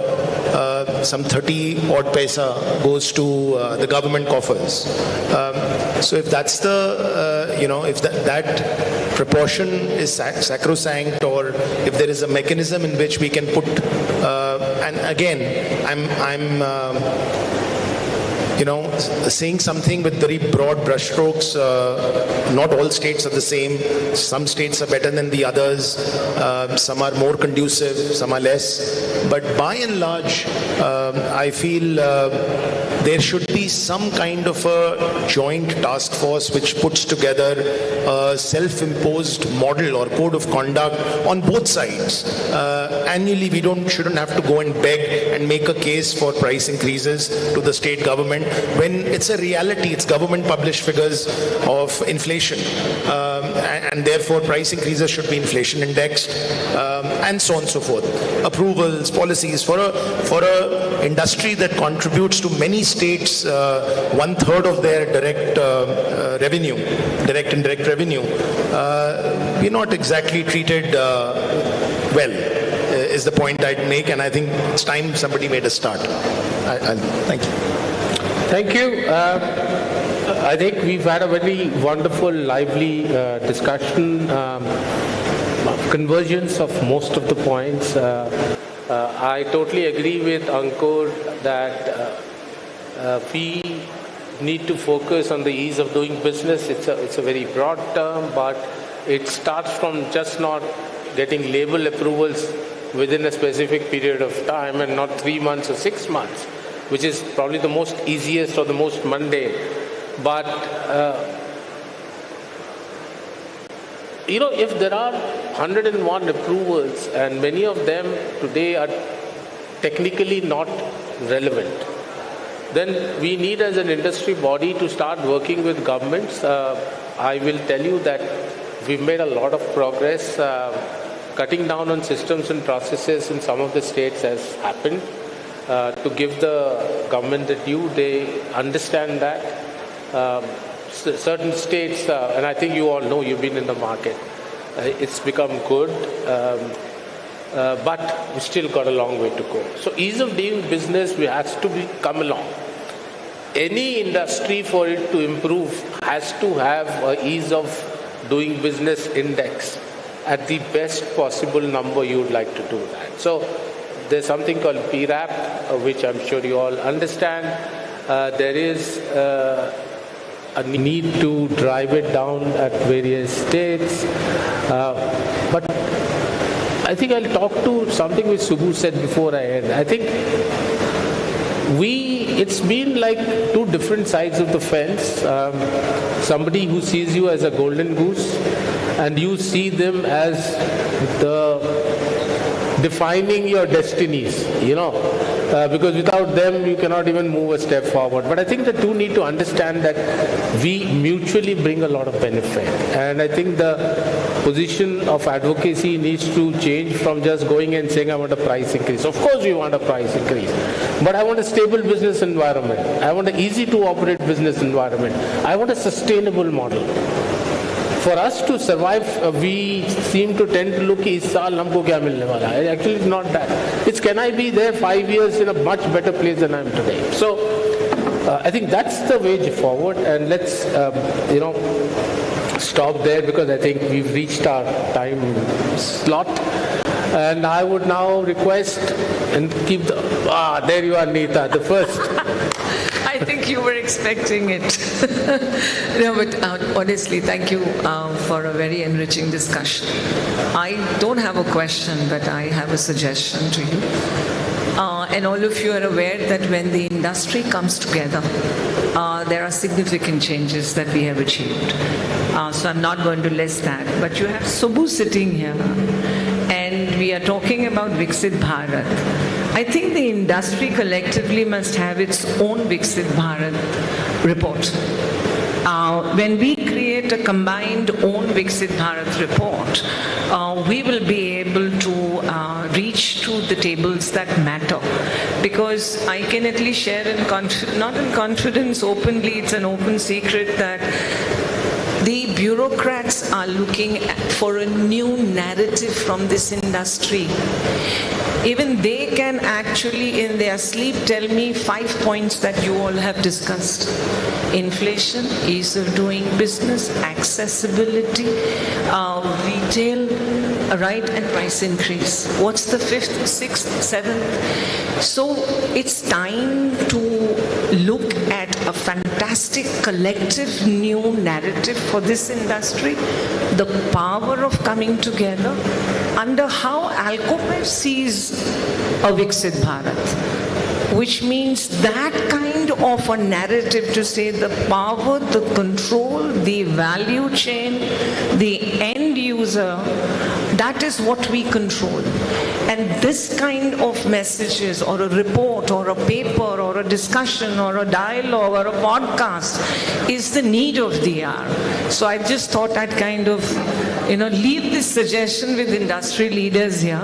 some 30 odd paisa goes to the government coffers. So if that's the, if that proportion is sacrosanct, or if there is a mechanism in which we can put, and again, I'm saying something with very broad brushstrokes. Not all states are the same. Some states are better than the others. Some are more conducive, some are less. But by and large, I feel there should be some kind of a joint task force which puts together a self-imposed model or code of conduct on both sides. Annually, we shouldn't have to go and beg and make a case for price increases to the state government, when it's a reality. It's government published figures of inflation, and therefore price increases should be inflation indexed, and so on and so forth. Approvals, policies for a industry that contributes to many states 1/3 of their direct revenue, direct and indirect revenue. We're not exactly treated well, is the point I'd make, and I think it's time somebody made a start. Thank you. Thank you. I think we've had a very wonderful, lively discussion, convergence of most of the points. I totally agree with Ankur that we need to focus on the ease of doing business. It's a very broad term, but it starts from just not getting label approvals within a specific period of time and not 3 months or 6 months, which is probably the most easiest or the most mundane. But, if there are 101 approvals and many of them today are technically not relevant, then we need as an industry body to start working with governments. I will tell you that we've made a lot of progress. Cutting down on systems and processes in some of the states has happened. to give the government the due. They understand that. Certain states, and I think you all know, you've been in the market, it's become good, but we still got a long way to go. So ease of doing business has to come along. Any industry, for it to improve, has to have an ease of doing business index at the best possible number you would like to do that. So there's something called PRAP, which I'm sure you all understand. There is a need to drive it down at various states. But I think I'll talk to something which Subbu said before I end. I think it's been like two different sides of the fence. Somebody who sees you as a golden goose, and you see them as defining your destinies, because without them you cannot even move a step forward. But I think the two need to understand that we mutually bring a lot of benefit. And I think the position of advocacy needs to change from just going and saying, I want a price increase. Of course we want a price increase, but I want a stable business environment. I want an easy to operate business environment. I want a sustainable model. For us to survive, we seem to tend to look, is saal humko kya milne wala hai? Actually, it's not that. It's, can I be there 5 years in a much better place than I am today? So, I think that's the way forward, and let's, stop there, because I think we've reached our time slot. And I would now request and keep there you are, Neeta, the first. I think you were expecting it. No, but honestly, thank you for a very enriching discussion. I don't have a question, but I have a suggestion to you. And all of you are aware that when the industry comes together, there are significant changes that we have achieved. So I'm not going to list that. But you have Subbu sitting here, and we are talking about Viksit Bharat. I think the industry collectively must have its own Viksit Bharat report. When we create a combined own Viksit Bharat report, we will be able to reach to the tables that matter. Because I can at least share, not in confidence, openly, it's an open secret that the bureaucrats are looking for a new narrative from this industry. Even they can actually in their sleep tell me 5 points that you all have discussed. Inflation, ease of doing business, accessibility, retail, right, and price increase. What's the 5th, 6th, 7th? So it's time to look at a fantastic collective new narrative for this industry, the power of coming together under how Alcobev sees a Viksit Bharat, which means that kind of a narrative to say the power, the control, the value chain, the end user, that is what we control. And this kind of messages or a report or a paper or a discussion or a dialogue or a podcast is the need of the hour. So I just thought I'd kind of, leave this suggestion with industry leaders here.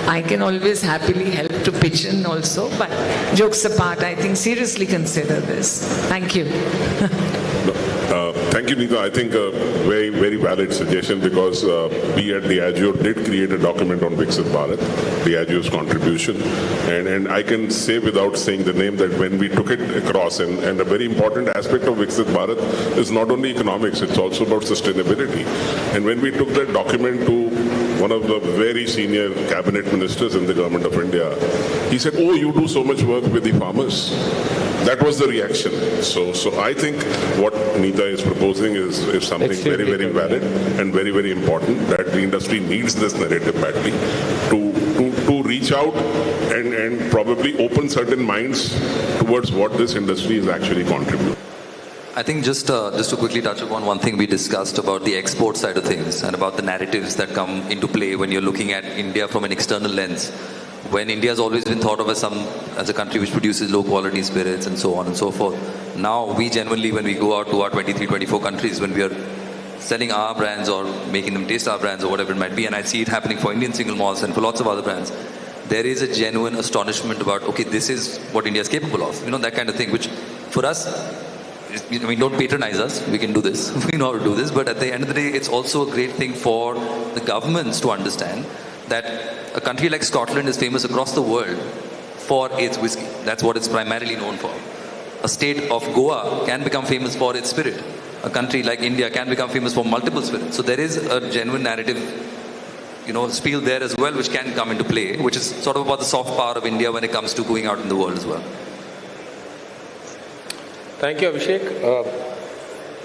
I can always happily help to pitch in also, but jokes apart, I think seriously consider this. Thank you. Thank you, Neeta. I think a very, very valid suggestion, because we at Diageo did create a document on Viksit Bharat, Diageo's contribution. And I can say without saying the name that when we took it across, and a very important aspect of Viksit Bharat is not only economics, it's also about sustainability. And when we took that document to one of the very senior cabinet ministers in the government of India, he said, "Oh, you do so much work with the farmers." That was the reaction. So I think what Neeta is proposing is something very, very valid and very, very important, that the industry needs this narrative badly to reach out and probably open certain minds towards what this industry is actually contributing. I think just to quickly touch upon one thing we discussed about the export side of things and about the narratives that come into play when you're looking at India from an external lens. When India has always been thought of as a country which produces low quality spirits and so on and so forth. Now we genuinely, when we go out to our 23, 24 countries, when we are selling our brands or making them taste our brands or whatever it might be, and I see it happening for Indian single malts and for lots of other brands, there is a genuine astonishment about, okay, this is what India is capable of. That kind of thing, which for us, don't patronize us. We can do this. We know how to do this. But at the end of the day, it's also a great thing for the governments to understand that a country like Scotland is famous across the world for its whiskey. That's what it's primarily known for. A state of Goa can become famous for its spirit. A country like India can become famous for multiple spirits. So there is a genuine narrative, spiel there as well, which can come into play, which is sort of about the soft power of India when it comes to going out in the world as well. Thank you, Abhishek.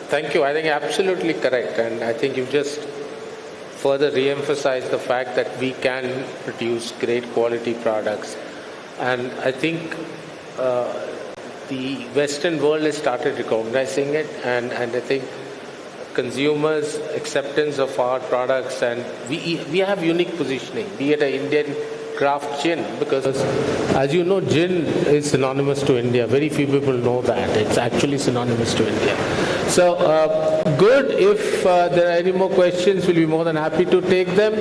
Thank you. I think absolutely correct. And I think you've just further re-emphasized the fact that we can produce great quality products. And I think the Western world has started recognizing it. And I think consumers' acceptance of our products, and we have unique positioning, be it an Indian craft gin, because as you know, gin is synonymous to India. Very few people know that. It's actually synonymous to India. So good. If there are any more questions, we'll be more than happy to take them,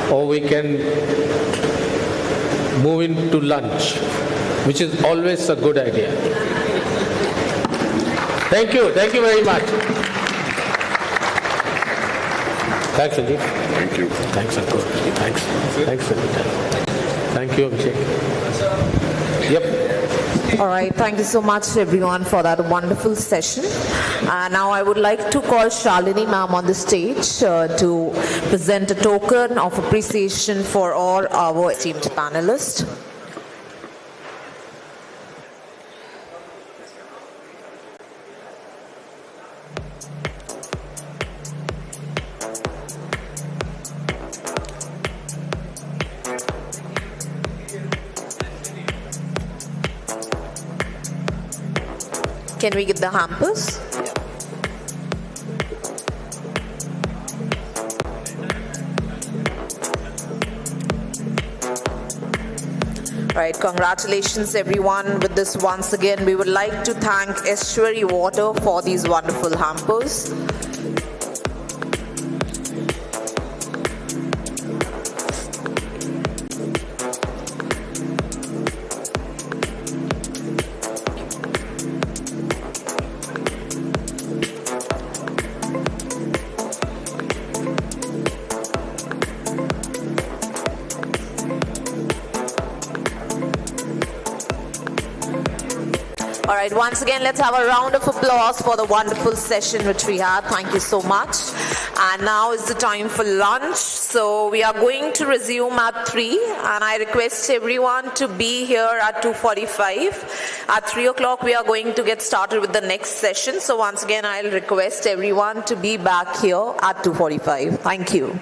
or we can move into lunch, which is always a good idea. Thank you. Thank you very much. Thanks, Sanjit. Thank you. Thanks, Ankur. Thanks. Thanks, Sanjit. Thank you, Abhishek. Yep. All right. Thank you so much, everyone, for that wonderful session. Now I would like to call Shalini ma'am on the stage to present a token of appreciation for all our esteemed panelists. Can we get the hampers? Right, congratulations everyone with this once again. We would like to thank Estuary Water for these wonderful hampers. All right, once again, let's have a round of applause for the wonderful session which we had. Thank you so much. And now is the time for lunch. So we are going to resume at 3, and I request everyone to be here at 2:45. At 3 o'clock, we are going to get started with the next session. So once again, I'll request everyone to be back here at 2:45. Thank you.